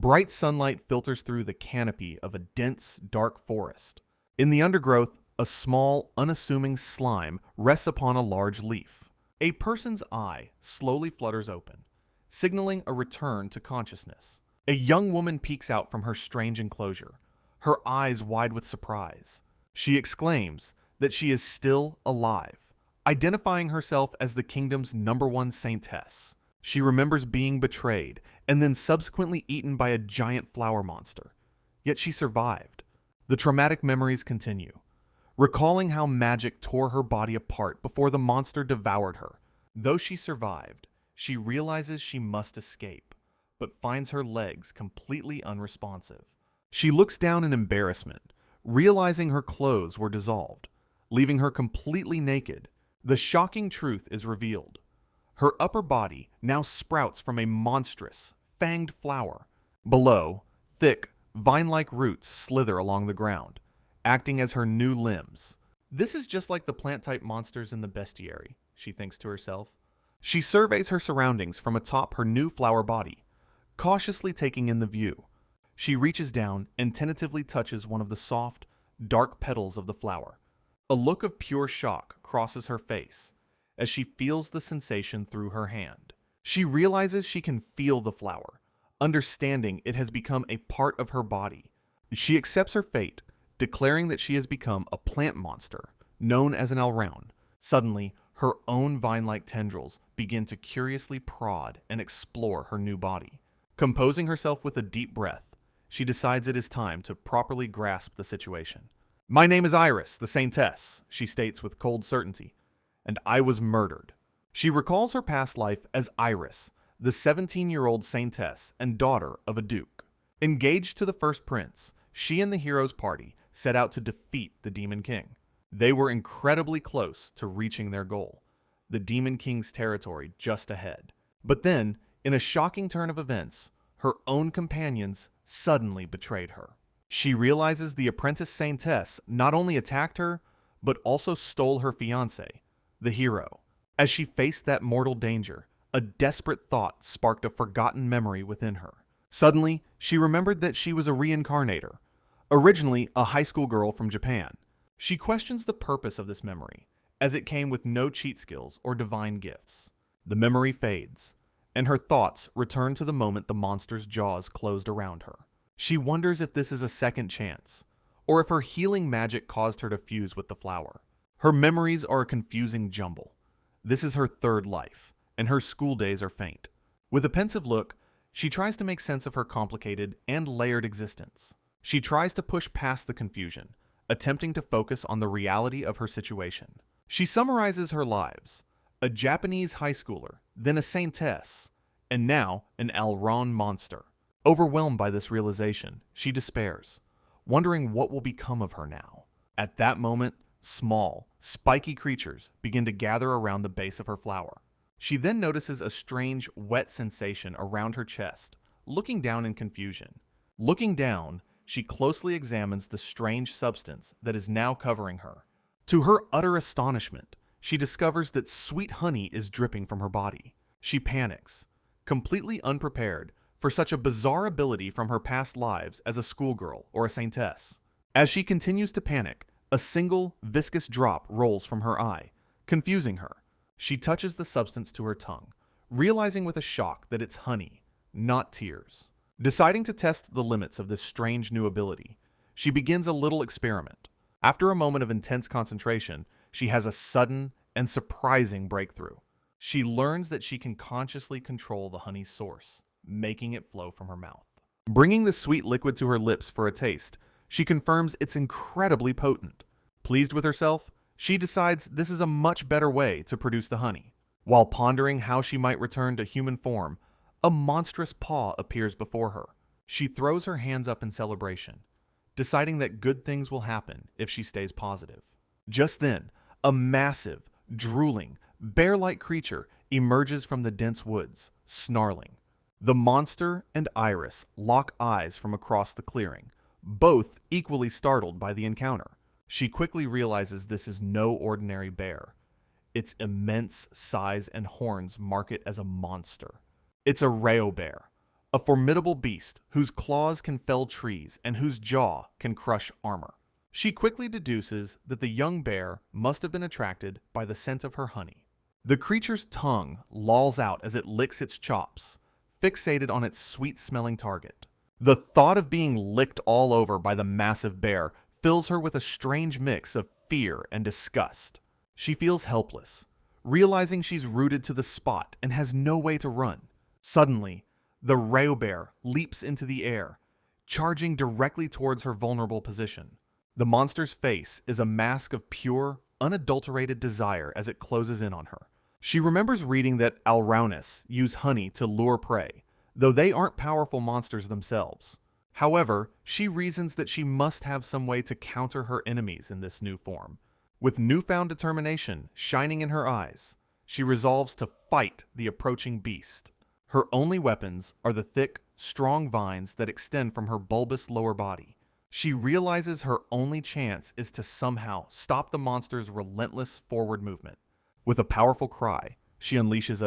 Bright sunlight filters through the canopy of a dense, dark forest. In the undergrowth, a small, unassuming slime rests upon a large leaf. A person's eye slowly flutters open, signaling a return to consciousness. A young woman peeks out from her strange enclosure, her eyes wide with surprise. She exclaims that she is still alive, identifying herself as the kingdom's #1 saintess. She remembers being betrayed and then subsequently eaten by a giant flower monster. Yet she survived. The traumatic memories continue, recalling how magic tore her body apart before the monster devoured her. Though she survived, she realizes she must escape, but finds her legs completely unresponsive. She looks down in embarrassment, realizing her clothes were dissolved, leaving her completely naked. The shocking truth is revealed. Her upper body now sprouts from a monstrous, fanged flower. Below, thick, vine-like roots slither along the ground, acting as her new limbs. This is just like the plant-type monsters in the bestiary, she thinks to herself. She surveys her surroundings from atop her new flower body, cautiously taking in the view. She reaches down and tentatively touches one of the soft, dark petals of the flower. A look of pure shock crosses her face as she feels the sensation through her hand. She realizes she can feel the flower, understanding it has become a part of her body. She accepts her fate, declaring that she has become a plant monster, known as an Alraun. Suddenly, her own vine-like tendrils begin to curiously prod and explore her new body. Composing herself with a deep breath, she decides it is time to properly grasp the situation. "My name is Iris, the Saintess," she states with cold certainty, "and I was murdered." She recalls her past life as Iris, the 17-year-old Saintess and daughter of a duke. Engaged to the first prince, she and the hero's party set out to defeat the Demon King. They were incredibly close to reaching their goal, the Demon King's territory just ahead. But then, in a shocking turn of events, her own companions suddenly betrayed her. She realizes the apprentice Saintess not only attacked her, but also stole her fiancé, the hero. As she faced that mortal danger, a desperate thought sparked a forgotten memory within her. Suddenly, she remembered that she was a reincarnator, originally a high school girl from Japan. She questions the purpose of this memory, as it came with no cheat skills or divine gifts. The memory fades, and her thoughts return to the moment the monster's jaws closed around her. She wonders if this is a second chance, or if her healing magic caused her to fuse with the flower. Her memories are a confusing jumble. This is her third life, and her school days are faint. With a pensive look, she tries to make sense of her complicated and layered existence. She tries to push past the confusion, attempting to focus on the reality of her situation. She summarizes her lives: a Japanese high schooler, then a saintess, and now an Alraun monster. Overwhelmed by this realization, she despairs, wondering what will become of her now. At that moment, small, spiky creatures begin to gather around the base of her flower. She then notices a strange, wet sensation around her chest, looking down in confusion. Looking down, she closely examines the strange substance that is now covering her. To her utter astonishment, she discovers that sweet honey is dripping from her body. She panics, completely unprepared for such a bizarre ability from her past lives as a schoolgirl or a saintess. As she continues to panic, a single, viscous drop rolls from her eye, confusing her. She touches the substance to her tongue, realizing with a shock that it's honey, not tears. Deciding to test the limits of this strange new ability, she begins a little experiment. After a moment of intense concentration, she has a sudden and surprising breakthrough. She learns that she can consciously control the honey's source, making it flow from her mouth. Bringing the sweet liquid to her lips for a taste, she confirms it's incredibly potent. Pleased with herself, she decides this is a much better way to produce the honey. While pondering how she might return to human form, a monstrous paw appears before her. She throws her hands up in celebration, deciding that good things will happen if she stays positive. Just then, a massive, drooling, bear-like creature emerges from the dense woods, snarling. The monster and Iris lock eyes from across the clearing, both equally startled by the encounter. She quickly realizes this is no ordinary bear. Its immense size and horns mark it as a monster. It's a reo bear, a formidable beast whose claws can fell trees and whose jaw can crush armor. She quickly deduces that the young bear must have been attracted by the scent of her honey. The creature's tongue lolls out as it licks its chops, fixated on its sweet-smelling target. The thought of being licked all over by the massive bear fills her with a strange mix of fear and disgust. She feels helpless, realizing she's rooted to the spot and has no way to run. Suddenly, the Reo bear leaps into the air, charging directly towards her vulnerable position. The monster's face is a mask of pure, unadulterated desire as it closes in on her. She remembers reading that Alraunis use honey to lure prey, though they aren't powerful monsters themselves. However, she reasons that she must have some way to counter her enemies in this new form. With newfound determination shining in her eyes, she resolves to fight the approaching beast. Her only weapons are the thick, strong vines that extend from her bulbous lower body. She realizes her only chance is to somehow stop the monster's relentless forward movement. With a powerful cry, she unleashes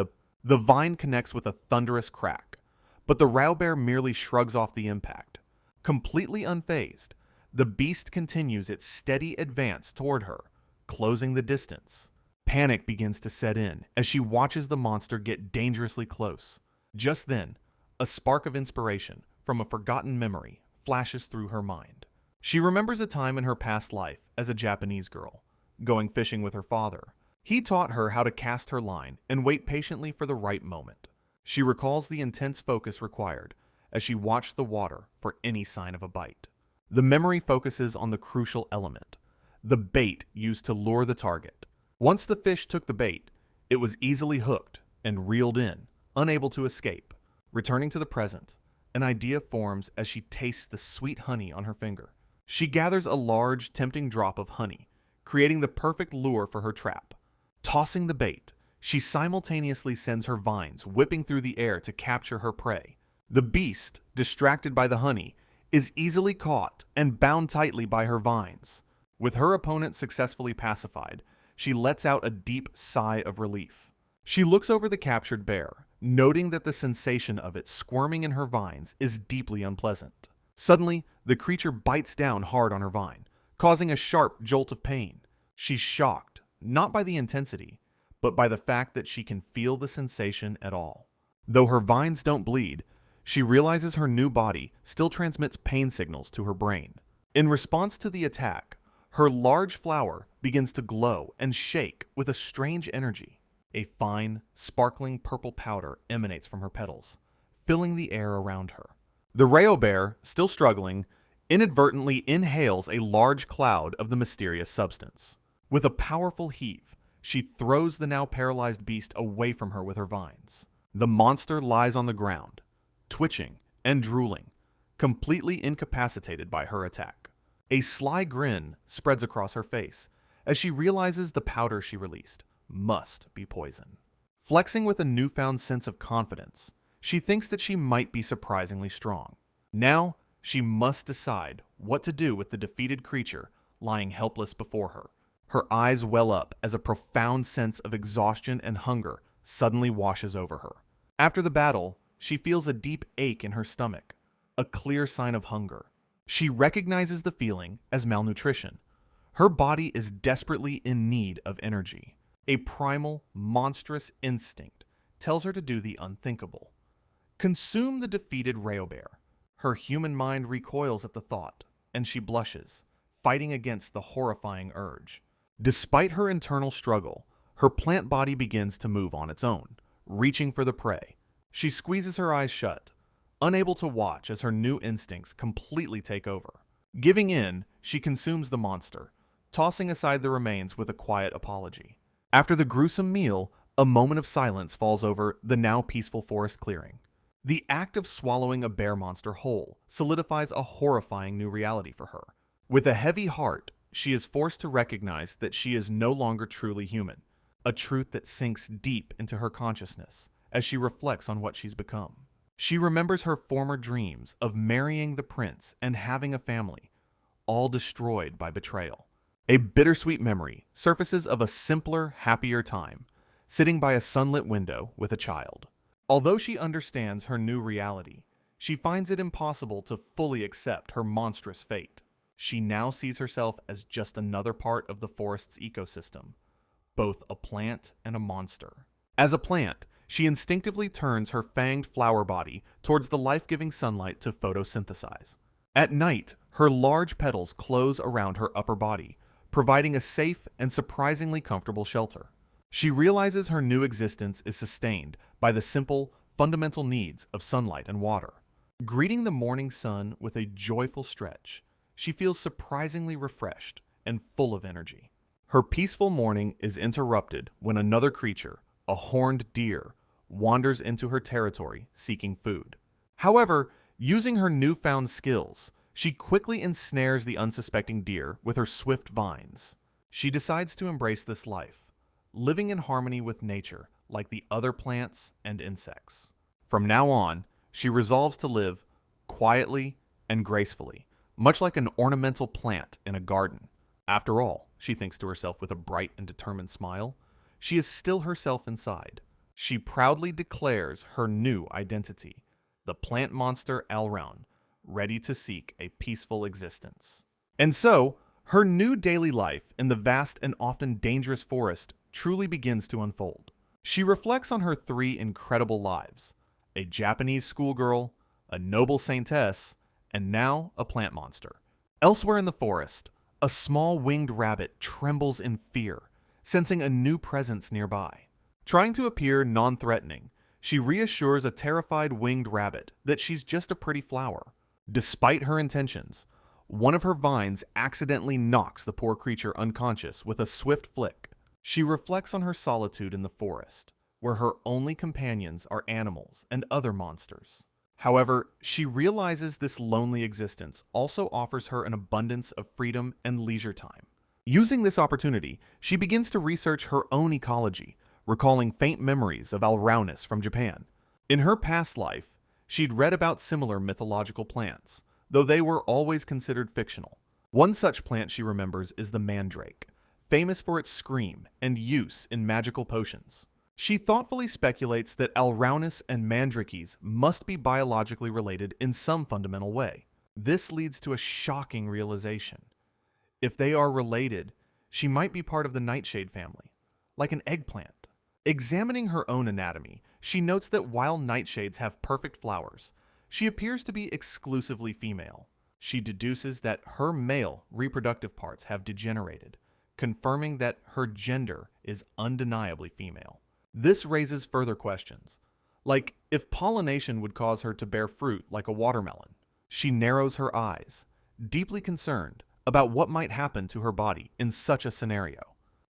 The vine connects with a thunderous crack, but the Rowbear merely shrugs off the impact. Completely unfazed, the beast continues its steady advance toward her, closing the distance. Panic begins to set in as she watches the monster get dangerously close. Just then, a spark of inspiration from a forgotten memory flashes through her mind. She remembers a time in her past life as a Japanese girl, going fishing with her father. He taught her how to cast her line and wait patiently for the right moment. She recalls the intense focus required as she watched the water for any sign of a bite. The memory focuses on the crucial element, the bait used to lure the target. Once the fish took the bait, it was easily hooked and reeled in, unable to escape. Returning to the present, an idea forms as she tastes the sweet honey on her finger. She gathers a large, tempting drop of honey, creating the perfect lure for her trap. Tossing the bait, she simultaneously sends her vines whipping through the air to capture her prey. The beast, distracted by the honey, is easily caught and bound tightly by her vines. With her opponent successfully pacified, she lets out a deep sigh of relief. She looks over the captured bear, noting that the sensation of it squirming in her vines is deeply unpleasant. Suddenly, the creature bites down hard on her vine, causing a sharp jolt of pain. She's shocked, not by the intensity, but by the fact that she can feel the sensation at all. Though her vines don't bleed, she realizes her new body still transmits pain signals to her brain. In response to the attack, her large flower begins to glow and shake with a strange energy. A fine, sparkling purple powder emanates from her petals, filling the air around her. The Reo bear, still struggling, inadvertently inhales a large cloud of the mysterious substance. With a powerful heave, she throws the now paralyzed beast away from her with her vines. The monster lies on the ground, twitching and drooling, completely incapacitated by her attack. A sly grin spreads across her face as she realizes the powder she released must be poison. Flexing with a newfound sense of confidence, she thinks that she might be surprisingly strong. Now, she must decide what to do with the defeated creature lying helpless before her. Her eyes well up as a profound sense of exhaustion and hunger suddenly washes over her. After the battle, she feels a deep ache in her stomach, a clear sign of hunger. She recognizes the feeling as malnutrition. Her body is desperately in need of energy. A primal, monstrous instinct tells her to do the unthinkable. Consume the defeated Reo bear. Her human mind recoils at the thought, and she blushes, fighting against the horrifying urge. Despite her internal struggle, her plant body begins to move on its own, reaching for the prey. She squeezes her eyes shut, unable to watch as her new instincts completely take over. Giving in, she consumes the monster, tossing aside the remains with a quiet apology. After the gruesome meal, a moment of silence falls over the now peaceful forest clearing. The act of swallowing a bear monster whole solidifies a horrifying new reality for her. With a heavy heart, she is forced to recognize that she is no longer truly human, a truth that sinks deep into her consciousness as she reflects on what she's become. She remembers her former dreams of marrying the prince and having a family, all destroyed by betrayal. A bittersweet memory surfaces of a simpler, happier time, sitting by a sunlit window with a child. Although she understands her new reality, she finds it impossible to fully accept her monstrous fate. She now sees herself as just another part of the forest's ecosystem, both a plant and a monster. As a plant, she instinctively turns her fanged flower body towards the life-giving sunlight to photosynthesize. At night, her large petals close around her upper body, providing a safe and surprisingly comfortable shelter. She realizes her new existence is sustained by the simple, fundamental needs of sunlight and water. Greeting the morning sun with a joyful stretch, she feels surprisingly refreshed and full of energy. Her peaceful morning is interrupted when another creature, a horned deer, wanders into her territory seeking food. However, using her newfound skills, she quickly ensnares the unsuspecting deer with her swift vines. She decides to embrace this life, living in harmony with nature like the other plants and insects. From now on, she resolves to live quietly and gracefully, much like an ornamental plant in a garden. After all, she thinks to herself with a bright and determined smile, she is still herself inside. She proudly declares her new identity, the plant monster Alraun, ready to seek a peaceful existence. And so, her new daily life in the vast and often dangerous forest truly begins to unfold. She reflects on her 3 incredible lives: a Japanese schoolgirl, a noble saintess, and now a plant monster. Elsewhere in the forest, a small winged rabbit trembles in fear, sensing a new presence nearby. Trying to appear non-threatening, she reassures a terrified winged rabbit that she's just a pretty flower. Despite her intentions, one of her vines accidentally knocks the poor creature unconscious with a swift flick. She reflects on her solitude in the forest, where her only companions are animals and other monsters. However, she realizes this lonely existence also offers her an abundance of freedom and leisure time. Using this opportunity, she begins to research her own ecology, recalling faint memories of Alraunis from Japan. In her past life, she'd read about similar mythological plants, though they were always considered fictional. One such plant she remembers is the mandrake, famous for its scream and use in magical potions. She thoughtfully speculates that Alraunis and mandrakes must be biologically related in some fundamental way. This leads to a shocking realization. If they are related, she might be part of the nightshade family, like an eggplant. Examining her own anatomy, she notes that while nightshades have perfect flowers, she appears to be exclusively female. She deduces that her male reproductive parts have degenerated, confirming that her gender is undeniably female. This raises further questions, like if pollination would cause her to bear fruit like a watermelon. She narrows her eyes, deeply concerned about what might happen to her body in such a scenario.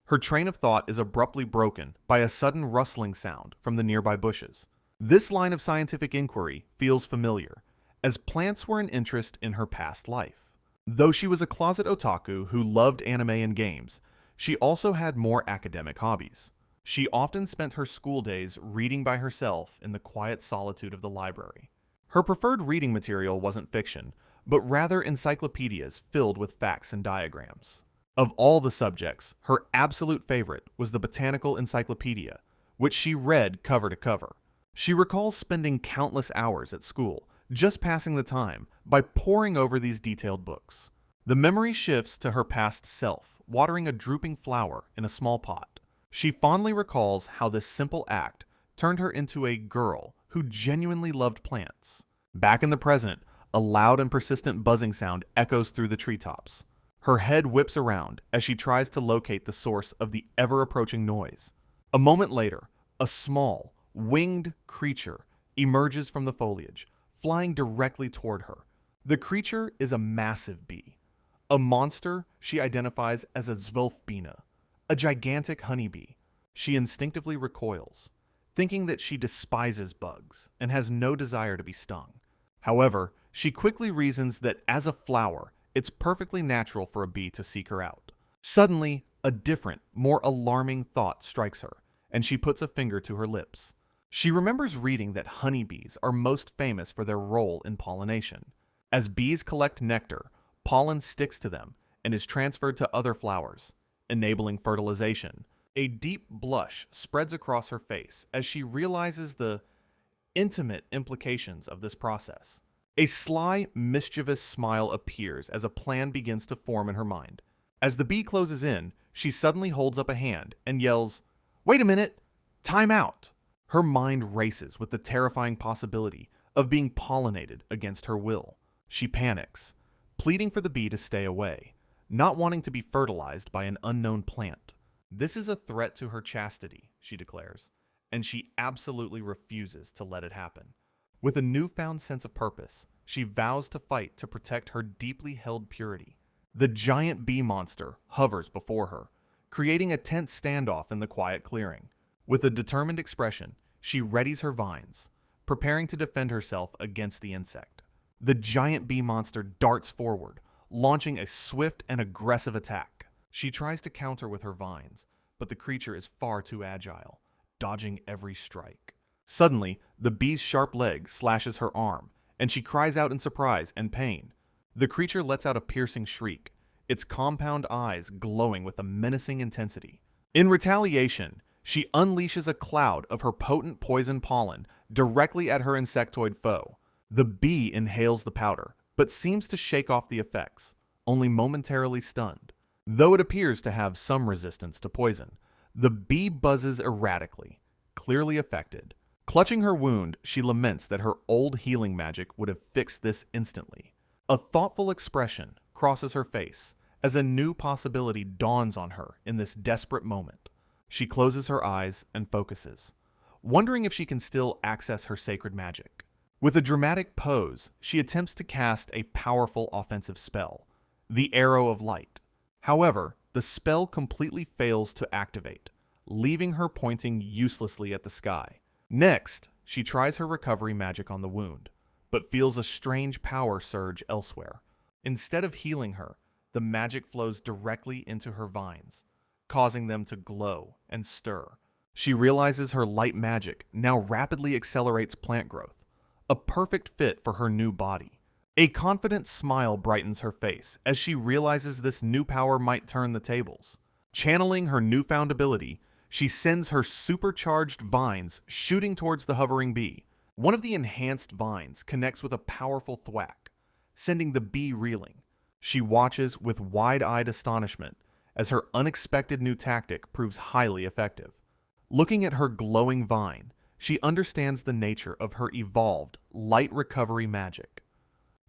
Her train of thought is abruptly broken by a sudden rustling sound from the nearby bushes. This line of scientific inquiry feels familiar, as plants were an interest in her past life. Though she was a closet otaku who loved anime and games, she also had more academic hobbies. She often spent her school days reading by herself in the quiet solitude of the library. Her preferred reading material wasn't fiction, but rather encyclopedias filled with facts and diagrams. Of all the subjects, her absolute favorite was the Botanical Encyclopedia, which she read cover to cover. She recalls spending countless hours at school just passing the time by poring over these detailed books. The memory shifts to her past self, watering a drooping flower in a small pot. She fondly recalls how this simple act turned her into a girl who genuinely loved plants. Back in the present, a loud and persistent buzzing sound echoes through the treetops. Her head whips around as she tries to locate the source of the ever-approaching noise. A moment later, a small, winged creature emerges from the foliage, flying directly toward her. The creature is a massive bee, a monster she identifies as a Zwölfbiene, a gigantic honeybee. She instinctively recoils, thinking that she despises bugs and has no desire to be stung. However, she quickly reasons that as a flower, it's perfectly natural for a bee to seek her out. Suddenly, a different, more alarming thought strikes her, and she puts a finger to her lips. She remembers reading that honeybees are most famous for their role in pollination. As bees collect nectar, pollen sticks to them and is transferred to other flowers, enabling fertilization. A deep blush spreads across her face as she realizes the intimate implications of this process. A sly, mischievous smile appears as a plan begins to form in her mind. As the bee closes in, she suddenly holds up a hand and yells, "Wait a minute! Time out!" Her mind races with the terrifying possibility of being pollinated against her will. She panics, pleading for the bee to stay away, not wanting to be fertilized by an unknown plant. This is a threat to her chastity, she declares, and she absolutely refuses to let it happen. With a newfound sense of purpose, she vows to fight to protect her deeply held purity. The giant bee monster hovers before her, creating a tense standoff in the quiet clearing. With a determined expression, she readies her vines, preparing to defend herself against the insect. The giant bee monster darts forward, launching a swift and aggressive attack. She tries to counter with her vines, but the creature is far too agile, dodging every strike. Suddenly, the bee's sharp leg slashes her arm, and she cries out in surprise and pain. The creature lets out a piercing shriek, its compound eyes glowing with a menacing intensity. In retaliation, she unleashes a cloud of her potent poison pollen directly at her insectoid foe. The bee inhales the powder, but seems to shake off the effects, only momentarily stunned. Though it appears to have some resistance to poison, the bee buzzes erratically, clearly affected. Clutching her wound, she laments that her old healing magic would have fixed this instantly. A thoughtful expression crosses her face as a new possibility dawns on her in this desperate moment. She closes her eyes and focuses, wondering if she can still access her sacred magic. With a dramatic pose, she attempts to cast a powerful offensive spell, the Arrow of Light. However, the spell completely fails to activate, leaving her pointing uselessly at the sky. Next, she tries her recovery magic on the wound, but feels a strange power surge elsewhere. Instead of healing her, the magic flows directly into her vines, causing them to glow and stir. She realizes her light magic now rapidly accelerates plant growth, a perfect fit for her new body. A confident smile brightens her face as she realizes this new power might turn the tables. Channeling her newfound ability, she sends her supercharged vines shooting towards the hovering bee. One of the enhanced vines connects with a powerful thwack, sending the bee reeling. She watches with wide-eyed astonishment as her unexpected new tactic proves highly effective. Looking at her glowing vine, she understands the nature of her evolved light recovery magic.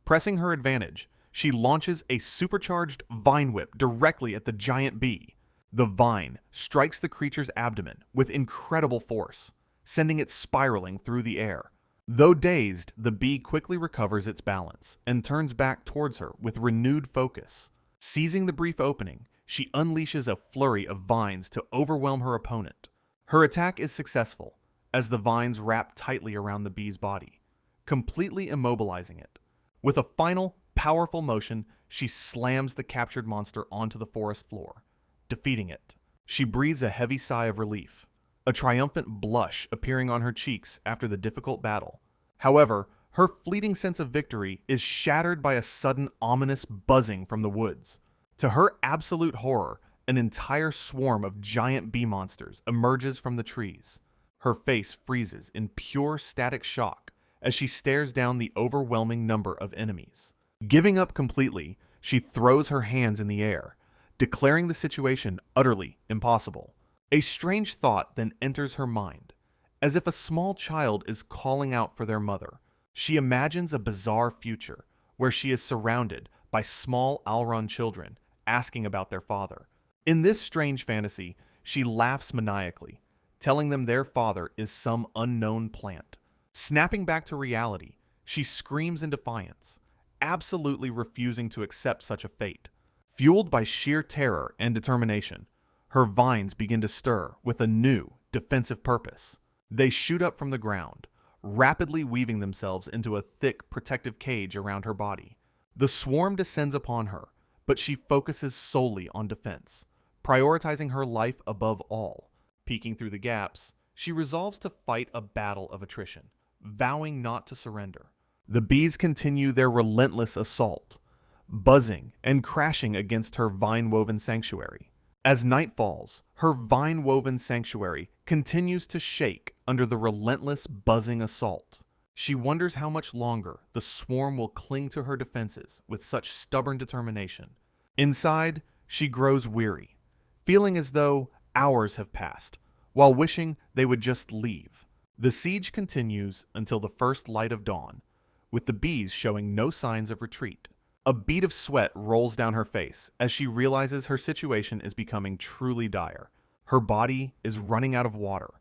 Pressing her advantage, she launches a supercharged vine whip directly at the giant bee. The vine strikes the creature's abdomen with incredible force, sending it spiraling through the air. Though dazed, the bee quickly recovers its balance and turns back towards her with renewed focus. Seizing the brief opening, she unleashes a flurry of vines to overwhelm her opponent. Her attack is successful, as the vines wrap tightly around the bee's body, completely immobilizing it. With a final, powerful motion, she slams the captured monster onto the forest floor, defeating it. She breathes a heavy sigh of relief, a triumphant blush appearing on her cheeks after the difficult battle. However, her fleeting sense of victory is shattered by a sudden ominous buzzing from the woods. To her absolute horror, an entire swarm of giant bee monsters emerges from the trees. Her face freezes in pure static shock as she stares down the overwhelming number of enemies. Giving up completely, she throws her hands in the air, declaring the situation utterly impossible. A strange thought then enters her mind. As if a small child is calling out for their mother, she imagines a bizarre future where she is surrounded by small Alron children asking about their father. In this strange fantasy, she laughs maniacally, telling them their father is some unknown plant. Snapping back to reality, she screams in defiance, absolutely refusing to accept such a fate. Fueled by sheer terror and determination, her vines begin to stir with a new, defensive purpose. They shoot up from the ground, rapidly weaving themselves into a thick, protective cage around her body. The swarm descends upon her, but she focuses solely on defense, prioritizing her life above all. Peeking through the gaps, she resolves to fight a battle of attrition, vowing not to surrender. The bees continue their relentless assault, buzzing and crashing against her vine-woven sanctuary. As night falls, her vine-woven sanctuary continues to shake under the relentless buzzing assault. She wonders how much longer the swarm will cling to her defenses with such stubborn determination. Inside, she grows weary, feeling as though hours have passed, while wishing they would just leave. The siege continues until the first light of dawn, with the bees showing no signs of retreat. A bead of sweat rolls down her face as she realizes her situation is becoming truly dire. Her body is running out of water,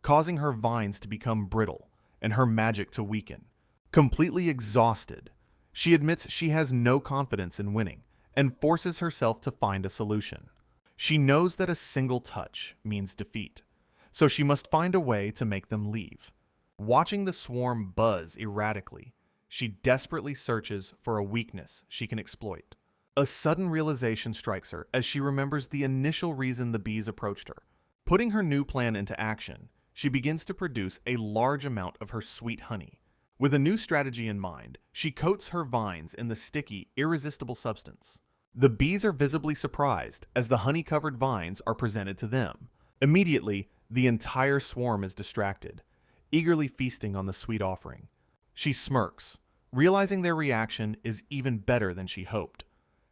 causing her vines to become brittle and her magic to weaken. Completely exhausted, she admits she has no confidence in winning and forces herself to find a solution. She knows that a single touch means defeat, so she must find a way to make them leave. Watching the swarm buzz erratically, she desperately searches for a weakness she can exploit. A sudden realization strikes her as she remembers the initial reason the bees approached her. Putting her new plan into action, she begins to produce a large amount of her sweet honey. With a new strategy in mind, she coats her vines in the sticky, irresistible substance. The bees are visibly surprised as the honey-covered vines are presented to them. Immediately, the entire swarm is distracted, eagerly feasting on the sweet offering. She smirks, realizing their reaction is even better than she hoped,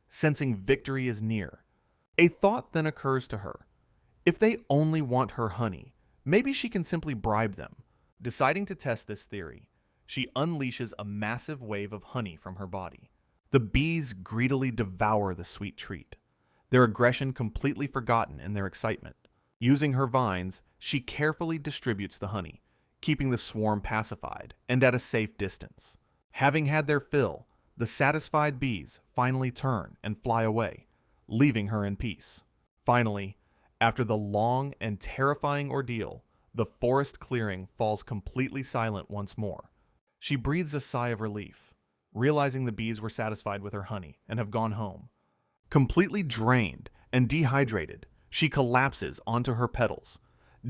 sensing victory is near. A thought then occurs to her. If they only want her honey, maybe she can simply bribe them. Deciding to test this theory, she unleashes a massive wave of honey from her body. The bees greedily devour the sweet treat, their aggression completely forgotten in their excitement. Using her vines, she carefully distributes the honey, keeping the swarm pacified and at a safe distance. Having had their fill, the satisfied bees finally turn and fly away, leaving her in peace. Finally, after the long and terrifying ordeal, the forest clearing falls completely silent once more. She breathes a sigh of relief, realizing the bees were satisfied with her honey and have gone home. Completely drained and dehydrated, she collapses onto her petals,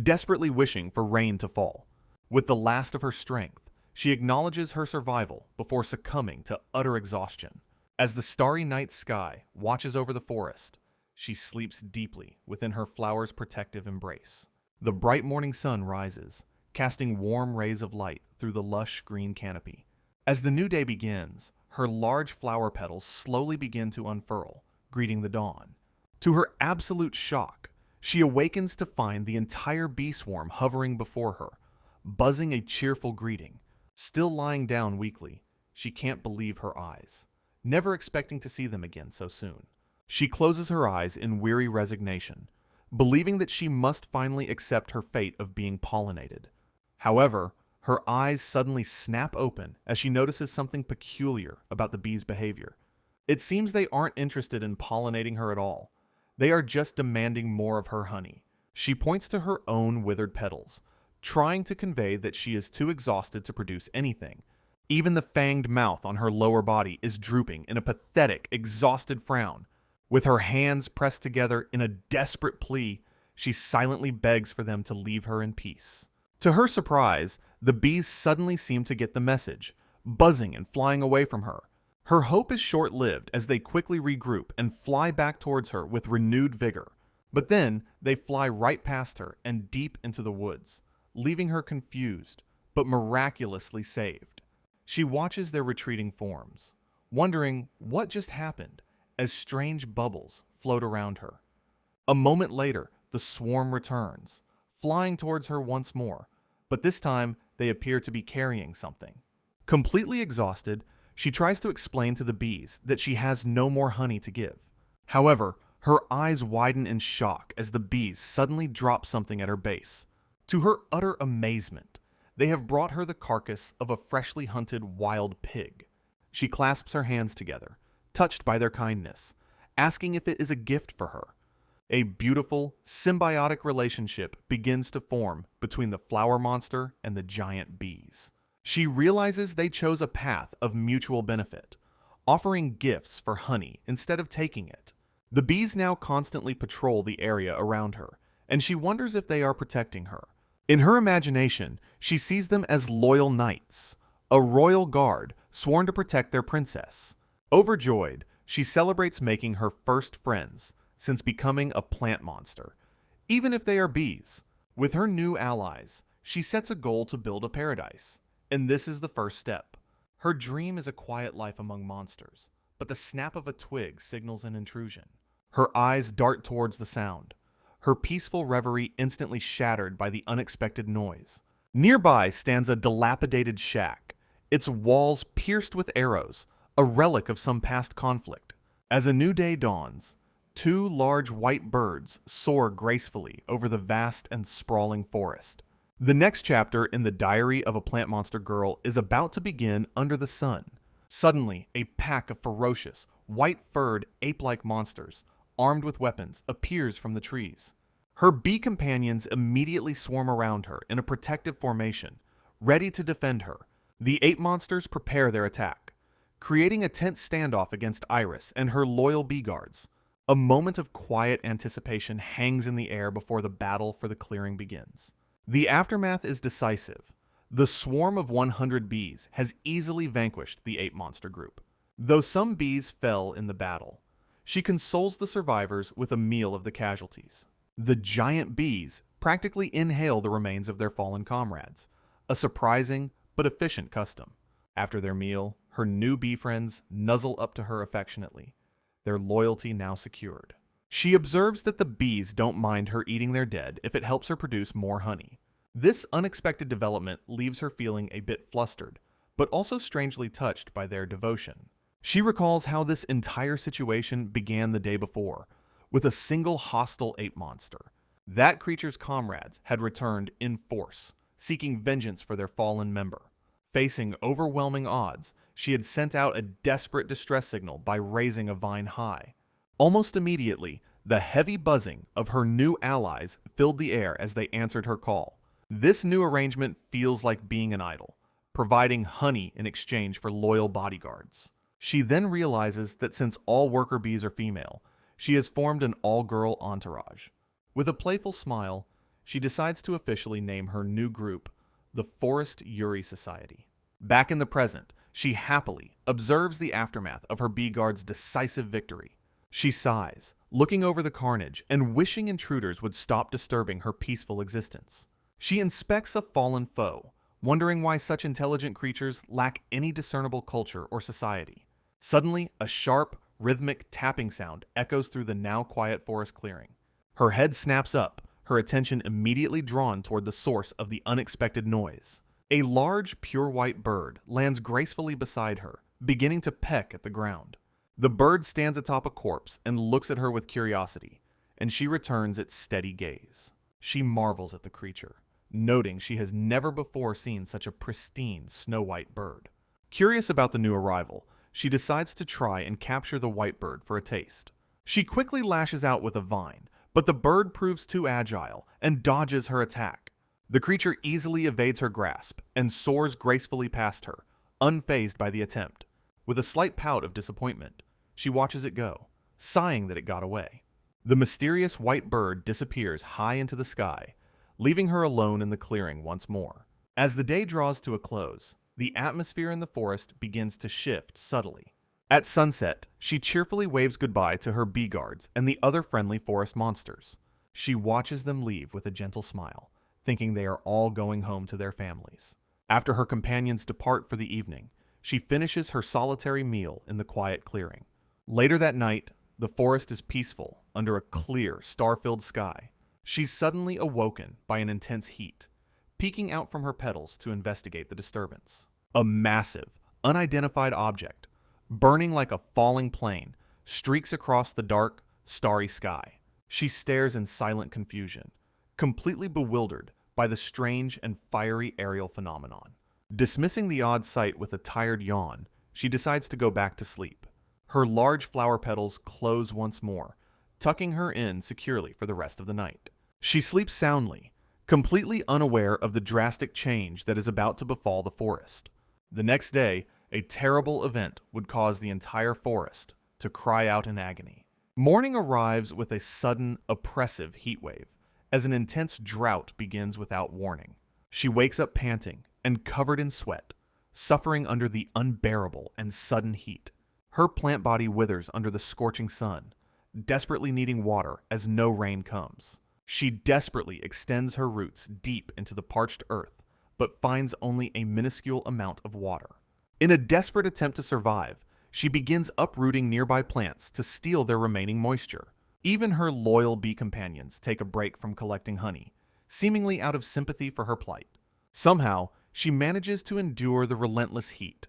desperately wishing for rain to fall. With the last of her strength, she acknowledges her survival before succumbing to utter exhaustion. As the starry night sky watches over the forest, she sleeps deeply within her flower's protective embrace. The bright morning sun rises, casting warm rays of light through the lush green canopy. As the new day begins, her large flower petals slowly begin to unfurl, greeting the dawn. To her absolute shock, she awakens to find the entire bee swarm hovering before her, buzzing a cheerful greeting. Still lying down weakly, she can't believe her eyes, never expecting to see them again so soon. She closes her eyes in weary resignation, believing that she must finally accept her fate of being pollinated. However, her eyes suddenly snap open as she notices something peculiar about the bees' behavior. It seems they aren't interested in pollinating her at all. They are just demanding more of her honey. She points to her own withered petals, trying to convey that she is too exhausted to produce anything. Even the fanged mouth on her lower body is drooping in a pathetic, exhausted frown. With her hands pressed together in a desperate plea, she silently begs for them to leave her in peace. To her surprise, the bees suddenly seem to get the message, buzzing and flying away from her. Her hope is short-lived as they quickly regroup and fly back towards her with renewed vigor. But then, they fly right past her and deep into the woods, leaving her confused, but miraculously saved. She watches their retreating forms, wondering what just happened as strange bubbles float around her. A moment later, the swarm returns, flying towards her once more, but this time they appear to be carrying something. Completely exhausted, she tries to explain to the bees that she has no more honey to give. However, her eyes widen in shock as the bees suddenly drop something at her base. To her utter amazement, they have brought her the carcass of a freshly hunted wild pig. She clasps her hands together, touched by their kindness, asking if it is a gift for her. A beautiful, symbiotic relationship begins to form between the flower monster and the giant bees. She realizes they chose a path of mutual benefit, offering gifts for honey instead of taking it. The bees now constantly patrol the area around her, and she wonders if they are protecting her. In her imagination, she sees them as loyal knights, a royal guard sworn to protect their princess. Overjoyed, she celebrates making her first friends, since becoming a plant monster, even if they are bees. With her new allies, she sets a goal to build a paradise, and this is the first step. Her dream is a quiet life among monsters, but the snap of a twig signals an intrusion. Her eyes dart towards the sound, her peaceful reverie instantly shattered by the unexpected noise. Nearby stands a dilapidated shack, its walls pierced with arrows, a relic of some past conflict. As a new day dawns, two large white birds soar gracefully over the vast and sprawling forest. The next chapter in the Diary of a Plant Monster Girl is about to begin under the sun. Suddenly, a pack of ferocious, white-furred, ape-like monsters, armed with weapons, appears from the trees. Her bee companions immediately swarm around her in a protective formation, ready to defend her. The ape monsters prepare their attack, creating a tense standoff against Iris and her loyal bee guards. A moment of quiet anticipation hangs in the air before the battle for the clearing begins. The aftermath is decisive. The swarm of 100 bees has easily vanquished the ape monster group. Though some bees fell in the battle, she consoles the survivors with a meal of the casualties. The giant bees practically inhale the remains of their fallen comrades, a surprising but efficient custom. After their meal, her new bee friends nuzzle up to her affectionately, their loyalty now secured. She observes that the bees don't mind her eating their dead if it helps her produce more honey. This unexpected development leaves her feeling a bit flustered, but also strangely touched by their devotion. She recalls how this entire situation began the day before, with a single hostile ape monster. That creature's comrades had returned in force, seeking vengeance for their fallen member. Facing overwhelming odds, she had sent out a desperate distress signal by raising a vine high. Almost immediately, the heavy buzzing of her new allies filled the air as they answered her call. This new arrangement feels like being an idol, providing honey in exchange for loyal bodyguards. She then realizes that since all worker bees are female, she has formed an all-girl entourage. With a playful smile, she decides to officially name her new group the Forest Yuri Society. Back in the present, she happily observes the aftermath of her bee guard's decisive victory. She sighs, looking over the carnage and wishing intruders would stop disturbing her peaceful existence. She inspects a fallen foe, wondering why such intelligent creatures lack any discernible culture or society. Suddenly, a sharp, rhythmic tapping sound echoes through the now quiet forest clearing. Her head snaps up, her attention immediately drawn toward the source of the unexpected noise. A large, pure white bird lands gracefully beside her, beginning to peck at the ground. The bird stands atop a corpse and looks at her with curiosity, and she returns its steady gaze. She marvels at the creature, noting she has never before seen such a pristine, snow-white bird. Curious about the new arrival, she decides to try and capture the white bird for a taste. She quickly lashes out with a vine, but the bird proves too agile and dodges her attack. The creature easily evades her grasp and soars gracefully past her, unfazed by the attempt. With a slight pout of disappointment, she watches it go, sighing that it got away. The mysterious white bird disappears high into the sky, leaving her alone in the clearing once more. As the day draws to a close, the atmosphere in the forest begins to shift subtly. At sunset, she cheerfully waves goodbye to her bee guards and the other friendly forest monsters. She watches them leave with a gentle smile, thinking they are all going home to their families. After her companions depart for the evening, she finishes her solitary meal in the quiet clearing. Later that night, the forest is peaceful under a clear, star-filled sky. She's suddenly awoken by an intense heat, peeking out from her petals to investigate the disturbance. A massive, unidentified object, burning like a falling plane, streaks across the dark, starry sky. She stares in silent confusion, completely bewildered by the strange and fiery aerial phenomenon. Dismissing the odd sight with a tired yawn, she decides to go back to sleep. Her large flower petals close once more, tucking her in securely for the rest of the night. She sleeps soundly, completely unaware of the drastic change that is about to befall the forest. The next day, a terrible event would cause the entire forest to cry out in agony. Morning arrives with a sudden, oppressive heat wave, as an intense drought begins without warning. She wakes up panting and covered in sweat, suffering under the unbearable and sudden heat. Her plant body withers under the scorching sun, desperately needing water as no rain comes. She desperately extends her roots deep into the parched earth, but finds only a minuscule amount of water. In a desperate attempt to survive, she begins uprooting nearby plants to steal their remaining moisture. Even her loyal bee companions take a break from collecting honey, seemingly out of sympathy for her plight. Somehow, she manages to endure the relentless heat,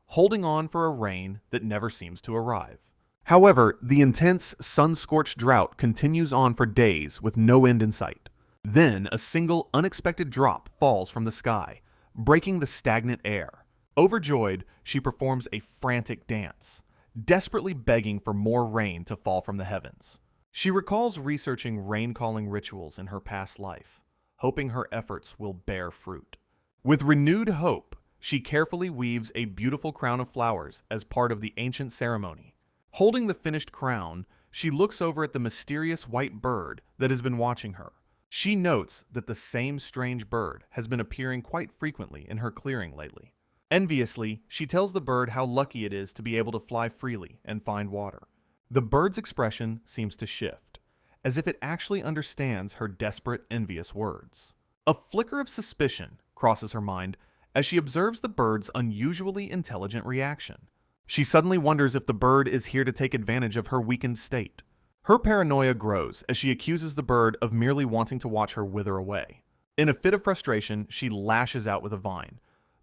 holding on for a rain that never seems to arrive. However, the intense, sun-scorched drought continues on for days with no end in sight. Then, a single, unexpected drop falls from the sky, breaking the stagnant air. Overjoyed, she performs a frantic dance, desperately begging for more rain to fall from the heavens. She recalls researching rain-calling rituals in her past life, hoping her efforts will bear fruit. With renewed hope, she carefully weaves a beautiful crown of flowers as part of the ancient ceremony. Holding the finished crown, she looks over at the mysterious white bird that has been watching her. She notes that the same strange bird has been appearing quite frequently in her clearing lately. Enviously, she tells the bird how lucky it is to be able to fly freely and find water. The bird's expression seems to shift, as if it actually understands her desperate, envious words. A flicker of suspicion crosses her mind as she observes the bird's unusually intelligent reaction. She suddenly wonders if the bird is here to take advantage of her weakened state. Her paranoia grows as she accuses the bird of merely wanting to watch her wither away. In a fit of frustration, she lashes out with a vine,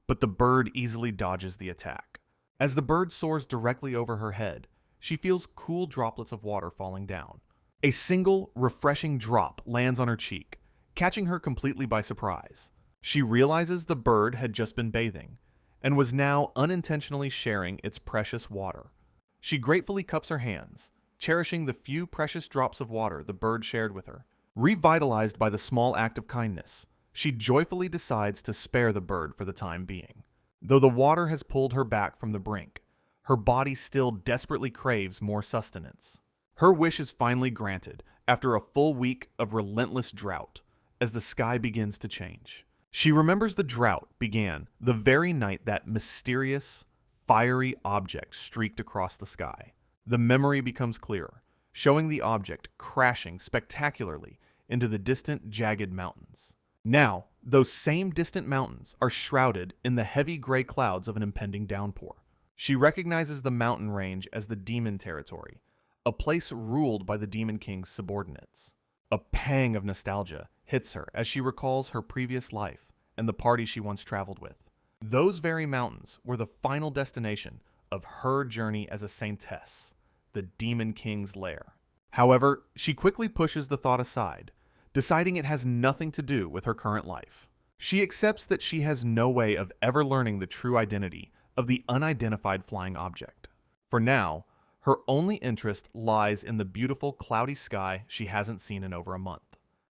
but the bird easily dodges the attack. As the bird soars directly over her head, she feels cool droplets of water falling down. A single, refreshing drop lands on her cheek, catching her completely by surprise. She realizes the bird had just been bathing, and was now unintentionally sharing its precious water. She gratefully cups her hands, cherishing the few precious drops of water the bird shared with her. Revitalized by the small act of kindness, she joyfully decides to spare the bird for the time being. Though the water has pulled her back from the brink, her body still desperately craves more sustenance. Her wish is finally granted after a full week of relentless drought, as the sky begins to change. She remembers the drought began the very night that mysterious, fiery object streaked across the sky. The memory becomes clearer, showing the object crashing spectacularly into the distant, jagged mountains. Now, those same distant mountains are shrouded in the heavy gray clouds of an impending downpour. She recognizes the mountain range as the Demon Territory, a place ruled by the Demon King's subordinates. A pang of nostalgia hits her as she recalls her previous life and the party she once traveled with. Those very mountains were the final destination of her journey as a saintess, the Demon King's lair. However, she quickly pushes the thought aside, deciding it has nothing to do with her current life. She accepts that she has no way of ever learning the true identity of the unidentified flying object. For now, her only interest lies in the beautiful cloudy sky she hasn't seen in over a month.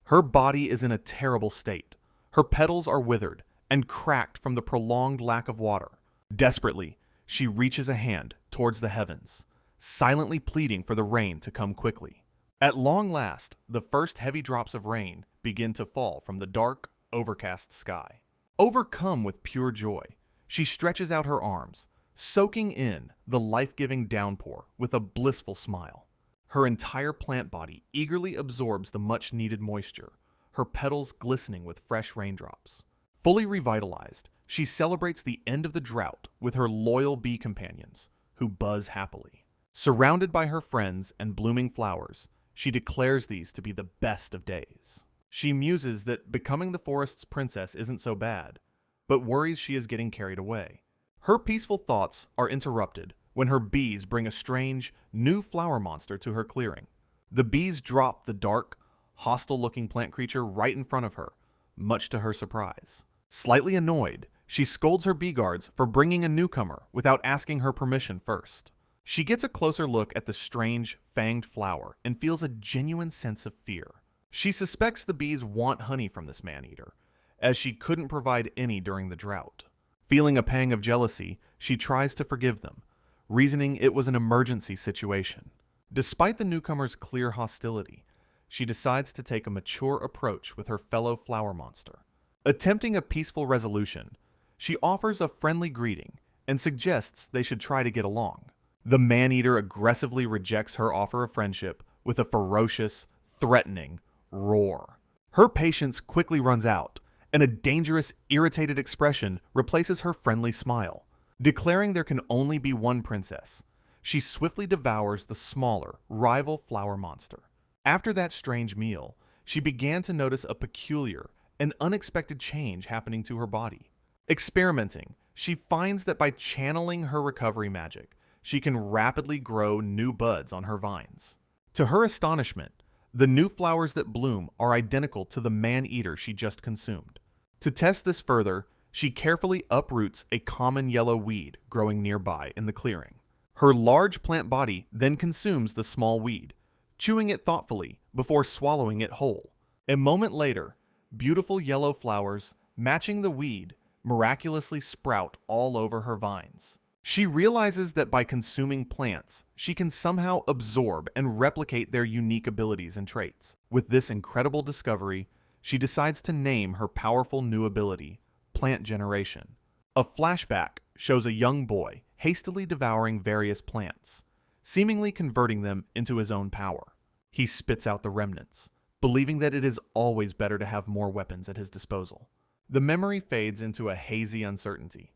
Her body is in a terrible state. Her petals are withered and cracked from the prolonged lack of water. Desperately, she reaches a hand towards the heavens, silently pleading for the rain to come quickly. At long last, the first heavy drops of rain begin to fall from the dark, overcast sky. Overcome with pure joy, she stretches out her arms, soaking in the life-giving downpour with a blissful smile. Her entire plant body eagerly absorbs the much-needed moisture, her petals glistening with fresh raindrops. Fully revitalized, she celebrates the end of the drought with her loyal bee companions, who buzz happily. Surrounded by her friends and blooming flowers, she declares these to be the best of days. She muses that becoming the forest's princess isn't so bad, but worries she is getting carried away. Her peaceful thoughts are interrupted when her bees bring a strange, new flower monster to her clearing. The bees drop the dark, hostile-looking plant creature right in front of her, much to her surprise. Slightly annoyed, she scolds her bee guards for bringing a newcomer without asking her permission first. She gets a closer look at the strange, fanged flower and feels a genuine sense of fear. She suspects the bees want honey from this man-eater, as she couldn't provide any during the drought. Feeling a pang of jealousy, she tries to forgive them, reasoning it was an emergency situation. Despite the newcomer's clear hostility, she decides to take a mature approach with her fellow flower monster. Attempting a peaceful resolution, she offers a friendly greeting and suggests they should try to get along. The man-eater aggressively rejects her offer of friendship with a ferocious, threatening roar. Her patience quickly runs out, and a dangerous, irritated expression replaces her friendly smile. Declaring there can only be one princess, she swiftly devours the smaller, rival flower monster. After that strange meal, she began to notice a peculiar and unexpected change happening to her body. Experimenting, she finds that by channeling her recovery magic, she can rapidly grow new buds on her vines. To her astonishment, the new flowers that bloom are identical to the man-eater she just consumed. To test this further, she carefully uproots a common yellow weed growing nearby in the clearing. Her large plant body then consumes the small weed, chewing it thoughtfully before swallowing it whole. A moment later, beautiful yellow flowers, matching the weed, miraculously sprout all over her vines. She realizes that by consuming plants, she can somehow absorb and replicate their unique abilities and traits. With this incredible discovery, she decides to name her powerful new ability, Plant Generation. A flashback shows a young boy hastily devouring various plants, seemingly converting them into his own power. He spits out the remnants, believing that it is always better to have more weapons at his disposal. The memory fades into a hazy uncertainty,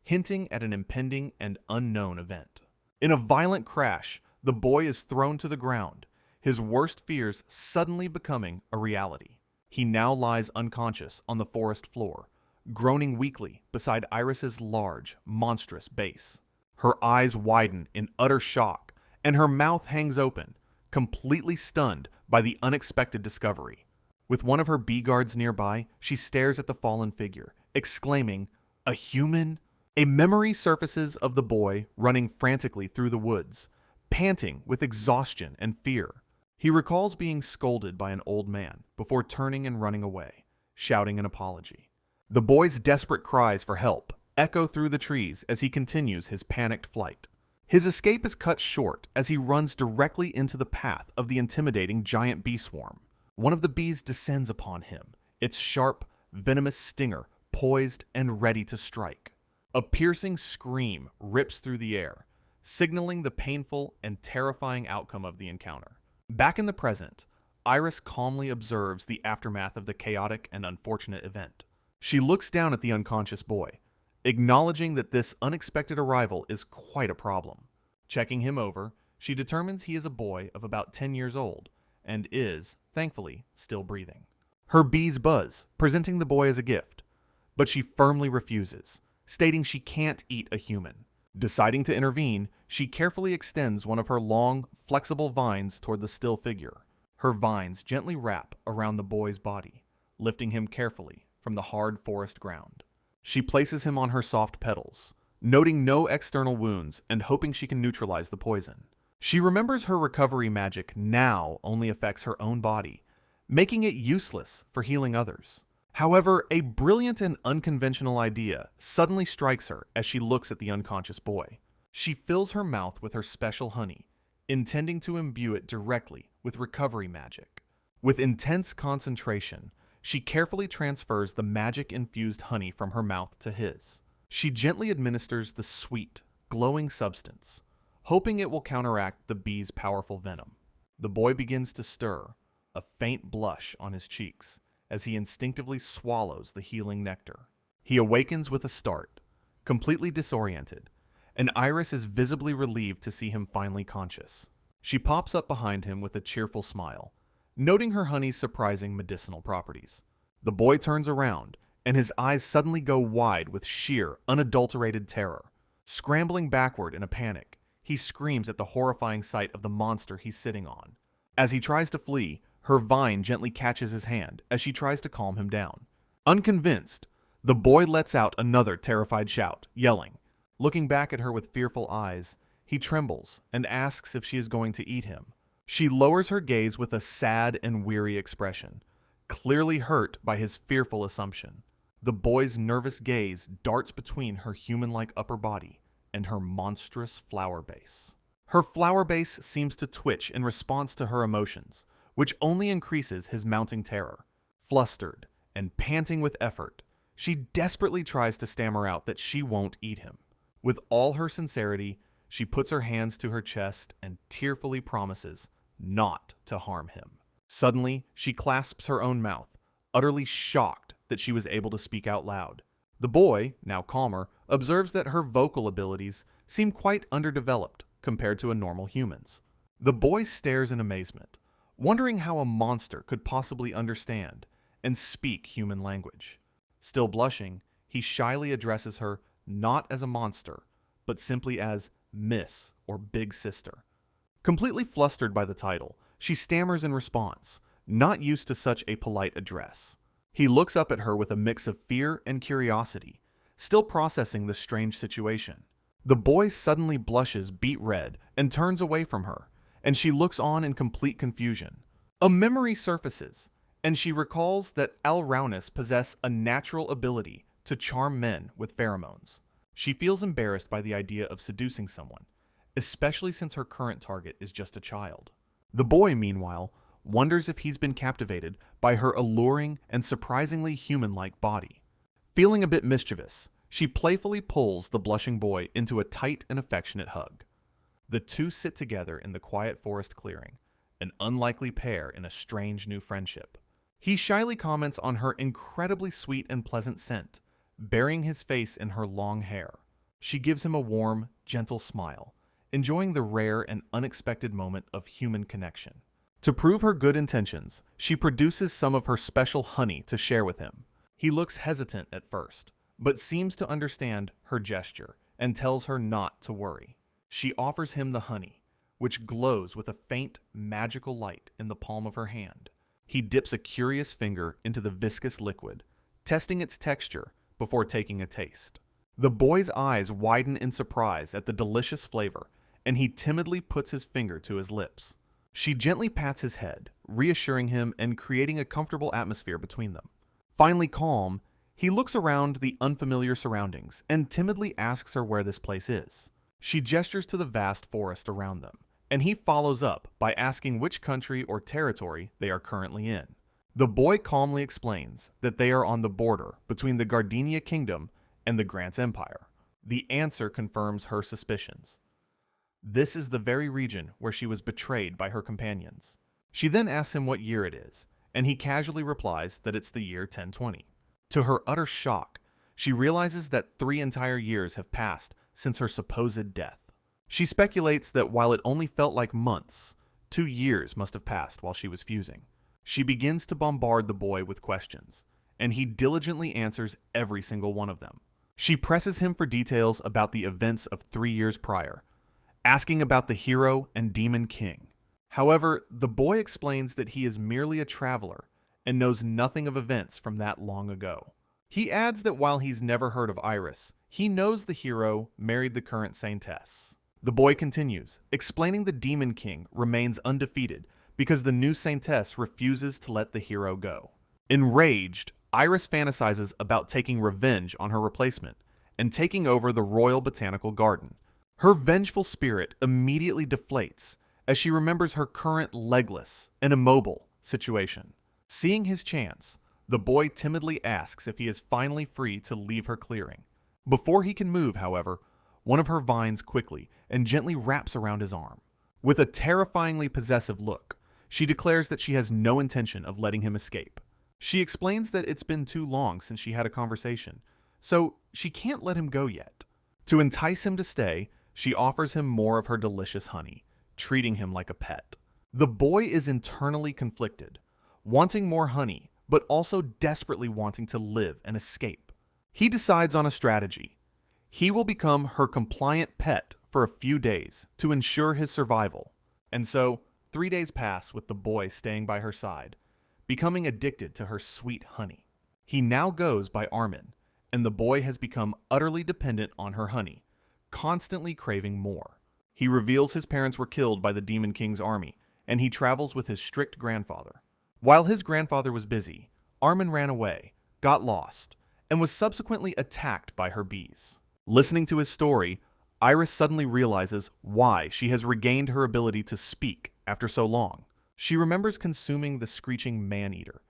hinting at an impending and unknown event. In a violent crash, the boy is thrown to the ground, his worst fears suddenly becoming a reality. He now lies unconscious on the forest floor, groaning weakly beside Iris's large, monstrous base. Her eyes widen in utter shock, and her mouth hangs open, completely stunned by the unexpected discovery. With one of her bee guards nearby, she stares at the fallen figure, exclaiming, "A human?" A memory surfaces of the boy running frantically through the woods, panting with exhaustion and fear. He recalls being scolded by an old man before turning and running away, shouting an apology. The boy's desperate cries for help echo through the trees as he continues his panicked flight. His escape is cut short as he runs directly into the path of the intimidating giant bee swarm. One of the bees descends upon him, its sharp, venomous stinger poised and ready to strike. A piercing scream rips through the air, signaling the painful and terrifying outcome of the encounter. Back in the present, Iris calmly observes the aftermath of the chaotic and unfortunate event. She looks down at the unconscious boy, acknowledging that this unexpected arrival is quite a problem. Checking him over, she determines he is a boy of about 10 years old and is, thankfully, still breathing. Her bees buzz, presenting the boy as a gift, but she firmly refuses, stating she can't eat a human. Deciding to intervene, she carefully extends one of her long, flexible vines toward the still figure. Her vines gently wrap around the boy's body, lifting him carefully from the hard forest ground. She places him on her soft petals, noting no external wounds and hoping she can neutralize the poison. She remembers her recovery magic now only affects her own body, making it useless for healing others. However, a brilliant and unconventional idea suddenly strikes her as she looks at the unconscious boy. She fills her mouth with her special honey, intending to imbue it directly with recovery magic. With intense concentration, she carefully transfers the magic-infused honey from her mouth to his. She gently administers the sweet, glowing substance, hoping it will counteract the bee's powerful venom. The boy begins to stir, a faint blush on his cheeks, as he instinctively swallows the healing nectar. He awakens with a start, completely disoriented, and Iris is visibly relieved to see him finally conscious. She pops up behind him with a cheerful smile, noting her honey's surprising medicinal properties. The boy turns around, and his eyes suddenly go wide with sheer, unadulterated terror. Scrambling backward in a panic, he screams at the horrifying sight of the monster he's sitting on. As he tries to flee, her vine gently catches his hand as she tries to calm him down. Unconvinced, the boy lets out another terrified shout, yelling. Looking back at her with fearful eyes, he trembles and asks if she is going to eat him. She lowers her gaze with a sad and weary expression, clearly hurt by his fearful assumption. The boy's nervous gaze darts between her human-like upper body and her monstrous flower base. Her flower base seems to twitch in response to her emotions, which only increases his mounting terror. Flustered and panting with effort, she desperately tries to stammer out that she won't eat him. With all her sincerity, she puts her hands to her chest and tearfully promises not to harm him. Suddenly, she clasps her own mouth, utterly shocked that she was able to speak out loud. The boy, now calmer, observes that her vocal abilities seem quite underdeveloped compared to a normal human's. The boy stares in amazement, wondering how a monster could possibly understand and speak human language. Still blushing, he shyly addresses her not as a monster, but simply as Miss or Big Sister. Completely flustered by the title, she stammers in response, not used to such a polite address. He looks up at her with a mix of fear and curiosity, still processing the strange situation. The boy suddenly blushes beet red and turns away from her, and she looks on in complete confusion. A memory surfaces, and she recalls that Alraunis possess a natural ability to charm men with pheromones. She feels embarrassed by the idea of seducing someone, especially since her current target is just a child. The boy, meanwhile, wonders if he's been captivated by her alluring and surprisingly human-like body. Feeling a bit mischievous, she playfully pulls the blushing boy into a tight and affectionate hug. The two sit together in the quiet forest clearing, an unlikely pair in a strange new friendship. He shyly comments on her incredibly sweet and pleasant scent, burying his face in her long hair. She gives him a warm, gentle smile, enjoying the rare and unexpected moment of human connection. To prove her good intentions, she produces some of her special honey to share with him. He looks hesitant at first, but seems to understand her gesture and tells her not to worry. She offers him the honey, which glows with a faint, magical light in the palm of her hand. He dips a curious finger into the viscous liquid, testing its texture before taking a taste. The boy's eyes widen in surprise at the delicious flavor, and he timidly puts his finger to his lips. She gently pats his head, reassuring him and creating a comfortable atmosphere between them. Finally calm, he looks around the unfamiliar surroundings and timidly asks her where this place is. She gestures to the vast forest around them, and he follows up by asking which country or territory they are currently in. The boy calmly explains that they are on the border between the Gardenia Kingdom and the Grant's Empire. The answer confirms her suspicions. This is the very region where she was betrayed by her companions. She then asks him what year it is, and he casually replies that it's the year 1020. To her utter shock, she realizes that 3 entire years have passed since her supposed death. She speculates that while it only felt like months, 2 years must have passed while she was fusing. She begins to bombard the boy with questions, and he diligently answers every single one of them. She presses him for details about the events of 3 years prior, asking about the hero and demon king. However, the boy explains that he is merely a traveler and knows nothing of events from that long ago. He adds that while he's never heard of Iris, he knows the hero married the current saintess. The boy continues, explaining the demon king remains undefeated because the new saintess refuses to let the hero go. Enraged, Iris fantasizes about taking revenge on her replacement and taking over the royal botanical garden. Her vengeful spirit immediately deflates as she remembers her current legless and immobile situation. Seeing his chance, the boy timidly asks if he is finally free to leave her clearing. Before he can move, however, one of her vines quickly and gently wraps around his arm. With a terrifyingly possessive look, she declares that she has no intention of letting him escape. She explains that it's been too long since she had a conversation, so she can't let him go yet. To entice him to stay, she offers him more of her delicious honey, treating him like a pet. The boy is internally conflicted, wanting more honey, but also desperately wanting to live and escape. He decides on a strategy. He will become her compliant pet for a few days to ensure his survival. And so, 3 days pass with the boy staying by her side, becoming addicted to her sweet honey. He now goes by Armin, and the boy has become utterly dependent on her honey, constantly craving more. He reveals his parents were killed by the Demon King's army, and he travels with his strict grandfather. While his grandfather was busy, Armin ran away, got lost, and was subsequently attacked by her bees. Listening to his story, Iris suddenly realizes why she has regained her ability to speak after so long. She remembers consuming the screeching man-eater,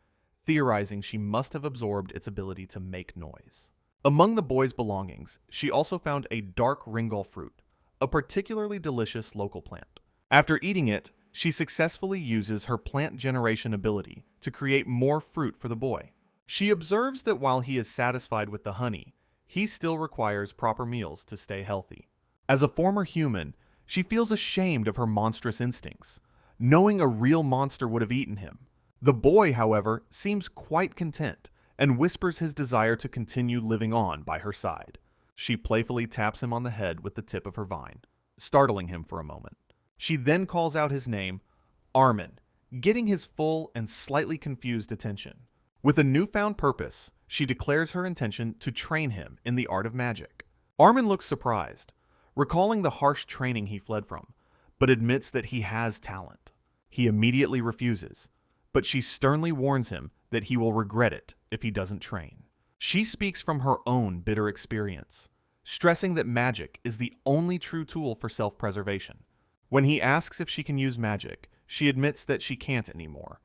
theorizing she must have absorbed its ability to make noise. Among the boy's belongings, she also found a dark ringol fruit, a particularly delicious local plant. After eating it, she successfully uses her plant generation ability to create more fruit for the boy. She observes that while he is satisfied with the honey, he still requires proper meals to stay healthy. As a former human, she feels ashamed of her monstrous instincts, knowing a real monster would have eaten him. The boy, however, seems quite content and whispers his desire to continue living on by her side. She playfully taps him on the head with the tip of her vine, startling him for a moment. She then calls out his name, Armin, getting his full and slightly confused attention. With a newfound purpose, she declares her intention to train him in the art of magic. Armin looks surprised, recalling the harsh training he fled from, but admits that he has talent. He immediately refuses, but she sternly warns him that he will regret it if he doesn't train. She speaks from her own bitter experience, stressing that magic is the only true tool for self-preservation. When he asks if she can use magic, she admits that she can't anymore,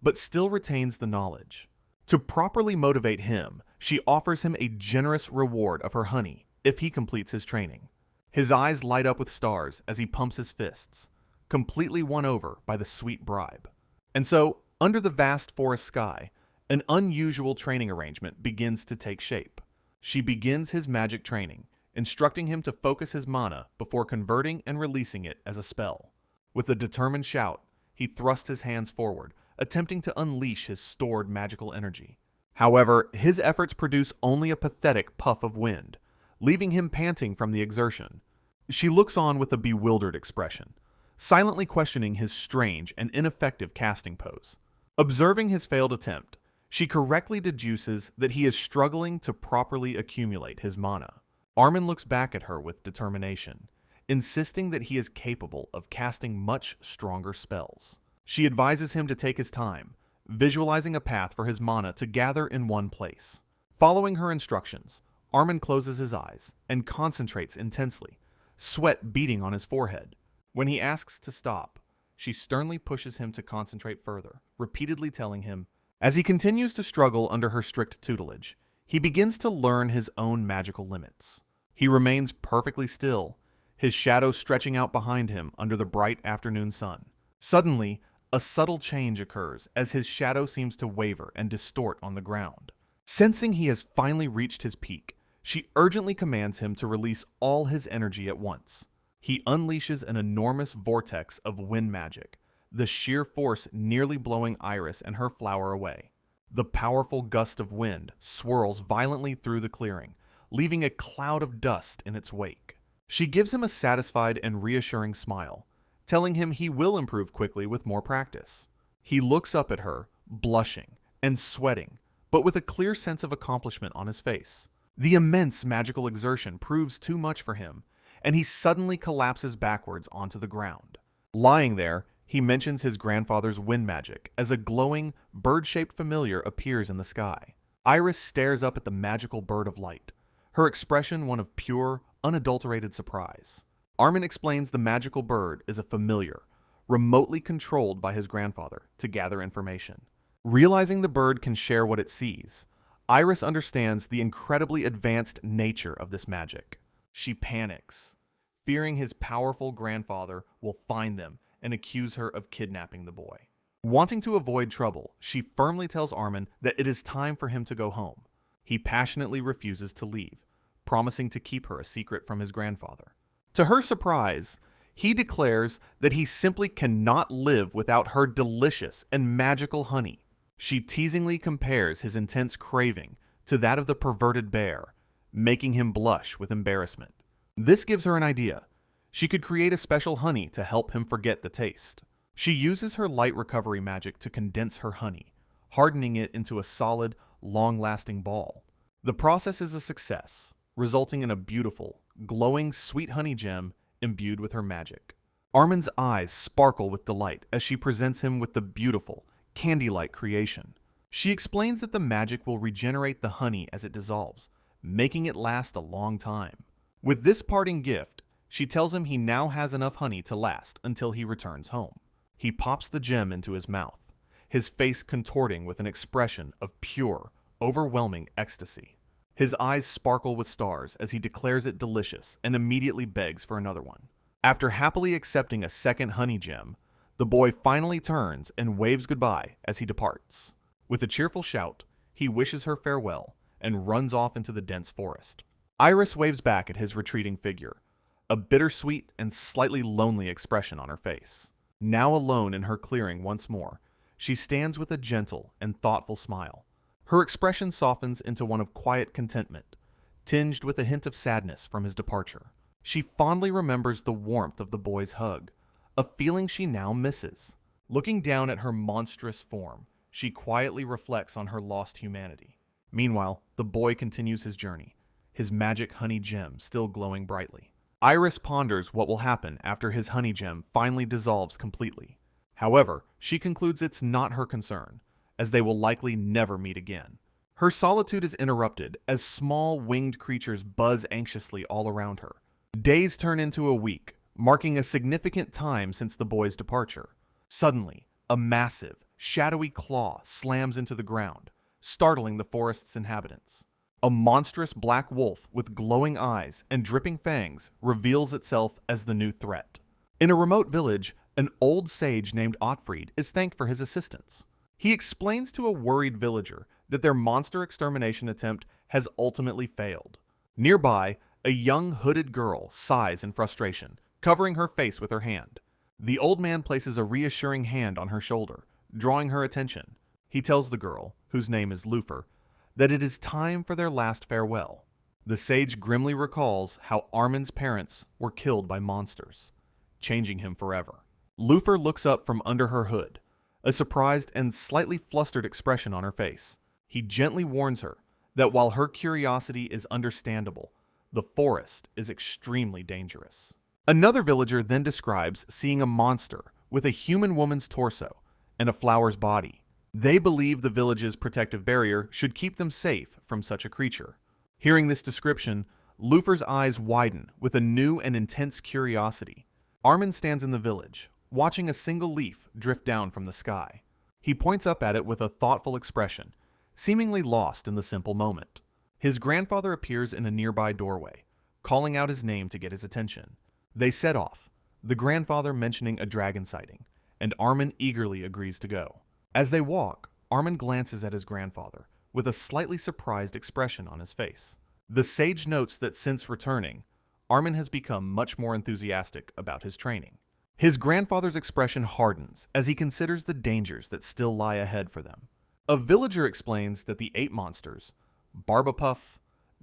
but still retains the knowledge. To properly motivate him, she offers him a generous reward of her honey if he completes his training. His eyes light up with stars as he pumps his fists, completely won over by the sweet bribe. And so, under the vast forest sky, an unusual training arrangement begins to take shape. She begins his magic training, instructing him to focus his mana before converting and releasing it as a spell. With a determined shout, he thrusts his hands forward, attempting to unleash his stored magical energy. However, his efforts produce only a pathetic puff of wind, leaving him panting from the exertion. She looks on with a bewildered expression, silently questioning his strange and ineffective casting pose. Observing his failed attempt, she correctly deduces that he is struggling to properly accumulate his mana. Armin looks back at her with determination, insisting that he is capable of casting much stronger spells. She advises him to take his time, visualizing a path for his mana to gather in one place. Following her instructions, Armin closes his eyes and concentrates intensely, sweat beading on his forehead. When he asks to stop, she sternly pushes him to concentrate further, repeatedly telling him, as he continues to struggle under her strict tutelage, he begins to learn his own magical limits. He remains perfectly still, his shadow stretching out behind him under the bright afternoon sun. Suddenly, a subtle change occurs as his shadow seems to waver and distort on the ground. Sensing he has finally reached his peak, she urgently commands him to release all his energy at once. He unleashes an enormous vortex of wind magic, the sheer force nearly blowing Iris and her flower away. The powerful gust of wind swirls violently through the clearing, leaving a cloud of dust in its wake. She gives him a satisfied and reassuring smile, telling him he will improve quickly with more practice. He looks up at her, blushing and sweating, but with a clear sense of accomplishment on his face. The immense magical exertion proves too much for him, and he suddenly collapses backwards onto the ground. Lying there, he mentions his grandfather's wind magic as a glowing, bird-shaped familiar appears in the sky. Iris stares up at the magical bird of light, her expression one of pure, unadulterated surprise. Armin explains the magical bird is a familiar, remotely controlled by his grandfather to gather information. Realizing the bird can share what it sees, Iris understands the incredibly advanced nature of this magic. She panics, fearing his powerful grandfather will find them and accuse her of kidnapping the boy. Wanting to avoid trouble, she firmly tells Armin that it is time for him to go home. He passionately refuses to leave, promising to keep her a secret from his grandfather. To her surprise, he declares that he simply cannot live without her delicious and magical honey. She teasingly compares his intense craving to that of the perverted bear, making him blush with embarrassment. This gives her an idea. She could create a special honey to help him forget the taste. She uses her light recovery magic to condense her honey, hardening it into a solid, long-lasting ball. The process is a success, resulting in a beautiful, glowing sweet honey gem imbued with her magic. Armin's eyes sparkle with delight as she presents him with the beautiful, candy-like creation. She explains that the magic will regenerate the honey as it dissolves, making it last a long time. With this parting gift, she tells him he now has enough honey to last until he returns home. He pops the gem into his mouth, his face contorting with an expression of pure, overwhelming ecstasy. His eyes sparkle with stars as he declares it delicious and immediately begs for another one. After happily accepting a second honey gem, The boy finally turns and waves goodbye as he departs. With a cheerful shout, he wishes her farewell and runs off into the dense forest. Iris waves back at his retreating figure, a bittersweet and slightly lonely expression on her face. Now alone in her clearing once more, she stands with a gentle and thoughtful smile. Her expression softens into one of quiet contentment, tinged with a hint of sadness from his departure. She fondly remembers the warmth of the boy's hug, a feeling she now misses. Looking down at her monstrous form, she quietly reflects on her lost humanity. Meanwhile, the boy continues his journey, his magic honey gem still glowing brightly. Iris ponders what will happen after his honey gem finally dissolves completely. However, she concludes it's not her concern, as they will likely never meet again. Her solitude is interrupted as small winged creatures buzz anxiously all around her. Days turn into a week, marking a significant time since the boy's departure. Suddenly, a massive, shadowy claw slams into the ground, startling the forest's inhabitants. A monstrous black wolf with glowing eyes and dripping fangs reveals itself as the new threat. In a remote village, an old sage named Ottfried is thanked for his assistance. He explains to a worried villager that their monster extermination attempt has ultimately failed. Nearby, a young hooded girl sighs in frustration, covering her face with her hand. The old man places a reassuring hand on her shoulder, drawing her attention. He tells the girl, whose name is Lufer, that it is time for their last farewell. The sage grimly recalls how Armin's parents were killed by monsters, changing him forever. Lufer looks up from under her hood, a surprised and slightly flustered expression on her face. He gently warns her that while her curiosity is understandable, the forest is extremely dangerous. Another villager then describes seeing a monster with a human woman's torso and a flower's body. They believe the village's protective barrier should keep them safe from such a creature. Hearing this description, Lufer's eyes widen with a new and intense curiosity. Armin stands in the village, watching a single leaf drift down from the sky. He points up at it with a thoughtful expression, seemingly lost in the simple moment. His grandfather appears in a nearby doorway, calling out his name to get his attention. They set off, the grandfather mentioning a dragon sighting, and Armin eagerly agrees to go. As they walk, Armin glances at his grandfather with a slightly surprised expression on his face. The sage notes that since returning, Armin has become much more enthusiastic about his training. His grandfather's expression hardens as he considers the dangers that still lie ahead for them. A villager explains that the ape monsters, Barbapuff,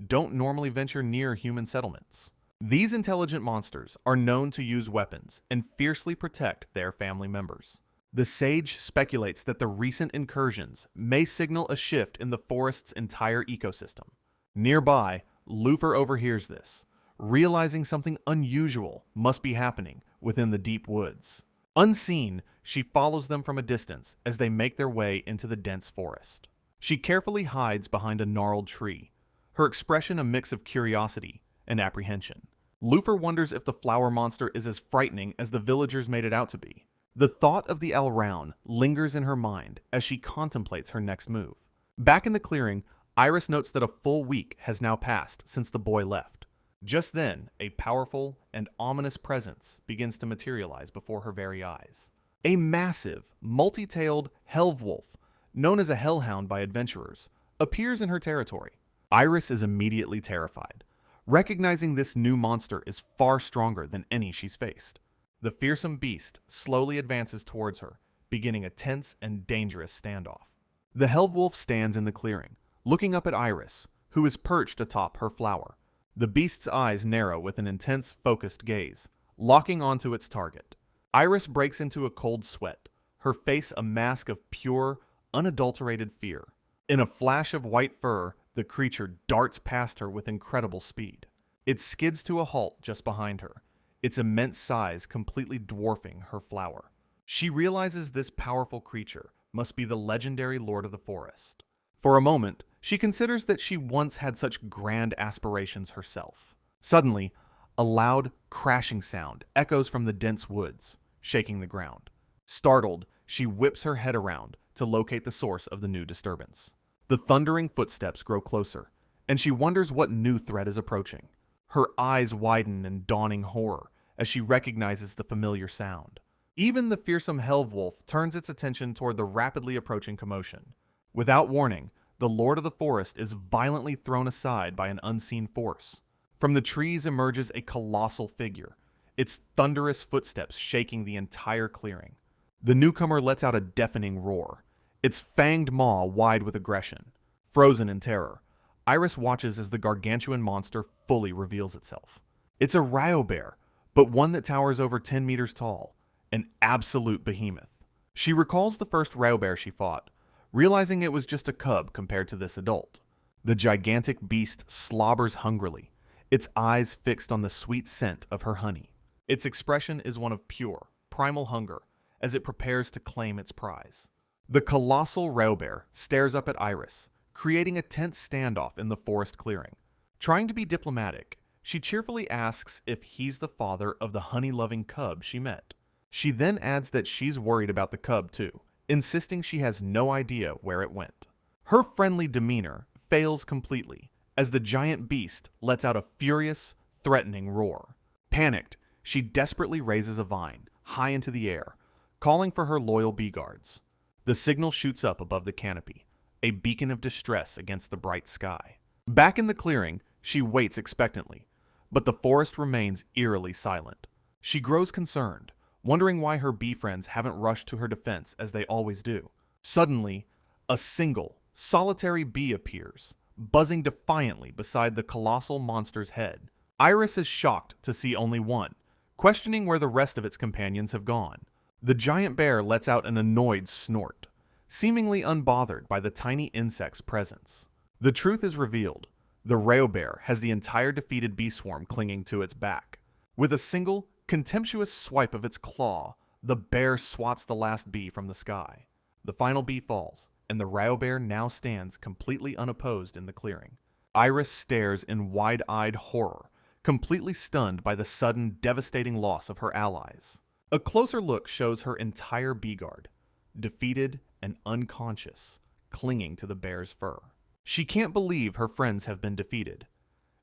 don't normally venture near human settlements. These intelligent monsters are known to use weapons and fiercely protect their family members. The sage speculates that the recent incursions may signal a shift in the forest's entire ecosystem. Nearby, Lufer overhears this, realizing something unusual must be happening within the deep woods. Unseen, she follows them from a distance as they make their way into the dense forest. She carefully hides behind a gnarled tree, her expression a mix of curiosity and apprehension. Lufer wonders if the flower monster is as frightening as the villagers made it out to be. The thought of the Alraun lingers in her mind as she contemplates her next move. Back in the clearing, Iris notes that a full week has now passed since the boy left. Just then, a powerful and ominous presence begins to materialize before her very eyes. A massive, multi-tailed helvewolf, known as a hellhound by adventurers, appears in her territory. Iris is immediately terrified, recognizing this new monster is far stronger than any she's faced. The fearsome beast slowly advances towards her, beginning a tense and dangerous standoff. The helvewolf stands in the clearing, looking up at Iris, who is perched atop her flower. The beast's eyes narrow with an intense, focused gaze, locking onto its target. Iris breaks into a cold sweat, her face a mask of pure, unadulterated fear. In a flash of white fur, the creature darts past her with incredible speed. It skids to a halt just behind her, its immense size completely dwarfing her flower. She realizes this powerful creature must be the legendary Lord of the Forest. For a moment, she considers that she once had such grand aspirations herself. Suddenly, a loud, crashing sound echoes from the dense woods, shaking the ground. Startled, she whips her head around to locate the source of the new disturbance. The thundering footsteps grow closer, and she wonders what new threat is approaching. Her eyes widen in dawning horror as she recognizes the familiar sound. Even the fearsome Helvewolf turns its attention toward the rapidly approaching commotion. Without warning, the Lord of the Forest is violently thrown aside by an unseen force. From the trees emerges a colossal figure, its thunderous footsteps shaking the entire clearing. The newcomer lets out a deafening roar, its fanged maw wide with aggression. Frozen in terror, Iris watches as the gargantuan monster fully reveals itself. It's a Ryobear, but one that towers over 10 meters tall, an absolute behemoth. She recalls the first Ryobear she fought, realizing it was just a cub compared to this adult. The gigantic beast slobbers hungrily, its eyes fixed on the sweet scent of her honey. Its expression is one of pure, primal hunger as it prepares to claim its prize. The colossal Ryobear stares up at Iris, creating a tense standoff in the forest clearing. Trying to be diplomatic, she cheerfully asks if he's the father of the honey-loving cub she met. She then adds that she's worried about the cub too, insisting she has no idea where it went. Her friendly demeanor fails completely as the giant beast lets out a furious, threatening roar. Panicked, she desperately raises a vine high into the air, calling for her loyal bee guards. The signal shoots up above the canopy, a beacon of distress against the bright sky. Back in the clearing, she waits expectantly, but the forest remains eerily silent. She grows concerned, wondering why her bee friends haven't rushed to her defense as they always do. Suddenly, a single, solitary bee appears, buzzing defiantly beside the colossal monster's head. Iris is shocked to see only one, questioning where the rest of its companions have gone. The giant bear lets out an annoyed snort, seemingly unbothered by the tiny insect's presence. The truth is revealed. The Ryobear has the entire defeated bee swarm clinging to its back. With a single, contemptuous swipe of its claw, the bear swats the last bee from the sky. The final bee falls, and the Ryobear now stands completely unopposed in the clearing. Iris stares in wide-eyed horror, completely stunned by the sudden, devastating loss of her allies. A closer look shows her entire bee guard, defeated and unconscious, clinging to the bear's fur. She can't believe her friends have been defeated,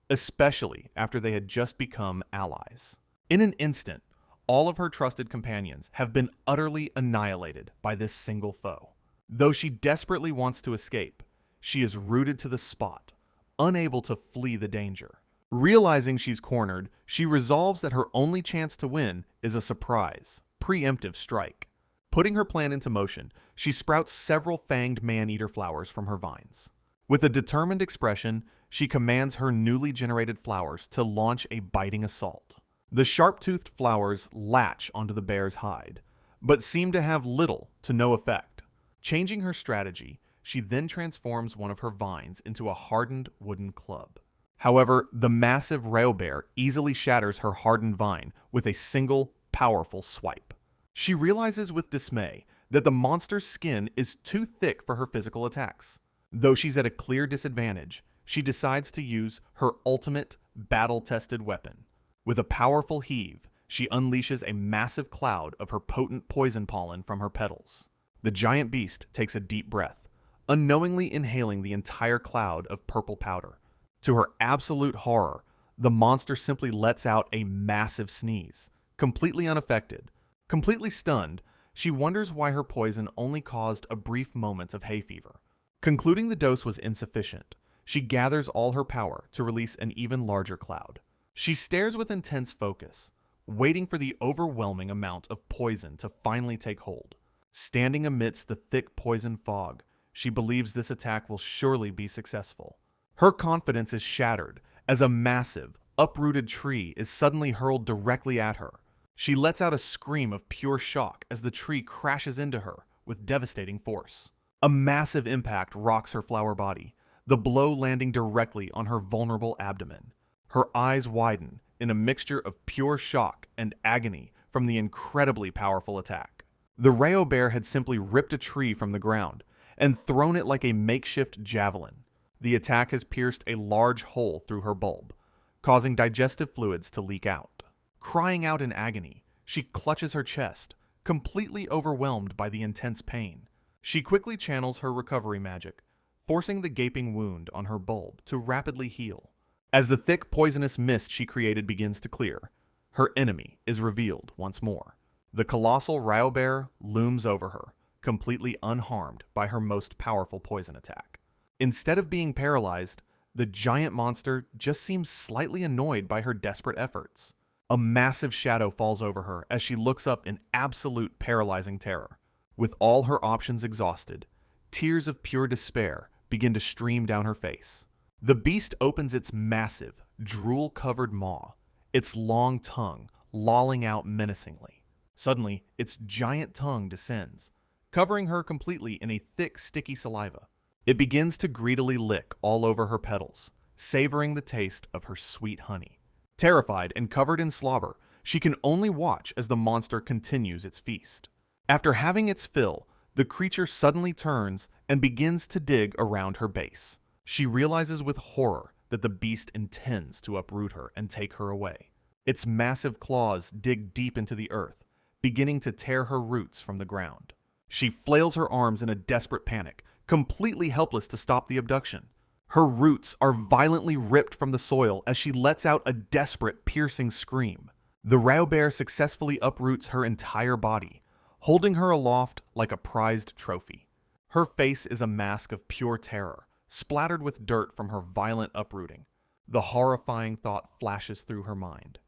especially after they had just become allies. In an instant, all of her trusted companions have been utterly annihilated by this single foe. Though she desperately wants to escape, she is rooted to the spot, unable to flee the danger. Realizing she's cornered, she resolves that her only chance to win is a surprise, preemptive strike. Putting her plan into motion, she sprouts several fanged man-eater flowers from her vines. With a determined expression, she commands her newly generated flowers to launch a biting assault. The sharp-toothed flowers latch onto the bear's hide, but seem to have little to no effect. Changing her strategy, she then transforms one of her vines into a hardened wooden club. However, the massive Ryobear easily shatters her hardened vine with a single, powerful swipe. She realizes with dismay that the monster's skin is too thick for her physical attacks. Though she's at a clear disadvantage, she decides to use her ultimate, battle-tested weapon. With a powerful heave, she unleashes a massive cloud of her potent poison pollen from her petals. The giant beast takes a deep breath, unknowingly inhaling the entire cloud of purple powder. To her absolute horror, the monster simply lets out a massive sneeze, completely unaffected. Completely stunned, she wonders why her poison only caused a brief moment of hay fever. Concluding the dose was insufficient, she gathers all her power to release an even larger cloud. She stares with intense focus, waiting for the overwhelming amount of poison to finally take hold. Standing amidst the thick poison fog, she believes this attack will surely be successful. Her confidence is shattered as a massive, uprooted tree is suddenly hurled directly at her. She lets out a scream of pure shock as the tree crashes into her with devastating force. A massive impact rocks her flower body, the blow landing directly on her vulnerable abdomen. Her eyes widen in a mixture of pure shock and agony from the incredibly powerful attack. The Ryobear had simply ripped a tree from the ground and thrown it like a makeshift javelin. The attack has pierced a large hole through her bulb, causing digestive fluids to leak out. Crying out in agony, she clutches her chest, completely overwhelmed by the intense pain. She quickly channels her recovery magic, forcing the gaping wound on her bulb to rapidly heal. As the thick poisonous mist she created begins to clear, her enemy is revealed once more. The colossal Raubear looms over her, completely unharmed by her most powerful poison attack. Instead of being paralyzed, the giant monster just seems slightly annoyed by her desperate efforts. A massive shadow falls over her as she looks up in absolute paralyzing terror. With all her options exhausted, tears of pure despair begin to stream down her face. The beast opens its massive, drool-covered maw, its long tongue lolling out menacingly. Suddenly, its giant tongue descends, covering her completely in a thick, sticky saliva. It begins to greedily lick all over her petals, savoring the taste of her sweet honey. Terrified and covered in slobber, she can only watch as the monster continues its feast. After having its fill, the creature suddenly turns and begins to dig around her base. She realizes with horror that the beast intends to uproot her and take her away. Its massive claws dig deep into the earth, beginning to tear her roots from the ground. She flails her arms in a desperate panic, completely helpless to stop the abduction. Her roots are violently ripped from the soil as she lets out a desperate, piercing scream. The Raubear successfully uproots her entire body, holding her aloft like a prized trophy. Her face is a mask of pure terror, splattered with dirt from her violent uprooting. The horrifying thought flashes through her mind.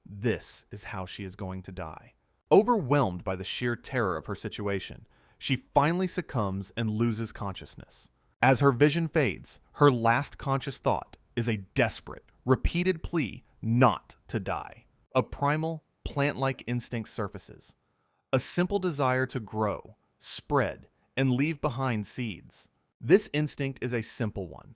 This is how she is going to die. Overwhelmed by the sheer terror of her situation, she finally succumbs and loses consciousness. As her vision fades, her last conscious thought is a desperate, repeated plea not to die. A primal, plant-like instinct surfaces. A simple desire to grow, spread, and leave behind seeds. This instinct is a simple one,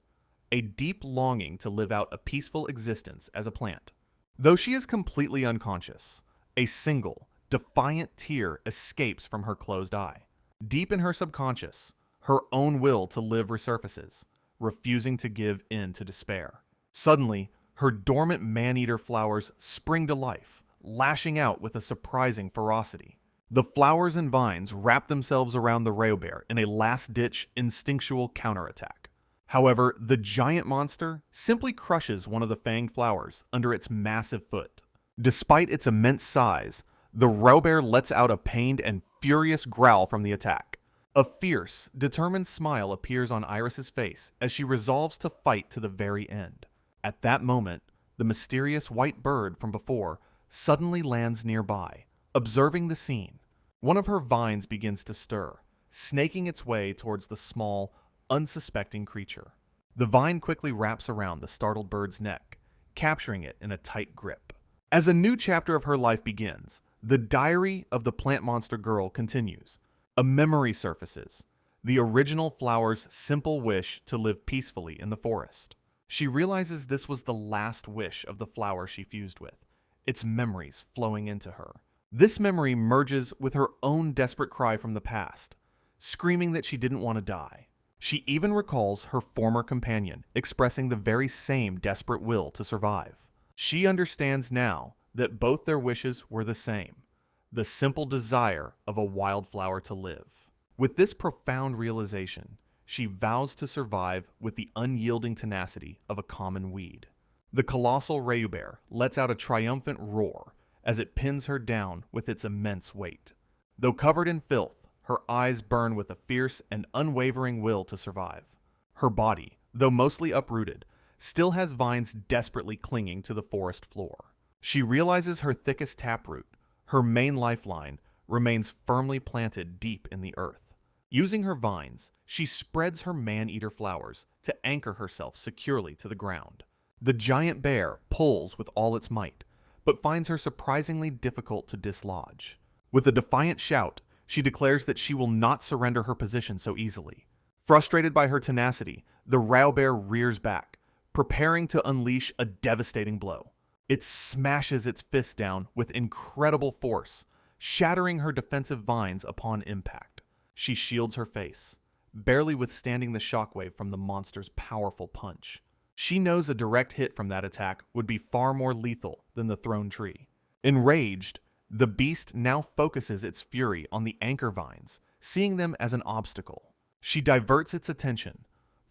a deep longing to live out a peaceful existence as a plant. Though she is completely unconscious, a single, defiant tear escapes from her closed eye. Deep in her subconscious, her own will to live resurfaces, refusing to give in to despair. Suddenly, her dormant man-eater flowers spring to life, lashing out with a surprising ferocity. The flowers and vines wrap themselves around the Raubear in a last-ditch instinctual counterattack. However, the giant monster simply crushes one of the fanged flowers under its massive foot. Despite its immense size, the Raubear lets out a pained and furious growl from the attack. A fierce, determined smile appears on Iris's face as she resolves to fight to the very end. At that moment, the mysterious white bird from before suddenly lands nearby, observing the scene. One of her vines begins to stir, snaking its way towards the small, unsuspecting creature. The vine quickly wraps around the startled bird's neck, capturing it in a tight grip. As a new chapter of her life begins, the diary of the plant monster girl continues. A memory surfaces, the original flower's simple wish to live peacefully in the forest. She realizes this was the last wish of the flower she fused with, its memories flowing into her. This memory merges with her own desperate cry from the past, screaming that she didn't want to die. She even recalls her former companion expressing the very same desperate will to survive. She understands now that both their wishes were the same, the simple desire of a wildflower to live. With this profound realization, she vows to survive with the unyielding tenacity of a common weed. The colossal Raubear lets out a triumphant roar as it pins her down with its immense weight. Though covered in filth, her eyes burn with a fierce and unwavering will to survive. Her body, though mostly uprooted, still has vines desperately clinging to the forest floor. She realizes her thickest taproot, her main lifeline, remains firmly planted deep in the earth. Using her vines, she spreads her man-eater flowers to anchor herself securely to the ground. The giant bear pulls with all its might, but finds her surprisingly difficult to dislodge. With a defiant shout, she declares that she will not surrender her position so easily. Frustrated by her tenacity, the Raubear rears back, preparing to unleash a devastating blow. It smashes its fist down with incredible force, shattering her defensive vines upon impact. She shields her face, barely withstanding the shockwave from the monster's powerful punch. She knows a direct hit from that attack would be far more lethal than the thrown tree. Enraged, the beast now focuses its fury on the anchor vines, seeing them as an obstacle. She diverts its attention,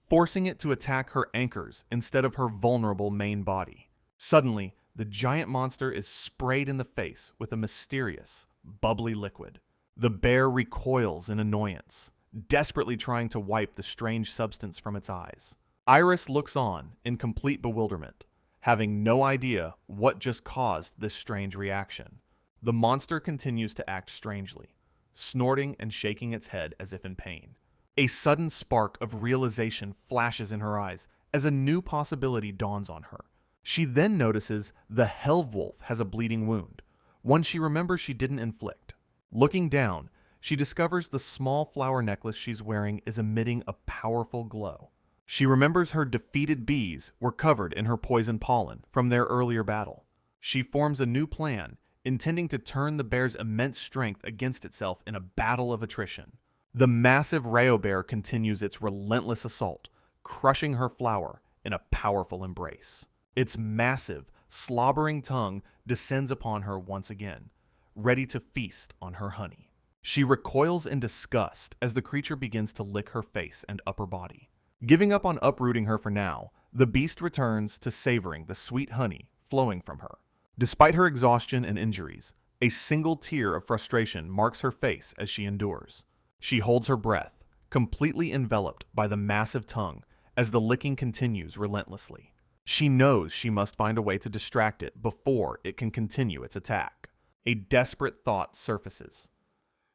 forcing it to attack her anchors instead of her vulnerable main body. Suddenly, the giant monster is sprayed in the face with a mysterious, bubbly liquid. The bear recoils in annoyance, desperately trying to wipe the strange substance from its eyes. Iris looks on in complete bewilderment, having no idea what just caused this strange reaction. The monster continues to act strangely, snorting and shaking its head as if in pain. A sudden spark of realization flashes in her eyes as a new possibility dawns on her. She then notices the Helvewolf has a bleeding wound, one she remembers she didn't inflict. Looking down, she discovers the small flower necklace she's wearing is emitting a powerful glow. She remembers her defeated bees were covered in her poison pollen from their earlier battle. She forms a new plan, intending to turn the bear's immense strength against itself in a battle of attrition. The massive Rayo bear continues its relentless assault, crushing her flower in a powerful embrace. Its massive, slobbering tongue descends upon her once again, ready to feast on her honey. She recoils in disgust as the creature begins to lick her face and upper body. Giving up on uprooting her for now, the beast returns to savoring the sweet honey flowing from her. Despite her exhaustion and injuries, a single tear of frustration marks her face as she endures. She holds her breath, completely enveloped by the massive tongue as the licking continues relentlessly. She knows she must find a way to distract it before it can continue its attack. A desperate thought surfaces.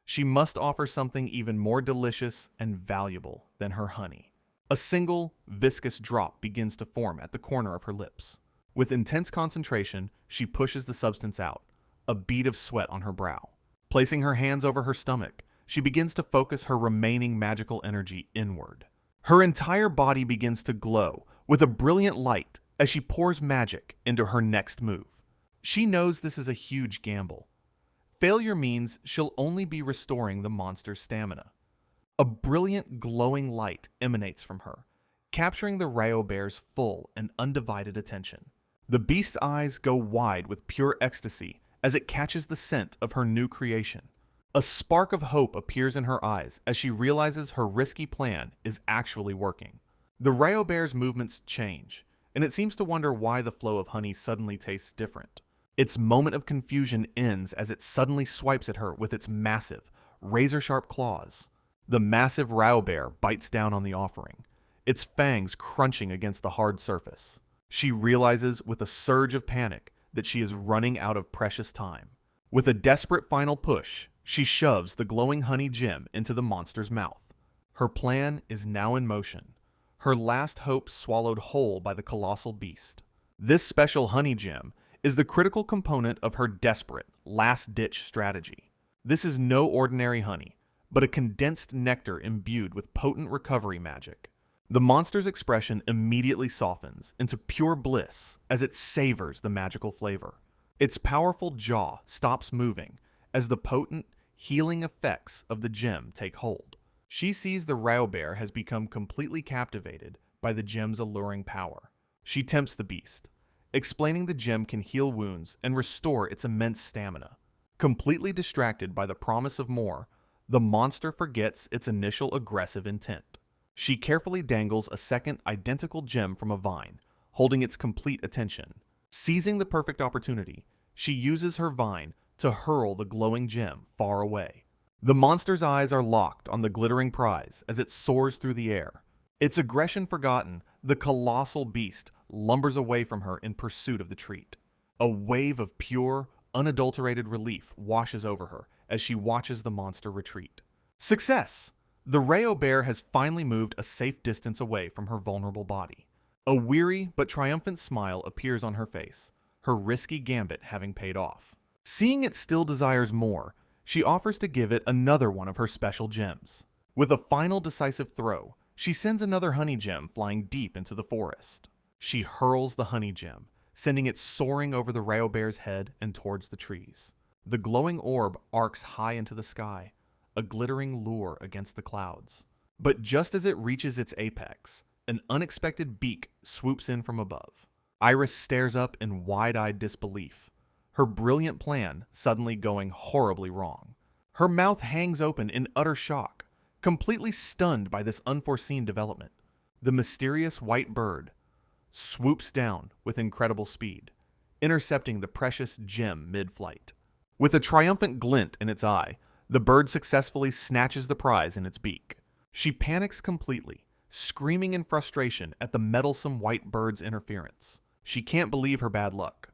She must offer something even more delicious and valuable than her honey. A single, viscous drop begins to form at the corner of her lips. With intense concentration, she pushes the substance out, a bead of sweat on her brow. Placing her hands over her stomach, she begins to focus her remaining magical energy inward. Her entire body begins to glow with a brilliant light as she pours magic into her next move. She knows this is a huge gamble. Failure means she'll only be restoring the monster's stamina. A brilliant glowing light emanates from her, capturing the Rayo bear's full and undivided attention. The beast's eyes go wide with pure ecstasy as it catches the scent of her new creation. A spark of hope appears in her eyes as she realizes her risky plan is actually working. The Rayo bear's movements change, and it seems to wonder why the flow of honey suddenly tastes different. Its moment of confusion ends as it suddenly swipes at her with its massive, razor-sharp claws. The massive Rayo bear bites down on the offering, its fangs crunching against the hard surface. She realizes with a surge of panic that she is running out of precious time. With a desperate final push, she shoves the glowing honey gem into the monster's mouth. Her plan is now in motion, her last hope swallowed whole by the colossal beast. This special honey gem is the critical component of her desperate, last-ditch strategy. This is no ordinary honey, but a condensed nectar imbued with potent recovery magic. The monster's expression immediately softens into pure bliss as it savors the magical flavor. Its powerful jaw stops moving as the potent, healing effects of the gem take hold. She sees the Rayo bear has become completely captivated by the gem's alluring power. She tempts the beast, explaining the gem can heal wounds and restore its immense stamina. Completely distracted by the promise of more, the monster forgets its initial aggressive intent. She carefully dangles a second identical gem from a vine, holding its complete attention. Seizing the perfect opportunity, she uses her vine to hurl the glowing gem far away. The monster's eyes are locked on the glittering prize as it soars through the air. Its aggression forgotten, the colossal beast lumbers away from her in pursuit of the treat. A wave of pure, unadulterated relief washes over her as she watches the monster retreat. Success! The Rayo bear has finally moved a safe distance away from her vulnerable body. A weary but triumphant smile appears on her face, her risky gambit having paid off. Seeing it still desires more, she offers to give it another one of her special gems. With a final decisive throw, she sends another honey gem flying deep into the forest. She hurls the honey gem, sending it soaring over the Rayo bear's head and towards the trees. The glowing orb arcs high into the sky, a glittering lure against the clouds. But just as it reaches its apex, an unexpected beak swoops in from above. Iris stares up in wide-eyed disbelief, her brilliant plan suddenly going horribly wrong. Her mouth hangs open in utter shock, completely stunned by this unforeseen development. The mysterious white bird swoops down with incredible speed, intercepting the precious gem mid-flight. With a triumphant glint in its eye, the bird successfully snatches the prize in its beak. She panics completely, screaming in frustration at the meddlesome white bird's interference. She can't believe her bad luck,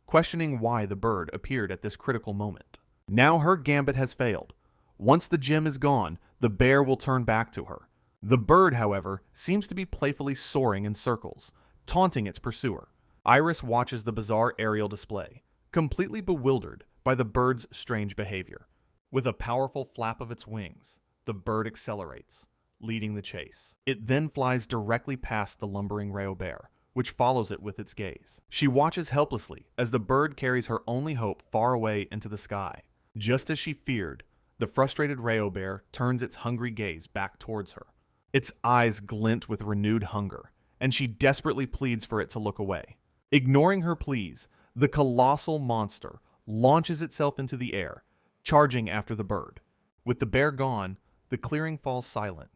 questioning why the bird appeared at this critical moment. Now her gambit has failed. Once the gem is gone, the bear will turn back to her. The bird, however, seems to be playfully soaring in circles, taunting its pursuer. Iris watches the bizarre aerial display, completely bewildered by the bird's strange behavior. With a powerful flap of its wings, the bird accelerates, leading the chase. It then flies directly past the lumbering Reo bear, which follows it with its gaze. She watches helplessly as the bird carries her only hope far away into the sky. Just as she feared, the frustrated Reo bear turns its hungry gaze back towards her. Its eyes glint with renewed hunger, and she desperately pleads for it to look away. Ignoring her pleas, the colossal monster launches itself into the air, charging after the bird. With the bear gone, the clearing falls silent,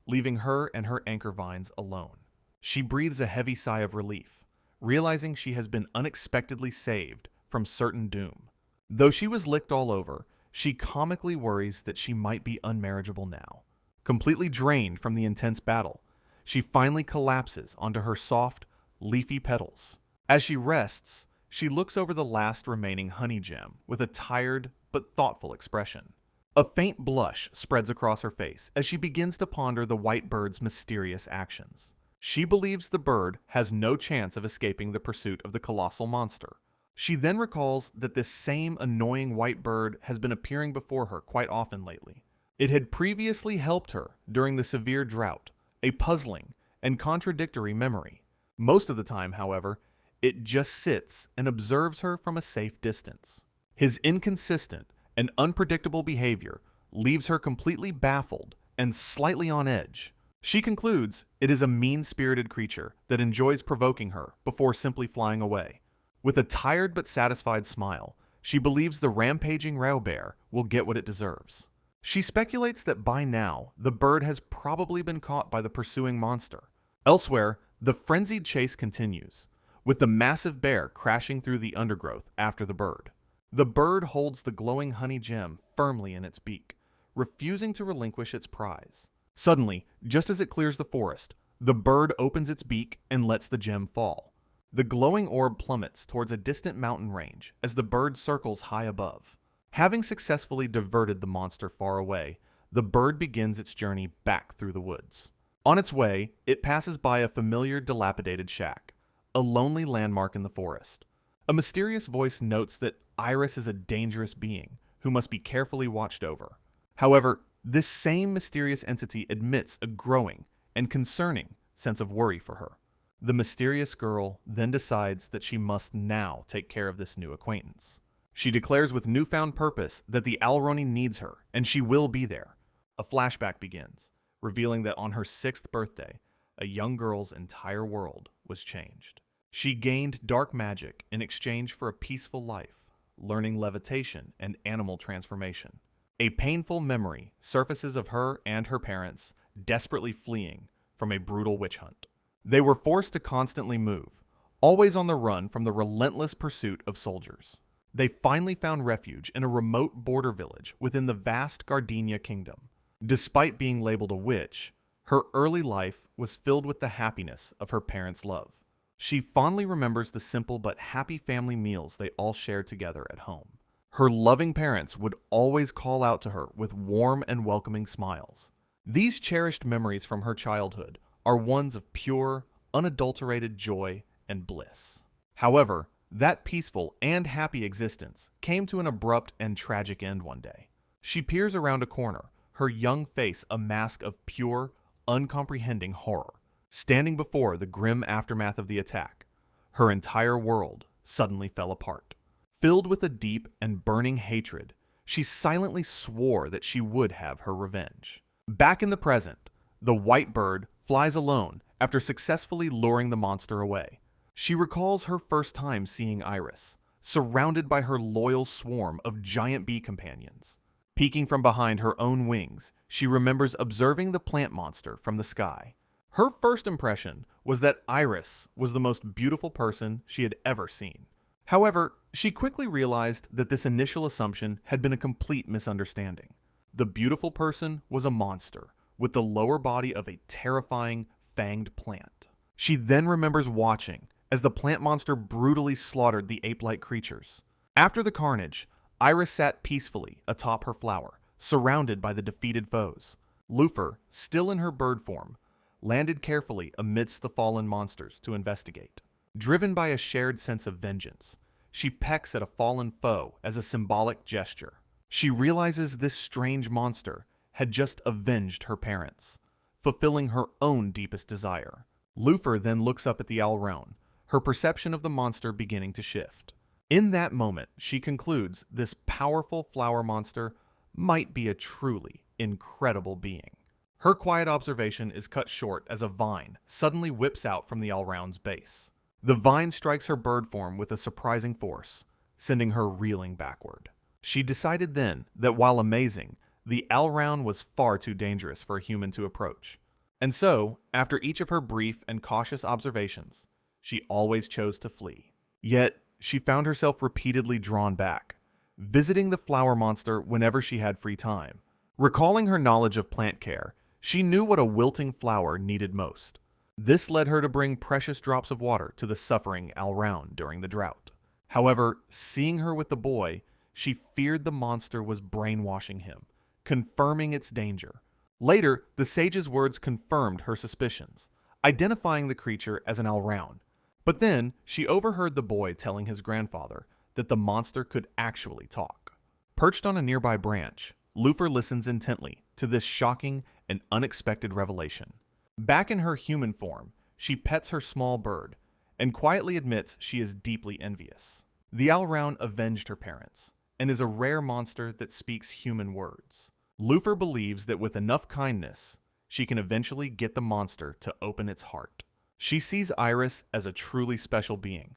leaving her and her anchor vines alone. She breathes a heavy sigh of relief, realizing she has been unexpectedly saved from certain doom. Though she was licked all over, she comically worries that she might be unmarriageable now. Completely drained from the intense battle, she finally collapses onto her soft, leafy petals. As she rests, she looks over the last remaining honey gem with a tired but thoughtful expression. A faint blush spreads across her face as she begins to ponder the white bird's mysterious actions. She believes the bird has no chance of escaping the pursuit of the colossal monster. She then recalls that this same annoying white bird has been appearing before her quite often lately. It had previously helped her during the severe drought, a puzzling and contradictory memory. Most of the time, however, it just sits and observes her from a safe distance. His inconsistent and unpredictable behavior leaves her completely baffled and slightly on edge. She concludes it is a mean-spirited creature that enjoys provoking her before simply flying away. With a tired but satisfied smile, she believes the rampaging Rao bear will get what it deserves. She speculates that by now, the bird has probably been caught by the pursuing monster. Elsewhere, the frenzied chase continues, with the massive bear crashing through the undergrowth after the bird. The bird holds the glowing honey gem firmly in its beak, refusing to relinquish its prize. Suddenly, just as it clears the forest, the bird opens its beak and lets the gem fall. The glowing orb plummets towards a distant mountain range as the bird circles high above. Having successfully diverted the monster far away, the bird begins its journey back through the woods. On its way, it passes by a familiar dilapidated shack, a lonely landmark in the forest. A mysterious voice notes that Iris is a dangerous being who must be carefully watched over. However, this same mysterious entity admits a growing and concerning sense of worry for her. The mysterious girl then decides that she must now take care of this new acquaintance. She declares with newfound purpose that the Alroni needs her, and she will be there. A flashback begins, revealing that on her 6th birthday, a young girl's entire world was changed. She gained dark magic in exchange for a peaceful life, learning levitation and animal transformation. A painful memory surfaces of her and her parents desperately fleeing from a brutal witch hunt. They were forced to constantly move, always on the run from the relentless pursuit of soldiers. They finally found refuge in a remote border village within the vast Gardenia kingdom. Despite being labeled a witch, her early life was filled with the happiness of her parents' love. She fondly remembers the simple but happy family meals they all shared together at home. Her loving parents would always call out to her with warm and welcoming smiles. These cherished memories from her childhood are ones of pure, unadulterated joy and bliss. However, that peaceful and happy existence came to an abrupt and tragic end one day. She peers around a corner, her young face a mask of pure, uncomprehending horror. Standing before the grim aftermath of the attack, her entire world suddenly fell apart. Filled with a deep and burning hatred, she silently swore that she would have her revenge. Back in the present, the white bird flies alone after successfully luring the monster away. She recalls her first time seeing Iris, surrounded by her loyal swarm of giant bee companions. Peeking from behind her own wings, she remembers observing the plant monster from the sky. Her first impression was that Iris was the most beautiful person she had ever seen. However, she quickly realized that this initial assumption had been a complete misunderstanding. The beautiful person was a monster, with the lower body of a terrifying, fanged plant. She then remembers watching as the plant monster brutally slaughtered the ape-like creatures. After the carnage, Iris sat peacefully atop her flower, surrounded by the defeated foes. Lufer, still in her bird form, landed carefully amidst the fallen monsters to investigate. Driven by a shared sense of vengeance, she pecks at a fallen foe as a symbolic gesture. She realizes this strange monster had just avenged her parents, fulfilling her own deepest desire. Lufer then looks up at the Alraun, her perception of the monster beginning to shift. In that moment, she concludes this powerful flower monster might be a truly incredible being. Her quiet observation is cut short as a vine suddenly whips out from the Alraun's base. The vine strikes her bird form with a surprising force, sending her reeling backward. She decided then that while amazing, the Alraun was far too dangerous for a human to approach. And so, after each of her brief and cautious observations, she always chose to flee. Yet, she found herself repeatedly drawn back, visiting the flower monster whenever she had free time. Recalling her knowledge of plant care, she knew what a wilting flower needed most. This led her to bring precious drops of water to the suffering Alraun during the drought. However, seeing her with the boy, she feared the monster was brainwashing him, confirming its danger. Later, the sage's words confirmed her suspicions, identifying the creature as an Alraun. But then, she overheard the boy telling his grandfather that the monster could actually talk. Perched on a nearby branch, Lufer listens intently to this shocking and unexpected revelation. Back in her human form, she pets her small bird and quietly admits she is deeply envious. The Alraun avenged her parents and is a rare monster that speaks human words. Lufer believes that with enough kindness, she can eventually get the monster to open its heart. She sees Iris as a truly special being,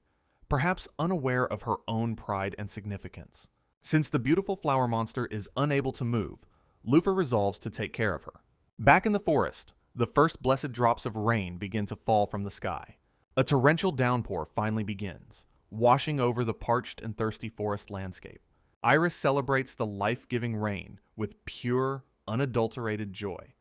perhaps unaware of her own pride and significance. Since the beautiful flower monster is unable to move, Lufer resolves to take care of her. Back in the forest, the first blessed drops of rain begin to fall from the sky. A torrential downpour finally begins, washing over the parched and thirsty forest landscape. Iris celebrates the life-giving rain with pure, unadulterated joy,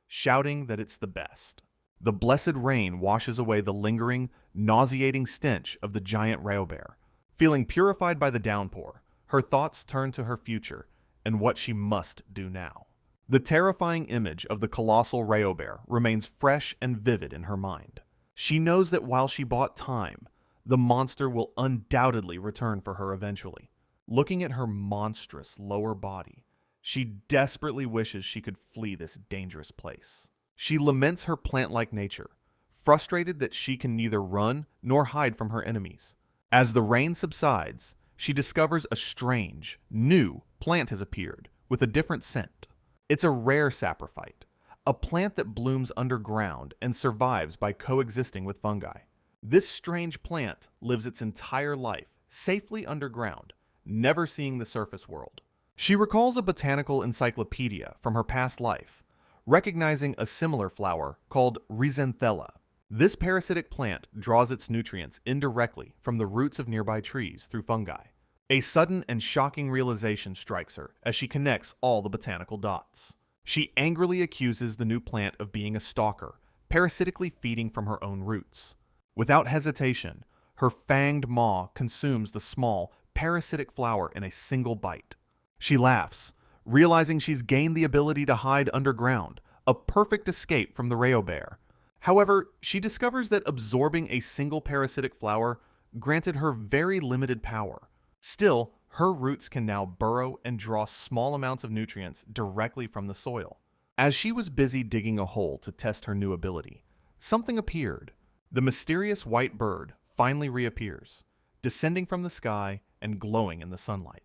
shouting that it's the best. The blessed rain washes away the lingering, nauseating stench of the giant Raobear. Feeling purified by the downpour, her thoughts turn to her future and what she must do now. The terrifying image of the colossal Raobear remains fresh and vivid in her mind. She knows that while she bought time, the monster will undoubtedly return for her eventually. Looking at her monstrous lower body, she desperately wishes she could flee this dangerous place. She laments her plant-like nature, frustrated that she can neither run nor hide from her enemies. As the rain subsides, she discovers a strange, new plant has appeared with a different scent. It's a rare saprophyte, a plant that blooms underground and survives by coexisting with fungi. This strange plant lives its entire life safely underground, never seeing the surface world. She recalls a botanical encyclopedia from her past life, recognizing a similar flower called Rhizoanthella. This parasitic plant draws its nutrients indirectly from the roots of nearby trees through fungi. A sudden and shocking realization strikes her as she connects all the botanical dots. She angrily accuses the new plant of being a stalker, parasitically feeding from her own roots. Without hesitation, her fanged maw consumes the small, parasitic flower in a single bite. She laughs, realizing she's gained the ability to hide underground, a perfect escape from the Raobear. However, she discovers that absorbing a single parasitic flower granted her very limited power. Still, her roots can now burrow and draw small amounts of nutrients directly from the soil. As she was busy digging a hole to test her new ability, something appeared. The mysterious white bird finally reappears, descending from the sky and glowing in the sunlight.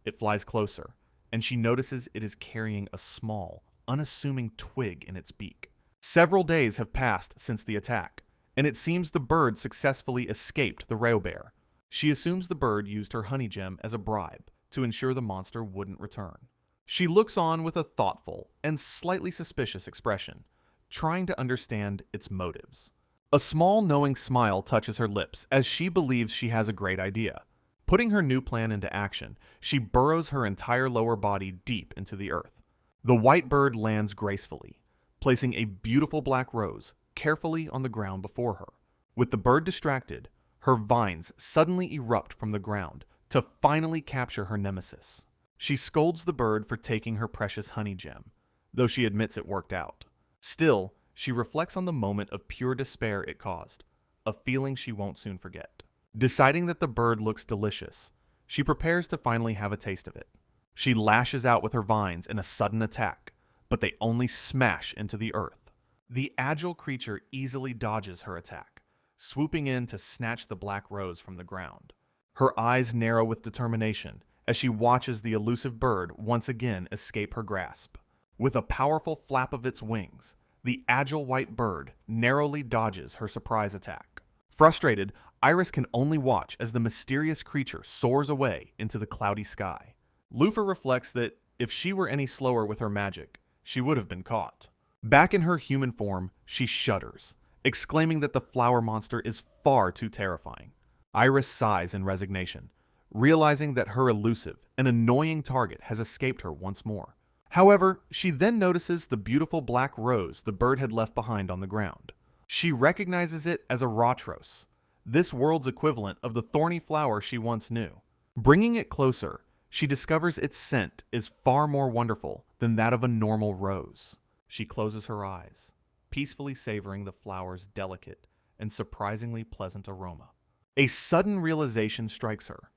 It flies closer, and she notices it is carrying a small, unassuming twig in its beak. Several days have passed since the attack, and it seems the bird successfully escaped the Raobear. She assumes the bird used her honey gem as a bribe to ensure the monster wouldn't return. She looks on with a thoughtful and slightly suspicious expression, trying to understand its motives. A small knowing smile touches her lips as she believes she has a great idea. Putting her new plan into action, she burrows her entire lower body deep into the earth. The white bird lands gracefully, placing a beautiful black rose carefully on the ground before her. With the bird distracted, her vines suddenly erupt from the ground to finally capture her nemesis. She scolds the bird for taking her precious honey gem, though she admits it worked out. Still, she reflects on the moment of pure despair it caused, a feeling she won't soon forget. Deciding that the bird looks delicious, she prepares to finally have a taste of it. She lashes out with her vines in a sudden attack, but they only smash into the earth. The agile creature easily dodges her attack, swooping in to snatch the black rose from the ground. Her eyes narrow with determination as she watches the elusive bird once again escape her grasp. With a powerful flap of its wings, the agile white bird narrowly dodges her surprise attack. Frustrated, Iris can only watch as the mysterious creature soars away into the cloudy sky. Lufa reflects that if she were any slower with her magic, she would have been caught. Back in her human form, she shudders, exclaiming that the flower monster is far too terrifying. Iris sighs in resignation, realizing that her elusive and annoying target has escaped her once more. However, she then notices the beautiful black rose the bird had left behind on the ground. She recognizes it as a Rotros, this world's equivalent of the thorny flower she once knew. Bringing it closer, she discovers its scent is far more wonderful than that of a normal rose. She closes her eyes, peacefully savoring the flower's delicate and surprisingly pleasant aroma. A sudden realization strikes her.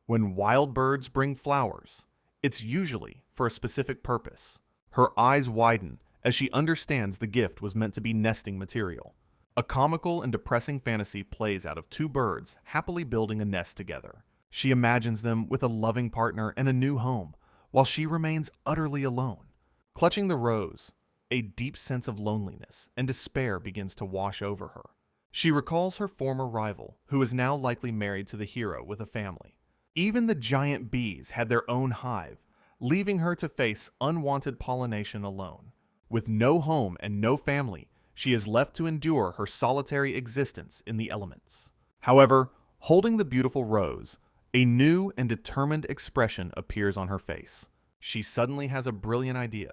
When wild birds bring flowers, it's usually for a specific purpose. Her eyes widen as she understands the gift was meant to be nesting material. A comical and depressing fantasy plays out of two birds happily building a nest together. She imagines them with a loving partner and a new home, while she remains utterly alone. Clutching the rose, a deep sense of loneliness and despair begins to wash over her. She recalls her former rival, who is now likely married to the hero with a family. Even the giant bees had their own hive, leaving her to face unwanted pollination alone. With no home and no family, she is left to endure her solitary existence in the elements. However, holding the beautiful rose, a new and determined expression appears on her face. She suddenly has a brilliant idea.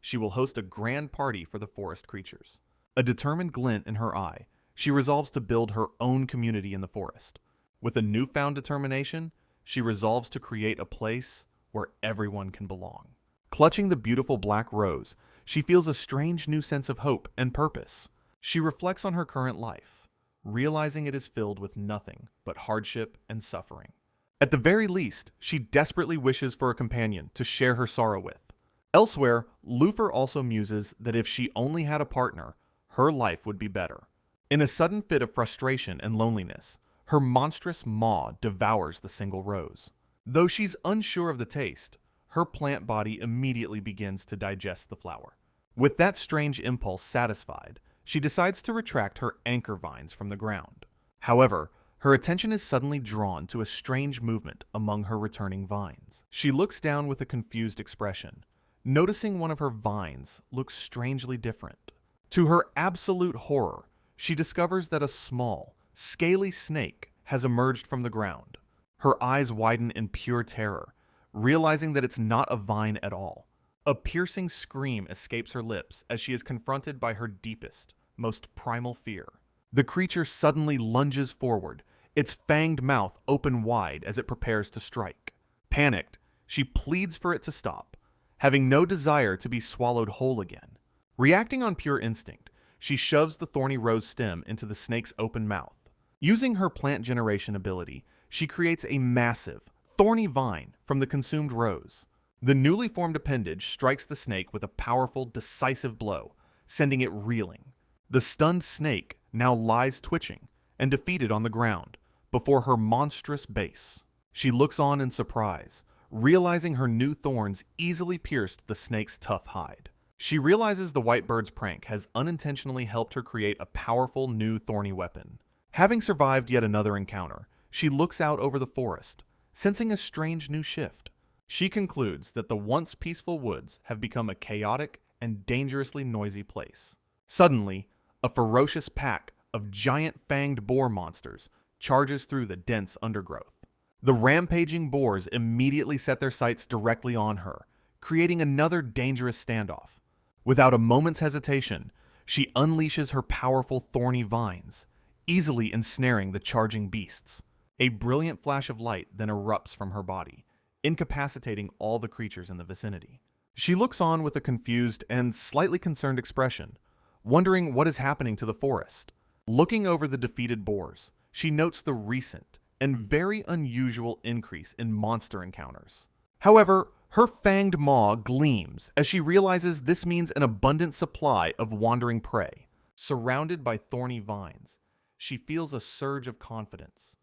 She will host a grand party for the forest creatures. A determined glint in her eye, she resolves to build her own community in the forest. With a newfound determination, she resolves to create a place where everyone can belong. Clutching the beautiful black rose, she feels a strange new sense of hope and purpose. She reflects on her current life, realizing it is filled with nothing but hardship and suffering. At the very least, she desperately wishes for a companion to share her sorrow with. Elsewhere, Lufer also muses that if she only had a partner, her life would be better. In a sudden fit of frustration and loneliness, her monstrous maw devours the single rose. Though she's unsure of the taste, her plant body immediately begins to digest the flower. With that strange impulse satisfied, she decides to retract her anchor vines from the ground. However, her attention is suddenly drawn to a strange movement among her returning vines. She looks down with a confused expression, noticing one of her vines looks strangely different. To her absolute horror, she discovers that a small, scaly snake has emerged from the ground. Her eyes widen in pure terror, realizing that it's not a vine at all. A piercing scream escapes her lips as she is confronted by her deepest, most primal fear. The creature suddenly lunges forward, its fanged mouth open wide as it prepares to strike. Panicked, she pleads for it to stop, having no desire to be swallowed whole again. Reacting on pure instinct, she shoves the thorny rose stem into the snake's open mouth. Using her plant generation ability, she creates a massive, thorny vine from the consumed rose. The newly formed appendage strikes the snake with a powerful, decisive blow, sending it reeling. The stunned snake now lies twitching and defeated on the ground before her monstrous base. She looks on in surprise, realizing her new thorns easily pierced the snake's tough hide. She realizes the white bird's prank has unintentionally helped her create a powerful new thorny weapon. Having survived yet another encounter, she looks out over the forest, sensing a strange new shift. She concludes that the once peaceful woods have become a chaotic and dangerously noisy place. Suddenly, a ferocious pack of giant fanged boar monsters charges through the dense undergrowth. The rampaging boars immediately set their sights directly on her, creating another dangerous standoff. Without a moment's hesitation, she unleashes her powerful thorny vines, easily ensnaring the charging beasts. A brilliant flash of light then erupts from her body, incapacitating all the creatures in the vicinity. She looks on with a confused and slightly concerned expression, wondering what is happening to the forest. Looking over the defeated boars, she notes the recent and very unusual increase in monster encounters. However, her fanged maw gleams as she realizes this means an abundant supply of wandering prey. Surrounded by thorny vines, she feels a surge of confidence,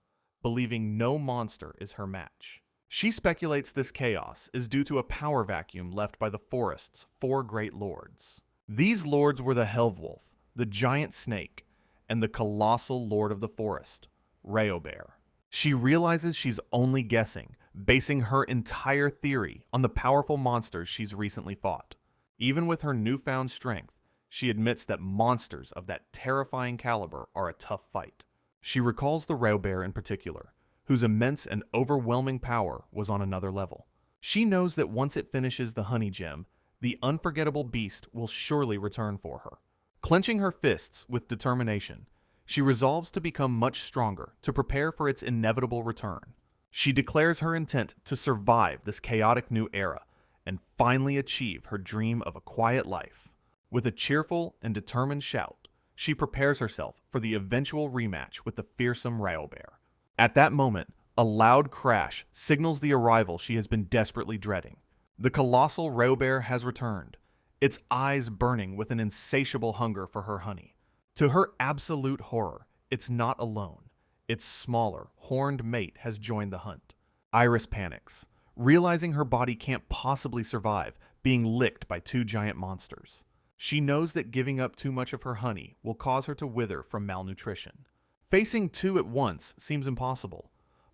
believing no monster is her match. She speculates this chaos is due to a power vacuum left by the forest's 4 great lords. These lords were the Helvewolf, the giant snake, and the colossal lord of the forest, Raobear. She realizes she's only guessing, basing her entire theory on the powerful monsters she's recently fought. Even with her newfound strength, she admits that monsters of that terrifying caliber are a tough fight. She recalls the Raobear in particular, whose immense and overwhelming power was on another level. She knows that once it finishes the honey gem, the unforgettable beast will surely return for her. Clenching her fists with determination, she resolves to become much stronger to prepare for its inevitable return. She declares her intent to survive this chaotic new era and finally achieve her dream of a quiet life. With a cheerful and determined shout, she prepares herself for the eventual rematch with the fearsome Raobear. At that moment, a loud crash signals the arrival she has been desperately dreading. The colossal Raobear has returned, its eyes burning with an insatiable hunger for her honey. To her absolute horror, it's not alone. Its smaller, horned mate has joined the hunt. Iris panics, realizing her body can't possibly survive being licked by 2 giant monsters. She knows that giving up too much of her honey will cause her to wither from malnutrition. Facing 2 at once seems impossible,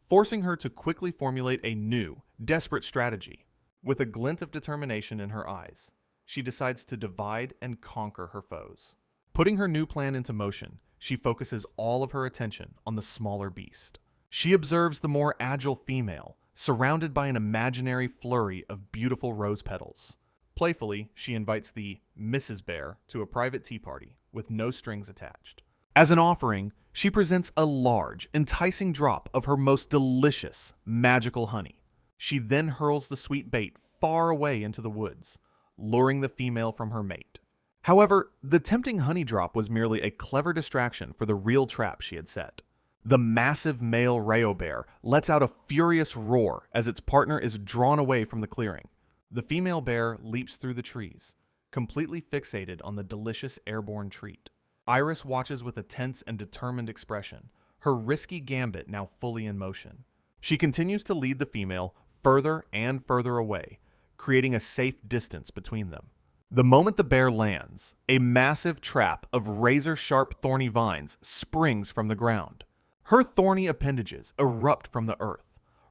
forcing her to quickly formulate a new, desperate strategy. With a glint of determination in her eyes, she decides to divide and conquer her foes. Putting her new plan into motion, she focuses all of her attention on the smaller beast. She observes the more agile female, surrounded by an imaginary flurry of beautiful rose petals. Playfully, she invites the Mrs. Bear to a private tea party with no strings attached. As an offering, she presents a large, enticing drop of her most delicious, magical honey. She then hurls the sweet bait far away into the woods, luring the female from her mate. However, the tempting honey drop was merely a clever distraction for the real trap she had set. The massive male Raobear lets out a furious roar as its partner is drawn away from the clearing. The female bear leaps through the trees, completely fixated on the delicious airborne treat. Iris watches with a tense and determined expression, her risky gambit now fully in motion. She continues to lead the female further and further away, creating a safe distance between them. The moment the bear lands, a massive trap of razor-sharp thorny vines springs from the ground. Her thorny appendages erupt from the earth,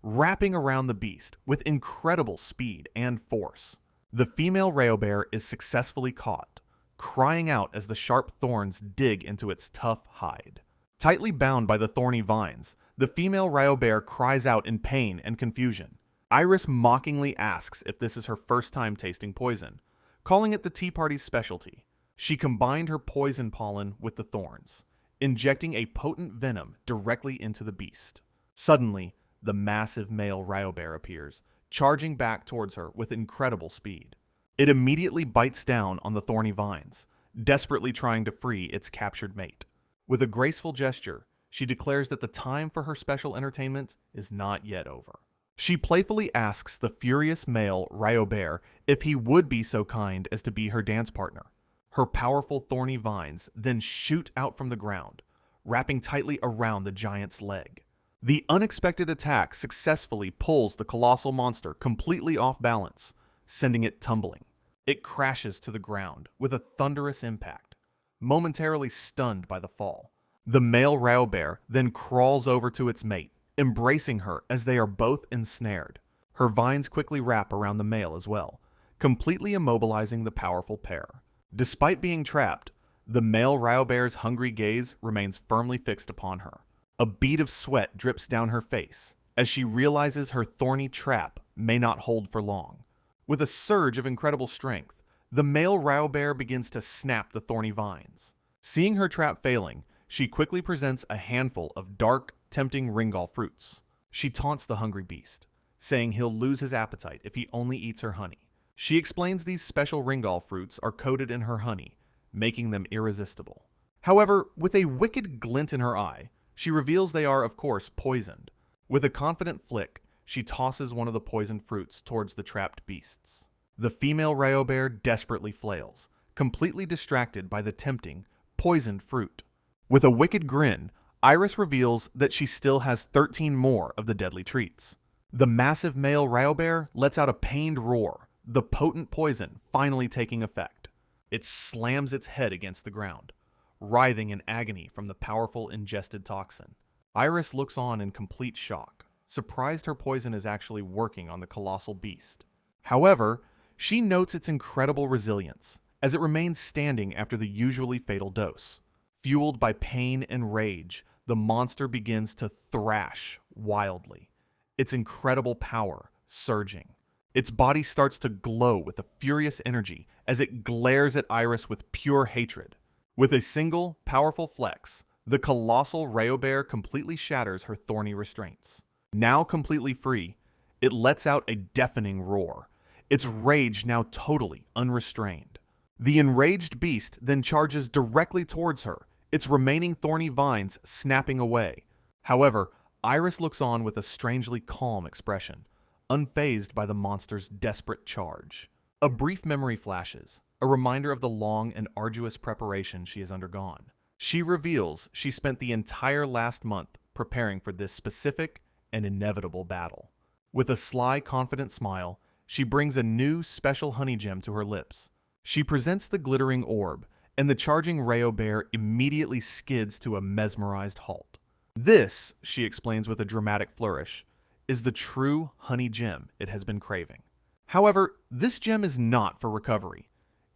wrapping around the beast with incredible speed and force. The female Raobear is successfully caught, crying out as the sharp thorns dig into its tough hide. Tightly bound by the thorny vines, the female Raobear cries out in pain and confusion. Iris mockingly asks if this is her first time tasting poison, calling it the tea party's specialty. She combined her poison pollen with the thorns, injecting a potent venom directly into the beast. Suddenly, the massive male Raobear appears, charging back towards her with incredible speed. It immediately bites down on the thorny vines, desperately trying to free its captured mate. With a graceful gesture, she declares that the time for her special entertainment is not yet over. She playfully asks the furious male Raobear if he would be so kind as to be her dance partner. Her powerful thorny vines then shoot out from the ground, wrapping tightly around the giant's leg. The unexpected attack successfully pulls the colossal monster completely off balance, sending it tumbling. It crashes to the ground with a thunderous impact, momentarily stunned by the fall. The male Raobear then crawls over to its mate, embracing her as they are both ensnared. Her vines quickly wrap around the male as well, completely immobilizing the powerful pair. Despite being trapped, the male Raobear's hungry gaze remains firmly fixed upon her. A bead of sweat drips down her face as she realizes her thorny trap may not hold for long. With a surge of incredible strength, the male Raubear begins to snap the thorny vines. Seeing her trap failing, she quickly presents a handful of dark, tempting ringall fruits. She taunts the hungry beast, saying he'll lose his appetite if he only eats her honey. She explains these special ringall fruits are coated in her honey, making them irresistible. However, with a wicked glint in her eye, she reveals they are, of course, poisoned. With a confident flick, she tosses one of the poisoned fruits towards the trapped beasts. The female Raubear desperately flails, completely distracted by the tempting, poisoned fruit. With a wicked grin, Iris reveals that she still has 13 more of the deadly treats. The massive male Raubear lets out a pained roar, the potent poison finally taking effect. It slams its head against the ground, writhing in agony from the powerful ingested toxin. Iris looks on in complete shock, surprised her poison is actually working on the colossal beast. However, she notes its incredible resilience, as it remains standing after the usually fatal dose. Fueled by pain and rage, the monster begins to thrash wildly, its incredible power surging. Its body starts to glow with a furious energy as it glares at Iris with pure hatred. With a single, powerful flex, the colossal Raubear completely shatters her thorny restraints. Now completely free, it lets out a deafening roar, its rage now totally unrestrained. The enraged beast then charges directly towards her, its remaining thorny vines snapping away. However, Iris looks on with a strangely calm expression, unfazed by the monster's desperate charge. A brief memory flashes, a reminder of the long and arduous preparation she has undergone. She reveals she spent the entire last month preparing for this specific and inevitable battle. With a sly, confident smile, she brings a new special honey gem to her lips. She presents the glittering orb, and the charging Raubear immediately skids to a mesmerized halt. This, she explains with a dramatic flourish, is the true honey gem it has been craving. However, this gem is not for recovery.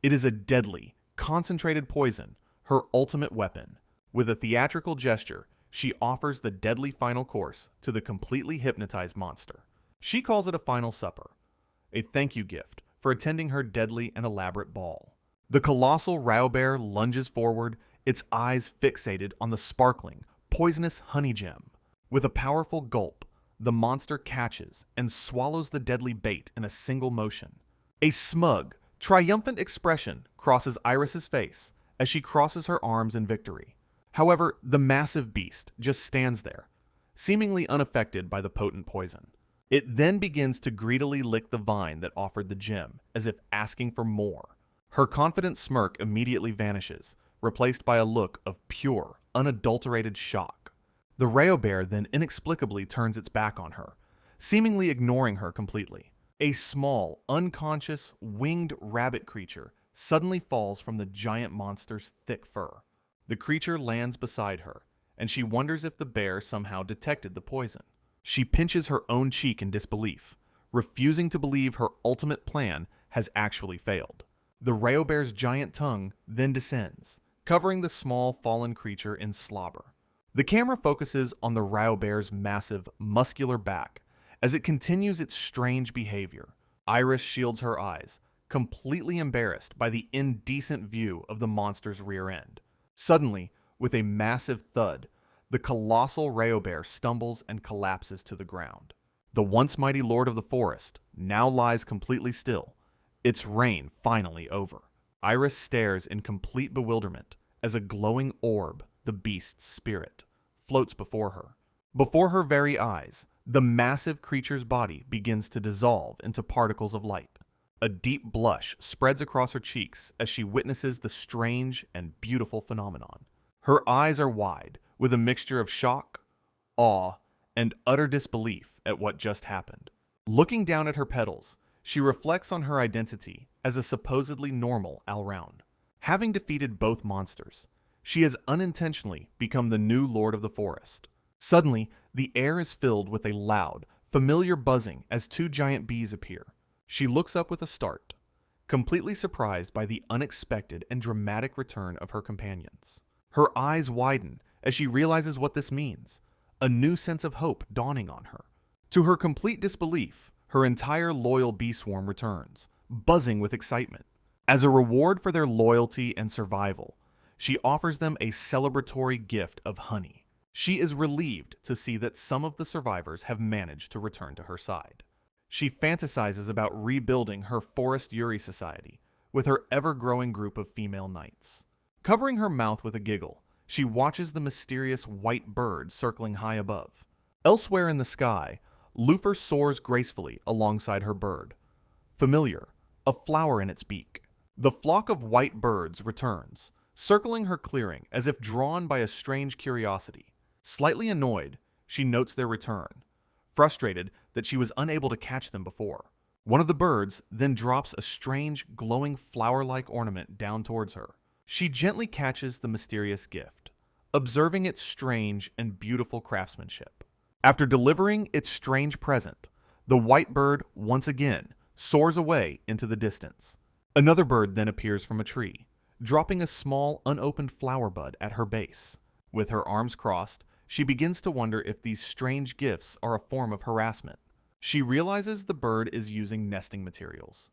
It is a deadly, concentrated poison, her ultimate weapon. With a theatrical gesture, she offers the deadly final course to the completely hypnotized monster. She calls it a final supper, a thank you gift for attending her deadly and elaborate ball. The colossal Raubear lunges forward, its eyes fixated on the sparkling, poisonous honey gem. With a powerful gulp, the monster catches and swallows the deadly bait in a single motion. A smug, triumphant expression crosses Iris's face as she crosses her arms in victory. However, the massive beast just stands there, seemingly unaffected by the potent poison. It then begins to greedily lick the vine that offered the gem, as if asking for more. Her confident smirk immediately vanishes, replaced by a look of pure, unadulterated shock. The Raubear then inexplicably turns its back on her, seemingly ignoring her completely. A small, unconscious, winged rabbit creature suddenly falls from the giant monster's thick fur. The creature lands beside her, and she wonders if the bear somehow detected the poison. She pinches her own cheek in disbelief, refusing to believe her ultimate plan has actually failed. The Raubear's giant tongue then descends, covering the small fallen creature in slobber. The camera focuses on the Raubear's massive, muscular back as it continues its strange behavior. Iris shields her eyes, completely embarrassed by the indecent view of the monster's rear end. Suddenly, with a massive thud, the colossal Raubear stumbles and collapses to the ground. The once mighty lord of the forest now lies completely still, its reign finally over. Iris stares in complete bewilderment as a glowing orb, the beast's spirit, floats before her. Before her very eyes, the massive creature's body begins to dissolve into particles of light. A deep blush spreads across her cheeks as she witnesses the strange and beautiful phenomenon. Her eyes are wide, with a mixture of shock, awe, and utter disbelief at what just happened. Looking down at her petals, she reflects on her identity as a supposedly normal all-round. Having defeated both monsters, she has unintentionally become the new lord of the forest. Suddenly, the air is filled with a loud, familiar buzzing as two giant bees appear. She looks up with a start, completely surprised by the unexpected and dramatic return of her companions. Her eyes widen as she realizes what this means, a new sense of hope dawning on her. To her complete disbelief, her entire loyal bee swarm returns, buzzing with excitement. As a reward for their loyalty and survival, she offers them a celebratory gift of honey. She is relieved to see that some of the survivors have managed to return to her side. She fantasizes about rebuilding her Forest Yuri society with her ever-growing group of female knights. Covering her mouth with a giggle, she watches the mysterious white bird circling high above. Elsewhere in the sky, Lufer soars gracefully alongside her bird. Familiar, a flower in its beak. The flock of white birds returns, circling her clearing as if drawn by a strange curiosity. Slightly annoyed, she notes their return, frustrated that she was unable to catch them before. One of the birds then drops a strange, glowing flower-like ornament down towards her. She gently catches the mysterious gift, observing its strange and beautiful craftsmanship. After delivering its strange present, the white bird once again soars away into the distance. Another bird then appears from a tree, dropping a small, unopened flower bud at her base. With her arms crossed, she begins to wonder if these strange gifts are a form of harassment. She realizes the bird is using nesting materials,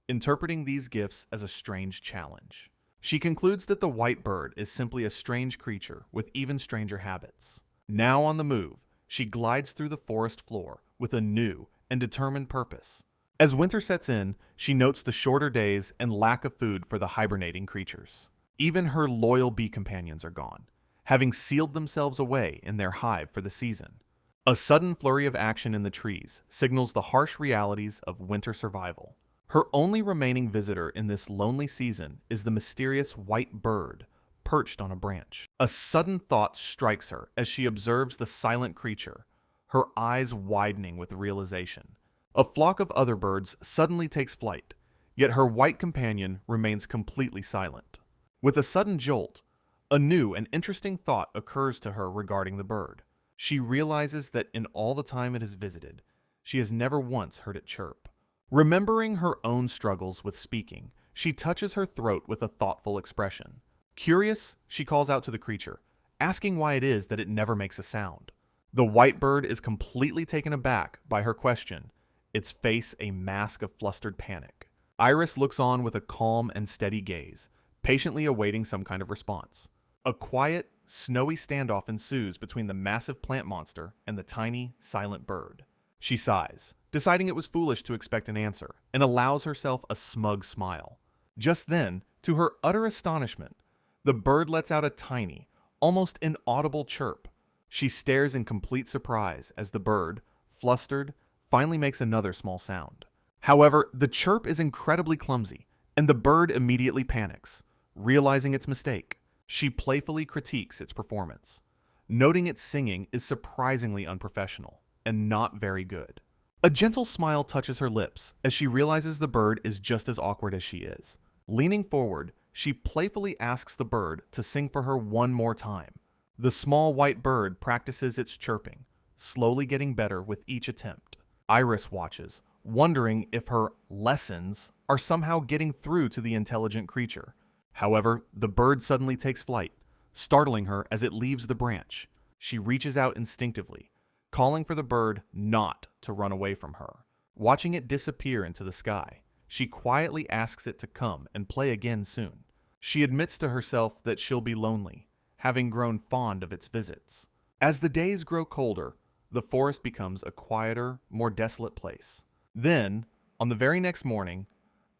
interpreting these gifts as a strange challenge. She concludes that the white bird is simply a strange creature with even stranger habits. Now on the move, she glides through the forest floor with a new and determined purpose. As winter sets in, she notes the shorter days and lack of food for the hibernating creatures. Even her loyal bee companions are gone, having sealed themselves away in their hive for the season. A sudden flurry of action in the trees signals the harsh realities of winter survival. Her only remaining visitor in this lonely season is the mysterious white bird perched on a branch. A sudden thought strikes her as she observes the silent creature, her eyes widening with realization. A flock of other birds suddenly takes flight, yet her white companion remains completely silent. With a sudden jolt, a new and interesting thought occurs to her regarding the bird. She realizes that in all the time it has visited, she has never once heard it chirp. Remembering her own struggles with speaking, she touches her throat with a thoughtful expression. Curious, she calls out to the creature, asking why it is that it never makes a sound. The white bird is completely taken aback by her question, its face a mask of flustered panic. Iris looks on with a calm and steady gaze, patiently awaiting some kind of response. A quiet, snowy standoff ensues between the massive plant monster and the tiny, silent bird. She sighs, deciding it was foolish to expect an answer, and allows herself a smug smile. Just then, to her utter astonishment, the bird lets out a tiny, almost inaudible chirp. She stares in complete surprise as the bird, flustered, finally makes another small sound. However, the chirp is incredibly clumsy, and the bird immediately panics, realizing its mistake. She playfully critiques its performance, noting its singing is surprisingly unprofessional and not very good. A gentle smile touches her lips as she realizes the bird is just as awkward as she is. Leaning forward, she playfully asks the bird to sing for her one more time. The small white bird practices its chirping, slowly getting better with each attempt. Iris watches, wondering if her lessons are somehow getting through to the intelligent creature. However, the bird suddenly takes flight, startling her as it leaves the branch. She reaches out instinctively, calling for the bird not to run away from her. Watching it disappear into the sky, she quietly asks it to come and play again soon. She admits to herself that she'll be lonely, having grown fond of its visits. As the days grow colder, the forest becomes a quieter, more desolate place. Then, on the very next morning,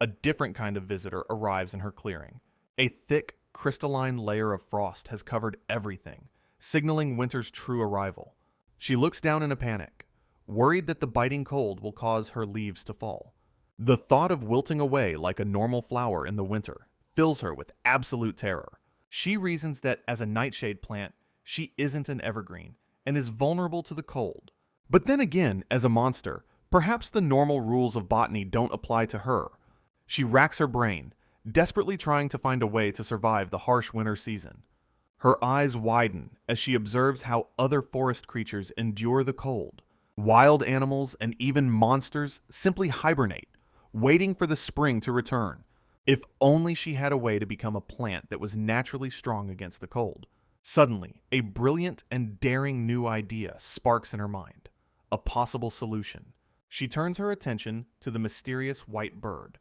a different kind of visitor arrives in her clearing. A thick, crystalline layer of frost has covered everything, signaling winter's true arrival. She looks down in a panic, worried that the biting cold will cause her leaves to fall. The thought of wilting away like a normal flower in the winter fills her with absolute terror. She reasons that as a nightshade plant, she isn't an evergreen and is vulnerable to the cold. But then again, as a monster, perhaps the normal rules of botany don't apply to her. She racks her brain, desperately trying to find a way to survive the harsh winter season. Her eyes widen as she observes how other forest creatures endure the cold. Wild animals and even monsters simply hibernate, waiting for the spring to return. If only she had a way to become a plant that was naturally strong against the cold. Suddenly, a brilliant and daring new idea sparks in her mind. a possible solution. She turns her attention to the mysterious white bird,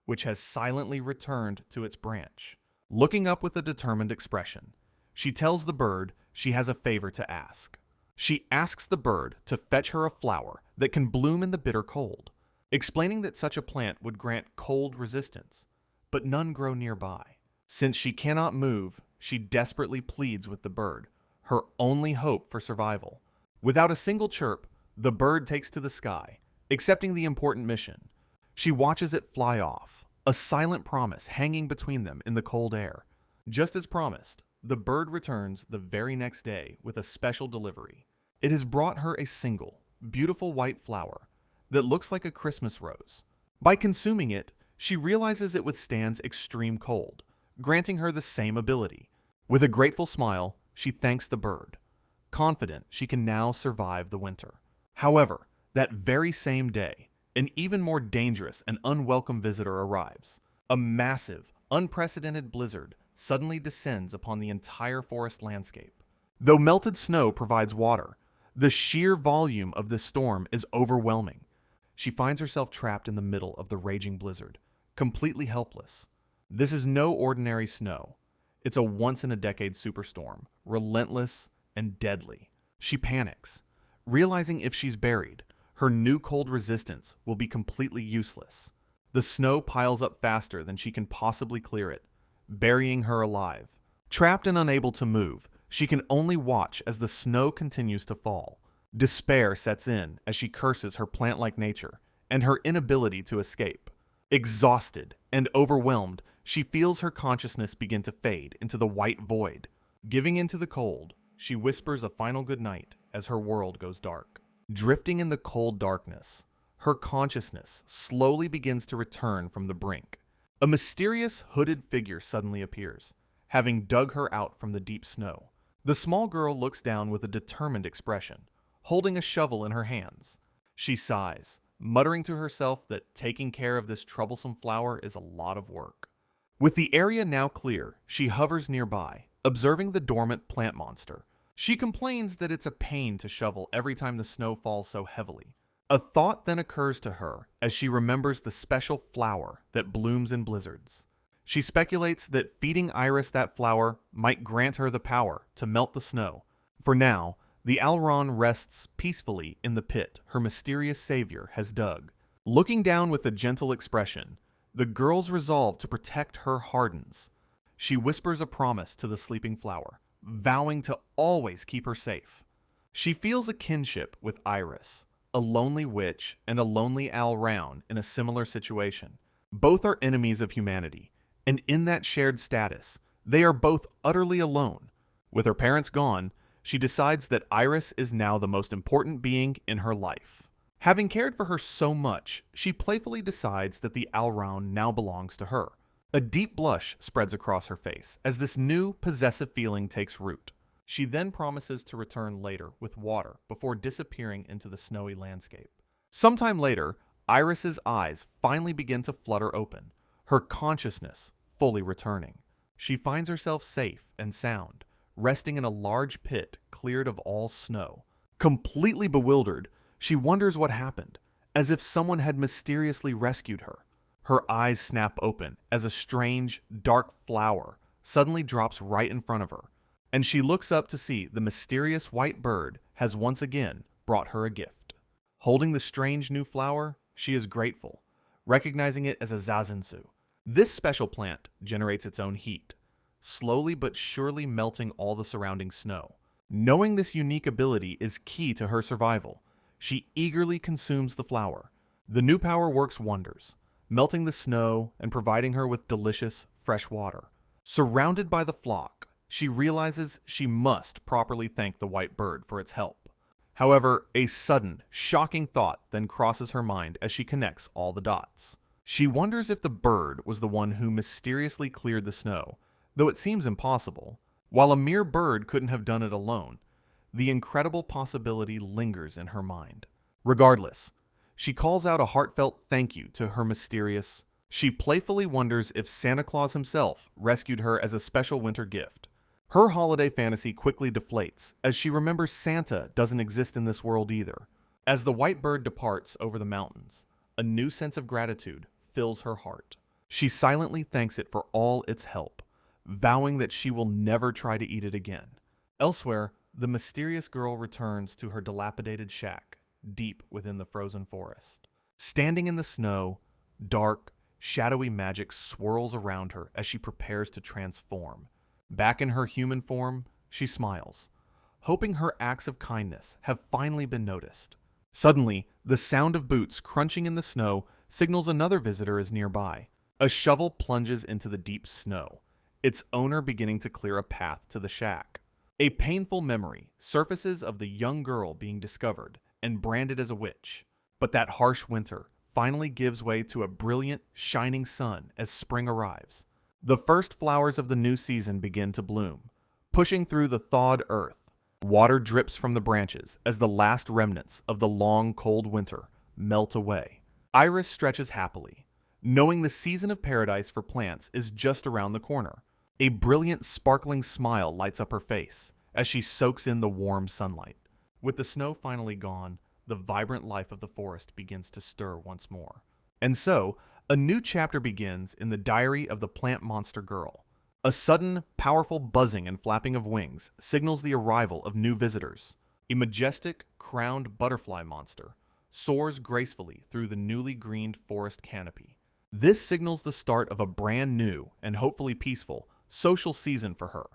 which has silently returned to its branch. Looking up with a determined expression, she tells the bird she has a favor to ask. She asks the bird to fetch her a flower that can bloom in the bitter cold, explaining that such a plant would grant cold resistance, but none grow nearby. Since she cannot move, she desperately pleads with the bird, her only hope for survival. Without a single chirp, the bird takes to the sky, accepting the important mission. She watches it fly off, a silent promise hanging between them in the cold air. Just as promised, the bird returns the very next day with a special delivery. It has brought her a single, beautiful white flower that looks like a Christmas rose. By consuming it, she realizes it withstands extreme cold, granting her the same ability. With a grateful smile, she thanks the bird, confident she can now survive the winter. However, that very same day, an even more dangerous and unwelcome visitor arrives. A massive, unprecedented blizzard suddenly descends upon the entire forest landscape. Though melted snow provides water, the sheer volume of this storm is overwhelming. She finds herself trapped in the middle of the raging blizzard, completely helpless. This is no ordinary snow. It's a once-in-a-decade superstorm, relentless and deadly. She panics, realizing if she's buried, her new cold resistance will be completely useless. The snow piles up faster than she can possibly clear it, burying her alive. Trapped and unable to move, she can only watch as the snow continues to fall. Despair sets in as she curses her plant-like nature and her inability to escape. Exhausted and overwhelmed, she feels her consciousness begin to fade into the white void. Giving into the cold, she whispers a final goodnight as her world goes dark. Drifting in the cold darkness, her consciousness slowly begins to return from the brink. A mysterious hooded figure suddenly appears, having dug her out from the deep snow. The small girl looks down with a determined expression, holding a shovel in her hands. She sighs, muttering to herself that taking care of this troublesome flower is a lot of work. With the area now clear, she hovers nearby, observing the dormant plant monster. She complains that it's a pain to shovel every time the snow falls so heavily. A thought then occurs to her as she remembers the special flower that blooms in blizzards. She speculates that feeding Iris that flower might grant her the power to melt the snow. For now, the Alron rests peacefully in the pit her mysterious savior has dug. Looking down with a gentle expression, the girl's resolve to protect her hardens. She whispers a promise to the sleeping flower, vowing to always keep her safe. She feels a kinship with Iris, a lonely witch and a lonely Alron in a similar situation. Both are enemies of humanity, and in that shared status, they are both utterly alone. With her parents gone, she decides that Iris is now the most important being in her life. Having cared for her so much, she playfully decides that the Alron now belongs to her. A deep blush spreads across her face as this new, possessive feeling takes root. She then promises to return later with water before disappearing into the snowy landscape. Sometime later, Iris's eyes finally begin to flutter open, her consciousness fully returning. She finds herself safe and sound, resting in a large pit cleared of all snow. Completely bewildered, she wonders what happened, as if someone had mysteriously rescued her. Her eyes snap open as a strange, dark flower suddenly drops right in front of her, and she looks up to see the mysterious white bird has once again brought her a gift. Holding the strange new flower, she is grateful, recognizing it as a zazensu. This special plant generates its own heat, slowly but surely melting all the surrounding snow. Knowing this unique ability is key to her survival, she eagerly consumes the flower. The new power works wonders, melting the snow and providing her with delicious, fresh water. Surrounded by the flock, she realizes she must properly thank the white bird for its help. However, a sudden, shocking thought then crosses her mind as she connects all the dots. She wonders if the bird was the one who mysteriously cleared the snow, though it seems impossible. While a mere bird couldn't have done it alone, the incredible possibility lingers in her mind. Regardless, she calls out a heartfelt thank you to her mysterious. She playfully wonders if Santa Claus himself rescued her as a special winter gift. Her holiday fantasy quickly deflates as she remembers Santa doesn't exist in this world either. As the white bird departs over the mountains, a new sense of gratitude fills her heart. She silently thanks it for all its help, vowing that she will never try to eat it again. Elsewhere, the mysterious girl returns to her dilapidated shack, deep within the frozen forest. Standing in the snow, dark, shadowy magic swirls around her as she prepares to transform. Back in her human form, she smiles, hoping her acts of kindness have finally been noticed. Suddenly, the sound of boots crunching in the snow signals another visitor is nearby. A shovel plunges into the deep snow, its owner beginning to clear a path to the shack. A painful memory surfaces of the young girl being discovered and branded as a witch. But that harsh winter finally gives way to a brilliant, shining sun as spring arrives. The first flowers of the new season begin to bloom, pushing through the thawed earth. Water drips from the branches as the last remnants of the long, cold winter melt away. Iris stretches happily, knowing the season of paradise for plants is just around the corner. A brilliant, sparkling smile lights up her face as she soaks in the warm sunlight. With the snow finally gone, the vibrant life of the forest begins to stir once more. And so, a new chapter begins in the diary of the plant monster girl. A sudden, powerful buzzing and flapping of wings signals the arrival of new visitors. A majestic, crowned butterfly monster soars gracefully through the newly greened forest canopy. This signals the start of a brand new, and hopefully peaceful, social season for her.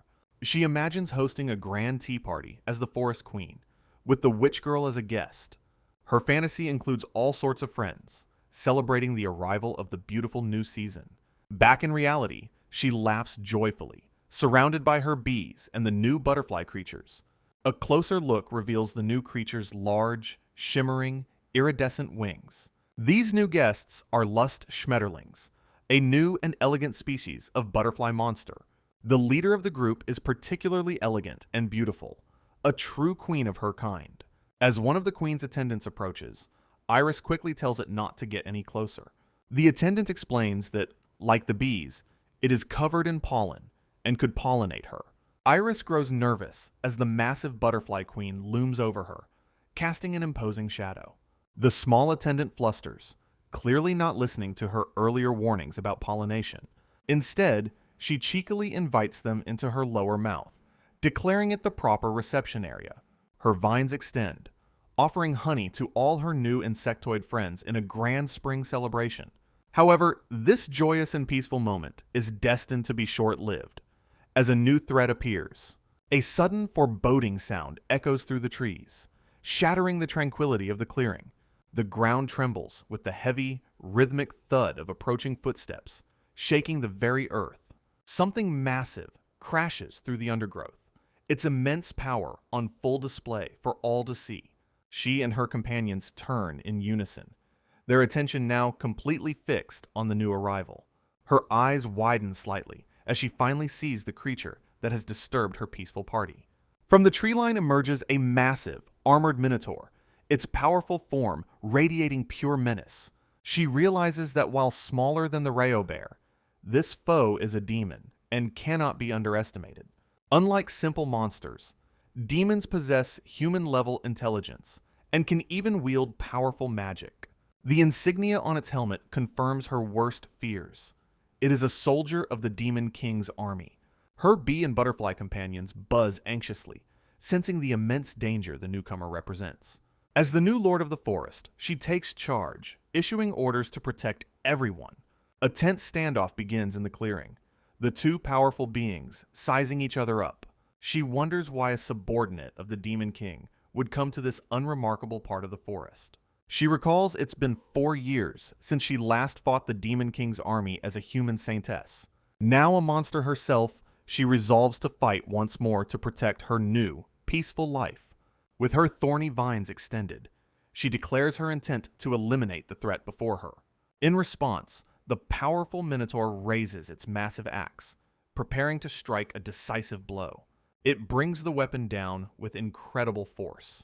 She imagines hosting a grand tea party as the forest queen, with the witch girl as a guest. Her fantasy includes all sorts of friends, celebrating the arrival of the beautiful new season. Back in reality, she laughs joyfully, surrounded by her bees and the new butterfly creatures. A closer look reveals the new creatures' large, shimmering, iridescent wings. These new guests are lust schmetterlings, a new and elegant species of butterfly monster. The leader of the group is particularly elegant and beautiful, a true queen of her kind. As one of the queen's attendants approaches, Iris quickly tells it not to get any closer. The attendant explains that, like the bees, it is covered in pollen and could pollinate her. Iris grows nervous as the massive butterfly queen looms over her, casting an imposing shadow. The small attendant flusters, clearly not listening to her earlier warnings about pollination. Instead, she cheekily invites them into her lower mouth, declaring it the proper reception area. Her vines extend, offering honey to all her new insectoid friends in a grand spring celebration. However, this joyous and peaceful moment is destined to be short-lived, as a new threat appears. A sudden foreboding sound echoes through the trees, shattering the tranquility of the clearing. The ground trembles with the heavy, rhythmic thud of approaching footsteps, shaking the very earth. Something massive crashes through the undergrowth, its immense power on full display for all to see. She and her companions turn in unison, their attention now completely fixed on the new arrival. Her eyes widen slightly as she finally sees the creature that has disturbed her peaceful party. From the tree line emerges a massive, armored minotaur, its powerful form radiating pure menace. She realizes that while smaller than the Rayo bear, this foe is a demon and cannot be underestimated. Unlike simple monsters, demons possess human-level intelligence and can even wield powerful magic. The insignia on its helmet confirms her worst fears. It is a soldier of the Demon King's army. Her bee and butterfly companions buzz anxiously, sensing the immense danger the newcomer represents. As the new lord of the forest, she takes charge, issuing orders to protect everyone. A tense standoff begins in the clearing, the two powerful beings sizing each other up. She wonders why a subordinate of the Demon King would come to this unremarkable part of the forest. She recalls it's been 4 years since she last fought the Demon King's army as a human saintess. Now a monster herself, she resolves to fight once more to protect her new, peaceful life. With her thorny vines extended, she declares her intent to eliminate the threat before her. In response, the powerful Minotaur raises its massive axe, preparing to strike a decisive blow. It brings the weapon down with incredible force,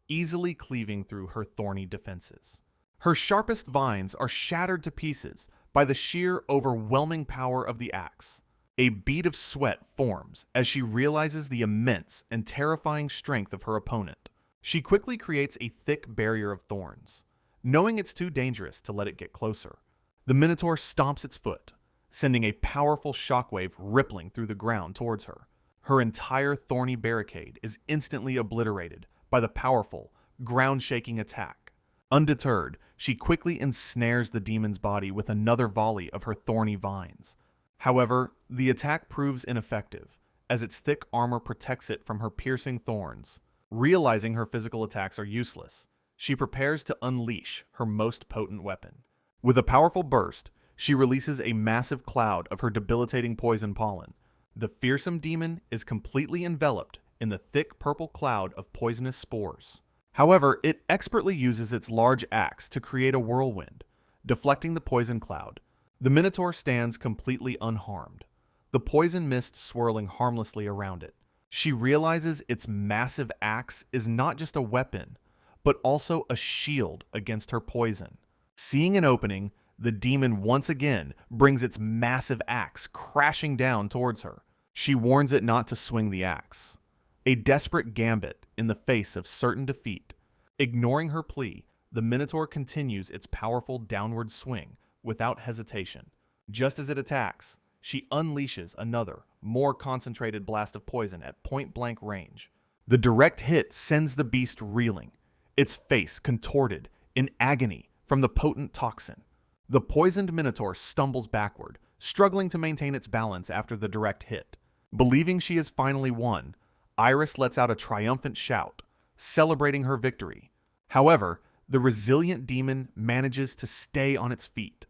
easily cleaving through her thorny defenses. Her sharpest vines are shattered to pieces by the sheer, overwhelming power of the axe. A bead of sweat forms as she realizes the immense and terrifying strength of her opponent. She quickly creates a thick barrier of thorns, knowing it's too dangerous to let it get closer. The Minotaur stomps its foot, sending a powerful shockwave rippling through the ground towards her. Her entire thorny barricade is instantly obliterated by the powerful, ground-shaking attack. Undeterred, she quickly ensnares the demon's body with another volley of her thorny vines. However, the attack proves ineffective, as its thick armor protects it from her piercing thorns. Realizing her physical attacks are useless, she prepares to unleash her most potent weapon. With a powerful burst, she releases a massive cloud of her debilitating poison pollen. The fearsome demon is completely enveloped in the thick purple cloud of poisonous spores. However, it expertly uses its large axe to create a whirlwind, deflecting the poison cloud. The Minotaur stands completely unharmed, the poison mist swirling harmlessly around it. She realizes its massive axe is not just a weapon, but also a shield against her poison. Seeing an opening, the demon once again brings its massive axe crashing down towards her. She warns it not to swing the axe, a desperate gambit in the face of certain defeat. Ignoring her plea, the Minotaur continues its powerful downward swing without hesitation. Just as it attacks, she unleashes another, more concentrated blast of poison at point-blank range. The direct hit sends the beast reeling, its face contorted in agony from the potent toxin. The poisoned Minotaur stumbles backward, struggling to maintain its balance after the direct hit. Believing she has finally won, Iris lets out a triumphant shout, celebrating her victory. However, the resilient demon manages to stay on its feet,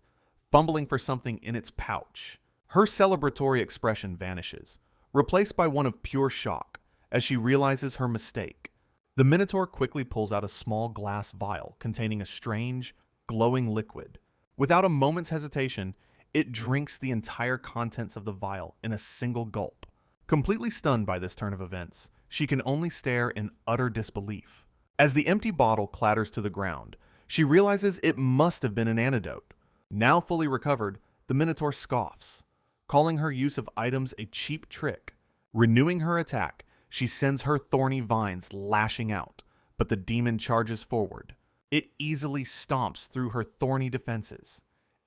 fumbling for something in its pouch. Her celebratory expression vanishes, replaced by one of pure shock as she realizes her mistake. The Minotaur quickly pulls out a small glass vial containing a strange, glowing liquid. Without a moment's hesitation, it drinks the entire contents of the vial in a single gulp. Completely stunned by this turn of events, she can only stare in utter disbelief. As the empty bottle clatters to the ground, she realizes it must have been an antidote. Now fully recovered, the Minotaur scoffs, calling her use of items a cheap trick. Renewing her attack, she sends her thorny vines lashing out, but the demon charges forward. It easily stomps through her thorny defenses,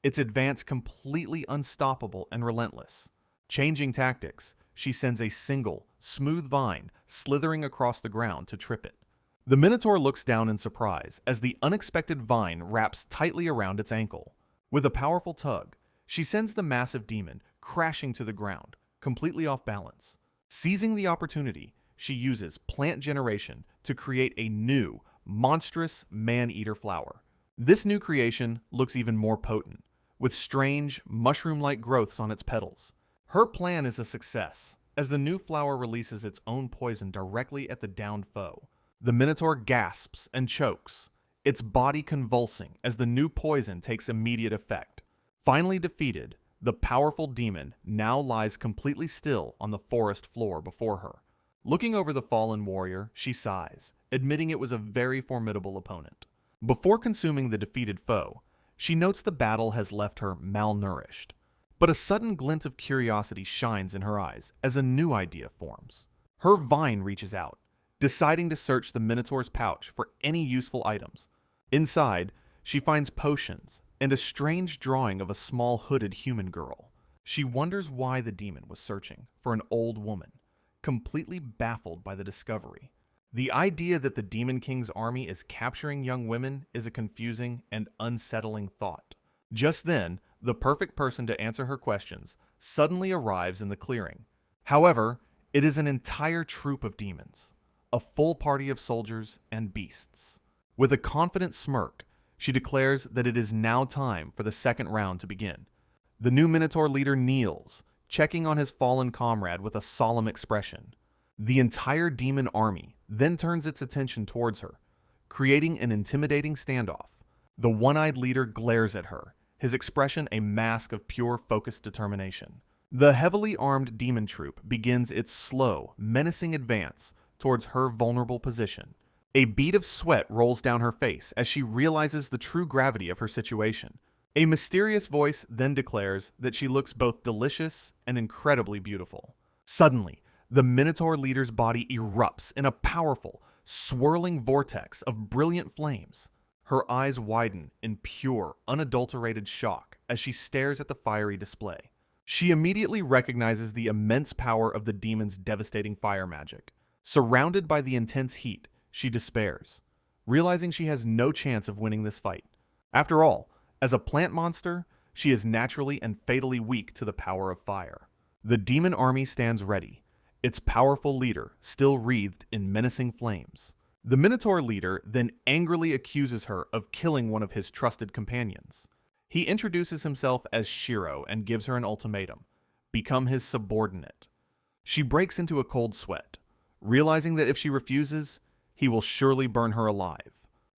its advance completely unstoppable and relentless. Changing tactics, she sends a single, smooth vine slithering across the ground to trip it. The Minotaur looks down in surprise as the unexpected vine wraps tightly around its ankle. With a powerful tug, she sends the massive demon crashing to the ground, completely off balance. Seizing the opportunity, she uses plant generation to create a new, monstrous man-eater flower. This new creation looks even more potent, with strange, mushroom-like growths on its petals. Her plan is a success, as the new flower releases its own poison directly at the downed foe. The Minotaur gasps and chokes, its body convulsing as the new poison takes immediate effect. Finally defeated, the powerful demon now lies completely still on the forest floor before her. Looking over the fallen warrior, she sighs, admitting it was a very formidable opponent. Before consuming the defeated foe, she notes the battle has left her malnourished. But a sudden glint of curiosity shines in her eyes as a new idea forms. Her vine reaches out, deciding to search the Minotaur's pouch for any useful items. Inside, she finds potions and a strange drawing of a small hooded human girl. She wonders why the demon was searching for an old woman, completely baffled by the discovery. The idea that the Demon King's army is capturing young women is a confusing and unsettling thought. Just then, the perfect person to answer her questions suddenly arrives in the clearing. However, it is an entire troop of demons, a full party of soldiers and beasts. With a confident smirk, she declares that it is now time for the second round to begin. The new Minotaur leader kneels, checking on his fallen comrade with a solemn expression. The entire demon army then turns its attention towards her, creating an intimidating standoff. The one-eyed leader glares at her, his expression a mask of pure focused determination. The heavily armed demon troop begins its slow, menacing advance towards her vulnerable position. A bead of sweat rolls down her face as she realizes the true gravity of her situation. A mysterious voice then declares that she looks both delicious and incredibly beautiful. Suddenly, the Minotaur leader's body erupts in a powerful, swirling vortex of brilliant flames. Her eyes widen in pure, unadulterated shock as she stares at the fiery display. She immediately recognizes the immense power of the demon's devastating fire magic. Surrounded by the intense heat, she despairs, realizing she has no chance of winning this fight. After all, as a plant monster, she is naturally and fatally weak to the power of fire. The demon army stands ready, its powerful leader still wreathed in menacing flames. The Minotaur leader then angrily accuses her of killing one of his trusted companions. He introduces himself as Shiro and gives her an ultimatum: become his subordinate. She breaks into a cold sweat, realizing that if she refuses, he will surely burn her alive.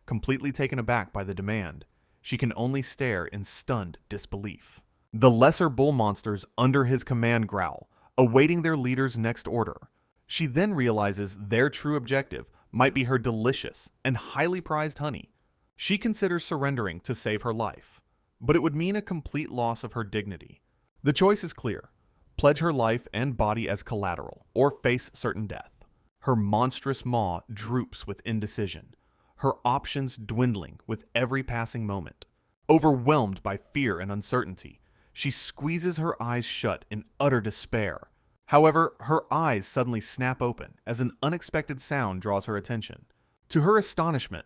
Completely taken aback by the demand, she can only stare in stunned disbelief. The lesser bull monsters under his command growl, awaiting their leader's next order. She then realizes their true objective might be her delicious and highly prized honey. She considers surrendering to save her life, but it would mean a complete loss of her dignity. The choice is clear: pledge her life and body as collateral, or face certain death. Her monstrous maw droops with indecision, her options dwindling with every passing moment. Overwhelmed by fear and uncertainty, she squeezes her eyes shut in utter despair. However, her eyes suddenly snap open as an unexpected sound draws her attention. To her astonishment,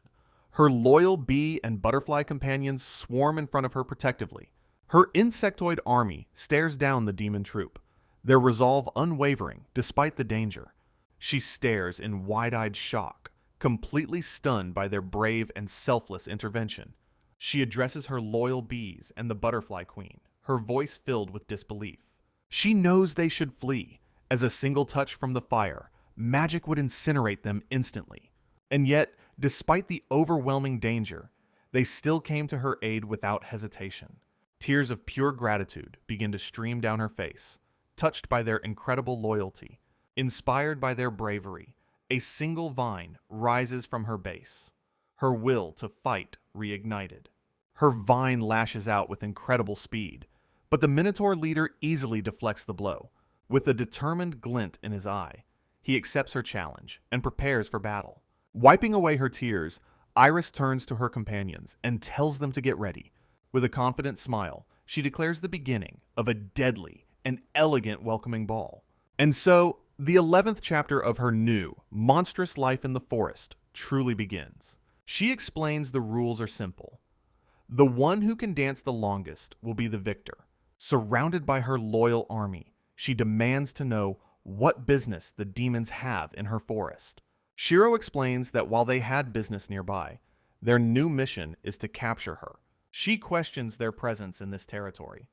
her loyal bee and butterfly companions swarm in front of her protectively. Her insectoid army stares down the demon troop, their resolve unwavering despite the danger. She stares in wide-eyed shock, completely stunned by their brave and selfless intervention. She addresses her loyal bees and the butterfly queen, her voice filled with disbelief. She knows they should flee, as a single touch from the fire, magic would incinerate them instantly. And yet, despite the overwhelming danger, they still came to her aid without hesitation. Tears of pure gratitude begin to stream down her face, touched by their incredible loyalty. Inspired by their bravery, a single vine rises from her base, her will to fight reignited. Her vine lashes out with incredible speed, but the Minotaur leader easily deflects the blow. With a determined glint in his eye, he accepts her challenge and prepares for battle. Wiping away her tears, Iris turns to her companions and tells them to get ready. With a confident smile, she declares the beginning of a deadly and elegant welcoming ball. And so, the 11th chapter of her new, monstrous life in the forest truly begins. She explains the rules are simple. The one who can dance the longest will be the victor. Surrounded by her loyal army, she demands to know what business the demons have in her forest. Shiro explains that while they had business nearby, their new mission is to capture her. She questions their presence in this territory,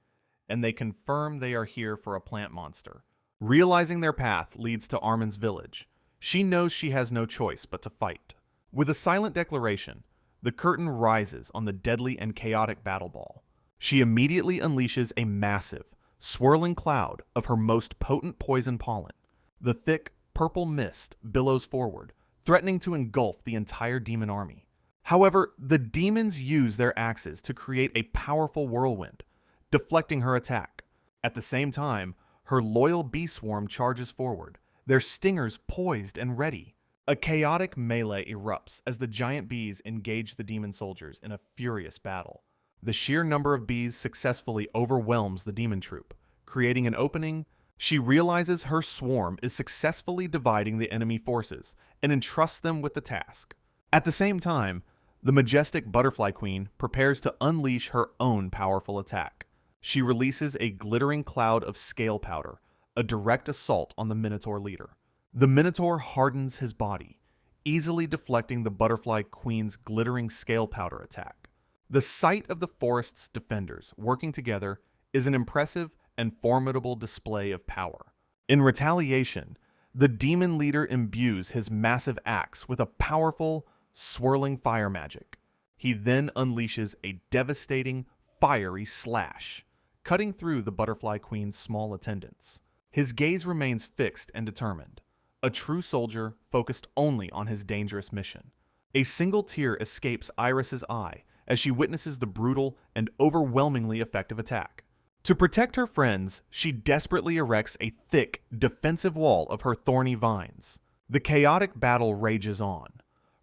and they confirm they are here for a plant monster. Realizing their path leads to Armin's village, she knows she has no choice but to fight. With a silent declaration, the curtain rises on the deadly and chaotic battle ball. She immediately unleashes a massive, swirling cloud of her most potent poison pollen. The thick, purple mist billows forward, threatening to engulf the entire demon army. However, the demons use their axes to create a powerful whirlwind, deflecting her attack. At the same time, her loyal bee swarm charges forward, their stingers poised and ready. A chaotic melee erupts as the giant bees engage the demon soldiers in a furious battle. The sheer number of bees successfully overwhelms the demon troop, creating an opening. She realizes her swarm is successfully dividing the enemy forces and entrusts them with the task. At the same time, the majestic butterfly queen prepares to unleash her own powerful attack. She releases a glittering cloud of scale powder, a direct assault on the Minotaur leader. The Minotaur hardens his body, easily deflecting the butterfly queen's glittering scale powder attack. The sight of the forest's defenders working together is an impressive and formidable display of power. In retaliation, the demon leader imbues his massive axe with a powerful, swirling fire magic. He then unleashes a devastating, fiery slash, cutting through the butterfly queen's small attendants. His gaze remains fixed and determined, a true soldier focused only on his dangerous mission. A single tear escapes Iris's eye as she witnesses the brutal and overwhelmingly effective attack. To protect her friends, she desperately erects a thick, defensive wall of her thorny vines. The chaotic battle rages on,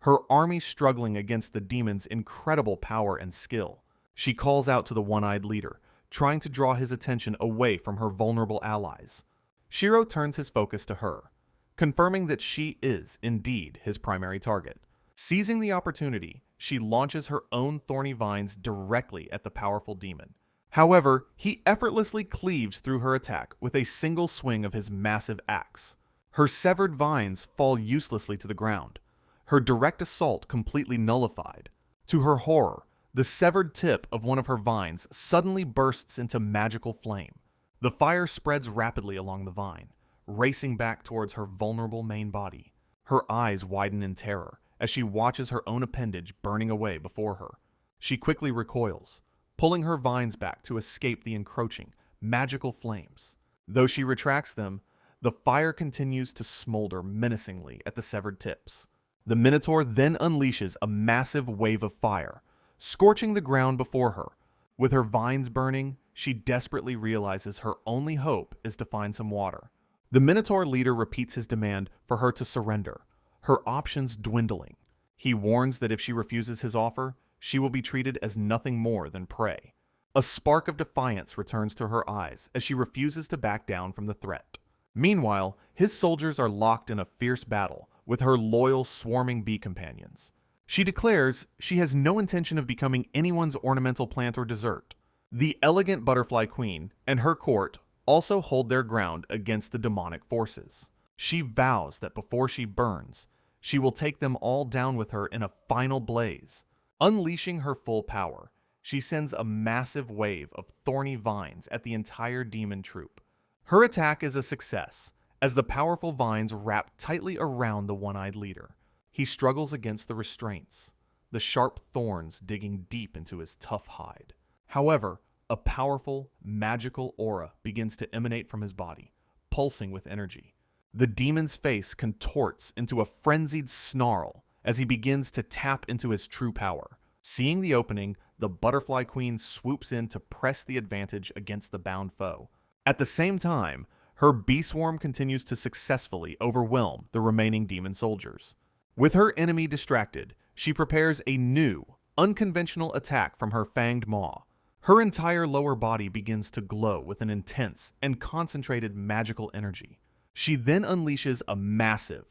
her army struggling against the demon's incredible power and skill. She calls out to the one-eyed leader, trying to draw his attention away from her vulnerable allies. Shiro turns his focus to her, confirming that she is indeed his primary target. Seizing the opportunity, she launches her own thorny vines directly at the powerful demon. However, he effortlessly cleaves through her attack with a single swing of his massive axe. Her severed vines fall uselessly to the ground, her direct assault completely nullified. To her horror, the severed tip of one of her vines suddenly bursts into magical flame. The fire spreads rapidly along the vine, racing back towards her vulnerable main body. Her eyes widen in terror as she watches her own appendage burning away before her. She quickly recoils, pulling her vines back to escape the encroaching, magical flames. Though she retracts them, the fire continues to smolder menacingly at the severed tips. The Minotaur then unleashes a massive wave of fire, scorching the ground before her. With her vines burning, she desperately realizes her only hope is to find some water. The Minotaur leader repeats his demand for her to surrender, her options dwindling. He warns that if she refuses his offer, she will be treated as nothing more than prey. A spark of defiance returns to her eyes as she refuses to back down from the threat. Meanwhile, his soldiers are locked in a fierce battle with her loyal, swarming bee companions. She declares she has no intention of becoming anyone's ornamental plant or dessert. The elegant butterfly queen and her court also hold their ground against the demonic forces. She vows that before she burns, she will take them all down with her in a final blaze. Unleashing her full power, she sends a massive wave of thorny vines at the entire demon troop. Her attack is a success, as the powerful vines wrap tightly around the one-eyed leader. He struggles against the restraints, the sharp thorns digging deep into his tough hide. However, a powerful, magical aura begins to emanate from his body, pulsing with energy. The demon's face contorts into a frenzied snarl as he begins to tap into his true power. Seeing the opening, the butterfly queen swoops in to press the advantage against the bound foe. At the same time, her bee swarm continues to successfully overwhelm the remaining demon soldiers. With her enemy distracted, she prepares a new, unconventional attack from her fanged maw. Her entire lower body begins to glow with an intense and concentrated magical energy. She then unleashes a massive,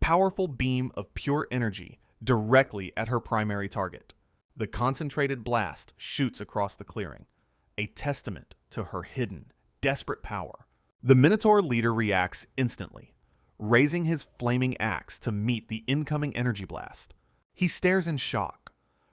powerful beam of pure energy directly at her primary target. The concentrated blast shoots across the clearing, a testament to her hidden, desperate power. The Minotaur leader reacts instantly, raising his flaming axe to meet the incoming energy blast. He stares in shock,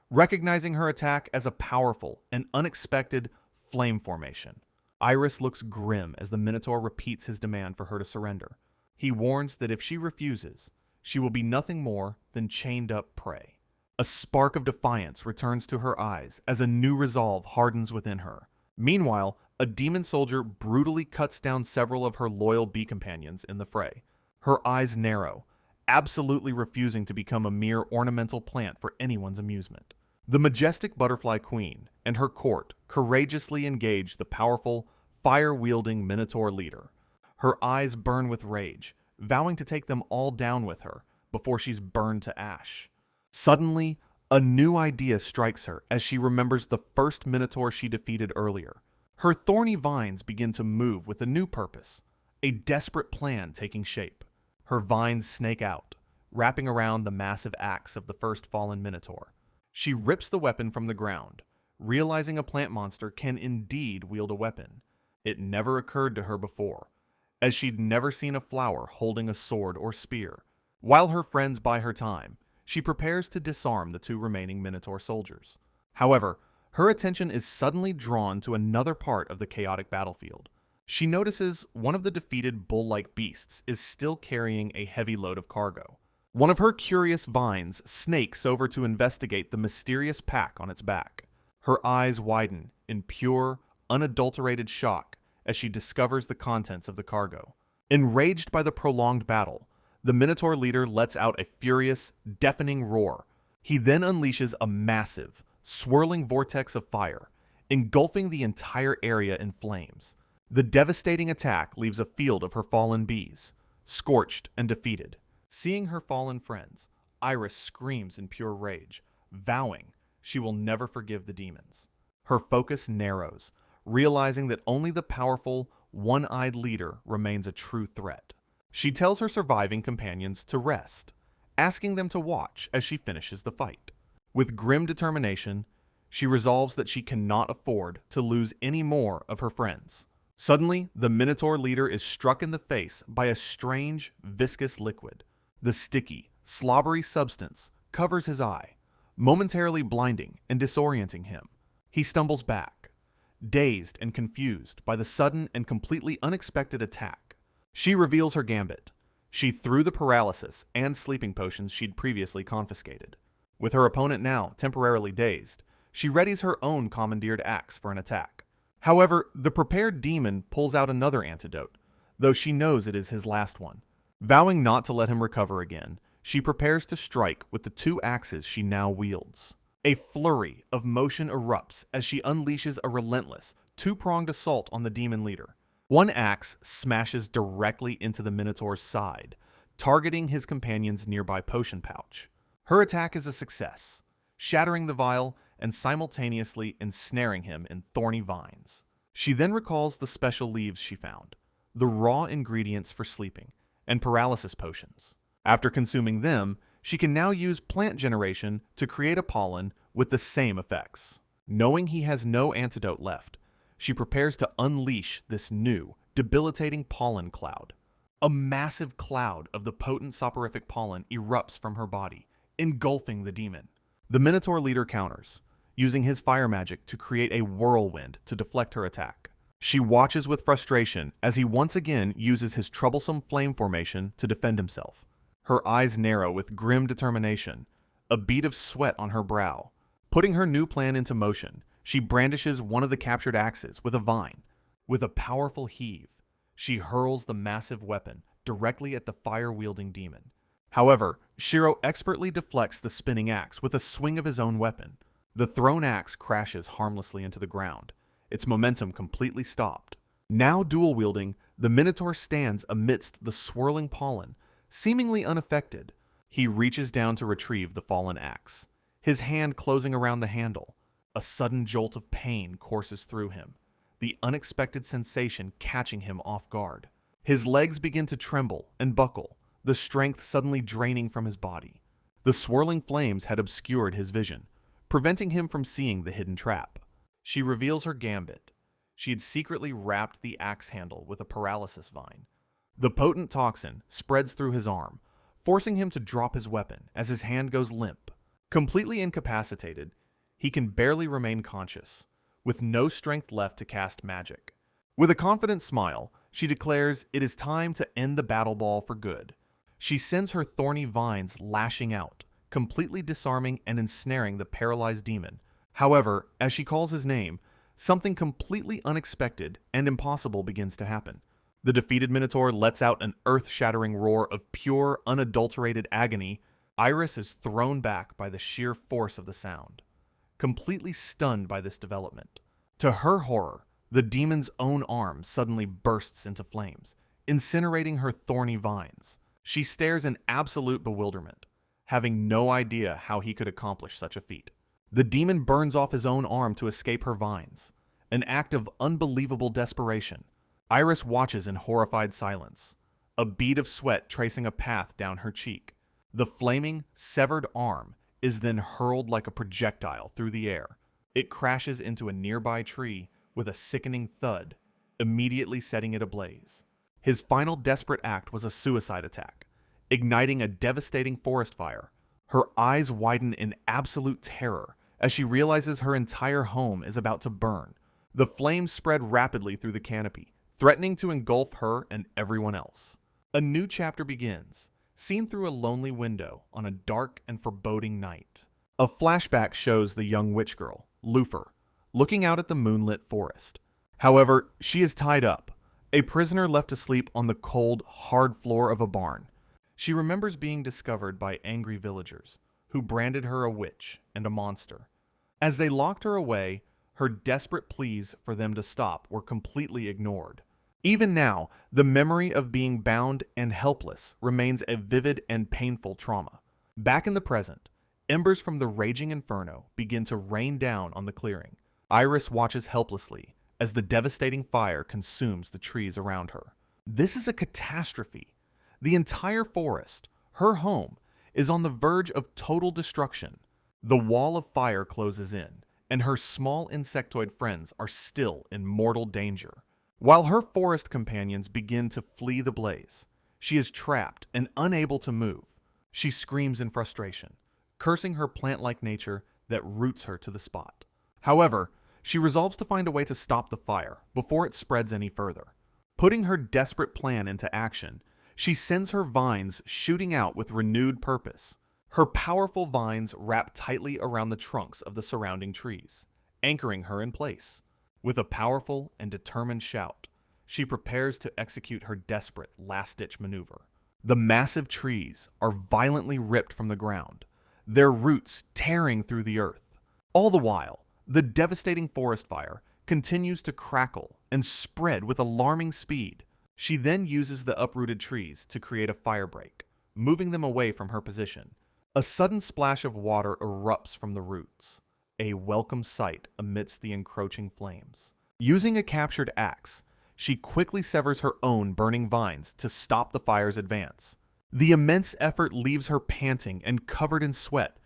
recognizing her attack as a powerful and unexpected flame formation. Iris looks grim as the Minotaur repeats his demand for her to surrender. He warns that if she refuses, she will be nothing more than chained-up prey. A spark of defiance returns to her eyes as a new resolve hardens within her. Meanwhile, a demon soldier brutally cuts down several of her loyal bee companions in the fray. Her eyes narrow, absolutely refusing to become a mere ornamental plant for anyone's amusement. The majestic butterfly queen and her court courageously engage the powerful, fire-wielding Minotaur leader. Her eyes burn with rage, vowing to take them all down with her before she's burned to ash. Suddenly, a new idea strikes her as she remembers the first Minotaur she defeated earlier. Her thorny vines begin to move with a new purpose, a desperate plan taking shape. Her vines snake out, wrapping around the massive axe of the first fallen Minotaur. She rips the weapon from the ground, realizing a plant monster can indeed wield a weapon. It never occurred to her before, as she'd never seen a flower holding a sword or spear. While her friends buy her time, she prepares to disarm the two remaining Minotaur soldiers. However, her attention is suddenly drawn to another part of the chaotic battlefield. She notices one of the defeated bull-like beasts is still carrying a heavy load of cargo. One of her curious vines snakes over to investigate the mysterious pack on its back. Her eyes widen in pure, unadulterated shock as she discovers the contents of the cargo. Enraged by the prolonged battle, the Minotaur leader lets out a furious, deafening roar. He then unleashes a massive, swirling vortex of fire, engulfing the entire area in flames. The devastating attack leaves a field of her fallen bees, scorched and defeated. Seeing her fallen friends, Iris screams in pure rage, vowing she will never forgive the demons. Her focus narrows, realizing that only the powerful, one-eyed leader remains a true threat. She tells her surviving companions to rest, asking them to watch as she finishes the fight. With grim determination, she resolves that she cannot afford to lose any more of her friends. Suddenly, the Minotaur leader is struck in the face by a strange, viscous liquid. The sticky, slobbery substance covers his eye, momentarily blinding and disorienting him. He stumbles back, dazed and confused by the sudden and completely unexpected attack. She reveals her gambit. She threw the paralysis and sleeping potions she'd previously confiscated. With her opponent now temporarily dazed, she readies her own commandeered axe for an attack. However, the prepared demon pulls out another antidote, though she knows it is his last one. Vowing not to let him recover again, she prepares to strike with the two axes she now wields. A flurry of motion erupts as she unleashes a relentless, two-pronged assault on the demon leader. One axe smashes directly into the Minotaur's side, targeting his companion's nearby potion pouch. Her attack is a success, shattering the vial and simultaneously ensnaring him in thorny vines. She then recalls the special leaves she found, the raw ingredients for sleeping, and paralysis potions. After consuming them, she can now use plant generation to create a pollen with the same effects. Knowing he has no antidote left, she prepares to unleash this new, debilitating pollen cloud. A massive cloud of the potent soporific pollen erupts from her body, engulfing the demon. The Minotaur leader counters, using his fire magic to create a whirlwind to deflect her attack. She watches with frustration as he once again uses his troublesome flame formation to defend himself. Her eyes narrow with grim determination, a bead of sweat on her brow. Putting her new plan into motion, she brandishes one of the captured axes with a vine. With a powerful heave, she hurls the massive weapon directly at the fire-wielding demon. However, Shiro expertly deflects the spinning axe with a swing of his own weapon. The thrown axe crashes harmlessly into the ground, its momentum completely stopped. Now dual-wielding, the Minotaur stands amidst the swirling pollen, seemingly unaffected. He reaches down to retrieve the fallen axe, his hand closing around the handle. A sudden jolt of pain courses through him, the unexpected sensation catching him off guard. His legs begin to tremble and buckle, the strength suddenly draining from his body. The swirling flames had obscured his vision, preventing him from seeing the hidden trap. She reveals her gambit. She had secretly wrapped the axe handle with a paralysis vine. The potent toxin spreads through his arm, forcing him to drop his weapon as his hand goes limp. Completely incapacitated, he can barely remain conscious, with no strength left to cast magic. With a confident smile, she declares it is time to end the battle ball for good. She sends her thorny vines lashing out, completely disarming and ensnaring the paralyzed demon. However, as she calls his name, something completely unexpected and impossible begins to happen. The defeated Minotaur lets out an earth-shattering roar of pure, unadulterated agony. Iris is thrown back by the sheer force of the sound, completely stunned by this development. To her horror, the demon's own arm suddenly bursts into flames, incinerating her thorny vines. She stares in absolute bewilderment, having no idea how he could accomplish such a feat. The demon burns off his own arm to escape her vines, an act of unbelievable desperation. Iris watches in horrified silence, a bead of sweat tracing a path down her cheek. The flaming, severed arm is then hurled like a projectile through the air. It crashes into a nearby tree with a sickening thud, immediately setting it ablaze. His final desperate act was a suicide attack, igniting a devastating forest fire. Her eyes widen in absolute terror as she realizes her entire home is about to burn. The flames spread rapidly through the canopy, threatening to engulf her and everyone else. A new chapter begins, seen through a lonely window on a dark and foreboding night. A flashback shows the young witch girl, Lufer, looking out at the moonlit forest. However, she is tied up, a prisoner left asleep on the cold, hard floor of a barn. She remembers being discovered by angry villagers, who branded her a witch and a monster. As they locked her away, her desperate pleas for them to stop were completely ignored. Even now, the memory of being bound and helpless remains a vivid and painful trauma. Back in the present, embers from the raging inferno begin to rain down on the clearing. Iris watches helplessly as the devastating fire consumes the trees around her. This is a catastrophe. The entire forest, her home, is on the verge of total destruction. The wall of fire closes in, and her small insectoid friends are still in mortal danger. While her forest companions begin to flee the blaze, she is trapped and unable to move. She screams in frustration, cursing her plant-like nature that roots her to the spot. However, she resolves to find a way to stop the fire before it spreads any further. Putting her desperate plan into action, she sends her vines shooting out with renewed purpose. Her powerful vines wrap tightly around the trunks of the surrounding trees, anchoring her in place. With a powerful and determined shout, she prepares to execute her desperate last-ditch maneuver. The massive trees are violently ripped from the ground, their roots tearing through the earth. All the while, the devastating forest fire continues to crackle and spread with alarming speed. She then uses the uprooted trees to create a firebreak, moving them away from her position. A sudden splash of water erupts from the roots, a welcome sight amidst the encroaching flames. Using a captured axe, she quickly severs her own burning vines to stop the fire's advance. The immense effort leaves her panting and covered in sweat,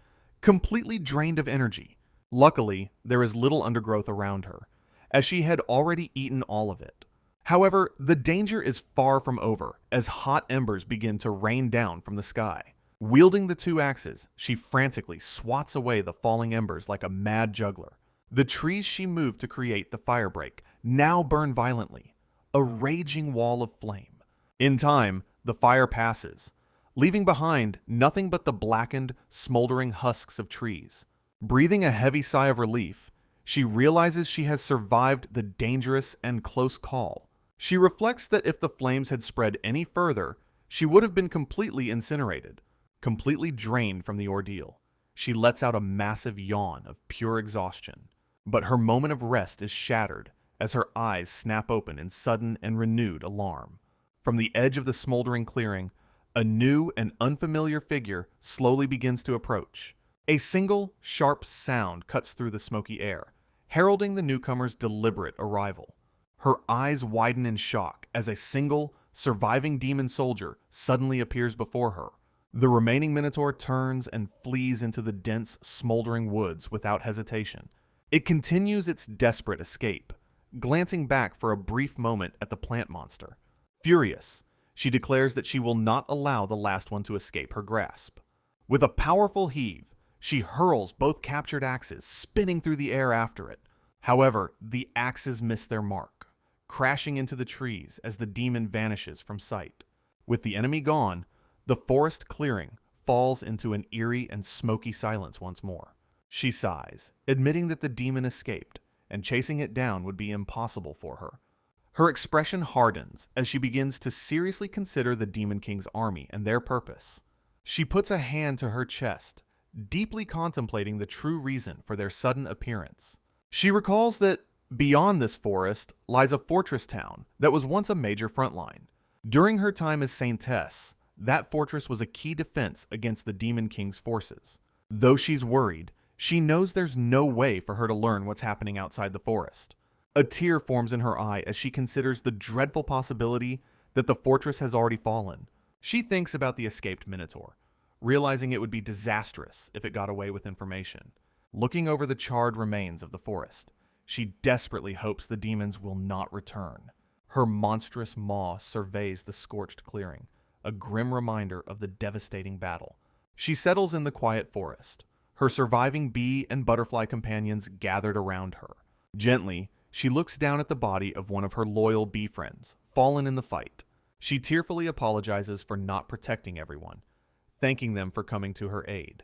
completely drained of energy. Luckily, there is little undergrowth around her, as she had already eaten all of it. However, the danger is far from over as hot embers begin to rain down from the sky. Wielding the two axes, she frantically swats away the falling embers like a mad juggler. The trees she moved to create the firebreak now burn violently, a raging wall of flame. In time, the fire passes, leaving behind nothing but the blackened, smoldering husks of trees. Breathing a heavy sigh of relief, she realizes she has survived the dangerous and close call. She reflects that if the flames had spread any further, she would have been completely incinerated, completely drained from the ordeal. She lets out a massive yawn of pure exhaustion. But her moment of rest is shattered as her eyes snap open in sudden and renewed alarm. From the edge of the smoldering clearing, a new and unfamiliar figure slowly begins to approach. A single, sharp sound cuts through the smoky air, heralding the newcomer's deliberate arrival. Her eyes widen in shock as a single, surviving demon soldier suddenly appears before her. The remaining minotaur turns and flees into the dense, smoldering woods without hesitation. It continues its desperate escape, glancing back for a brief moment at the plant monster. Furious, she declares that she will not allow the last one to escape her grasp. With a powerful heave, she hurls both captured axes, spinning through the air after it. However, the axes miss their mark, crashing into the trees as the demon vanishes from sight. With the enemy gone, the forest clearing falls into an eerie and smoky silence once more. She sighs, admitting that the demon escaped, and chasing it down would be impossible for her. Her expression hardens as she begins to seriously consider the Demon King's army and their purpose. She puts a hand to her chest, deeply contemplating the true reason for their sudden appearance. She recalls that beyond this forest lies a fortress town that was once a major front line. During her time as Saintess, that fortress was a key defense against the Demon King's forces. Though she's worried, she knows there's no way for her to learn what's happening outside the forest. A tear forms in her eye as she considers the dreadful possibility that the fortress has already fallen. She thinks about the escaped Minotaur, realizing it would be disastrous if it got away with information. Looking over the charred remains of the forest, she desperately hopes the demons will not return. Her monstrous maw surveys the scorched clearing, a grim reminder of the devastating battle. She settles in the quiet forest, her surviving bee and butterfly companions gathered around her. Gently, she looks down at the body of one of her loyal bee friends, fallen in the fight. She tearfully apologizes for not protecting everyone, thanking them for coming to her aid.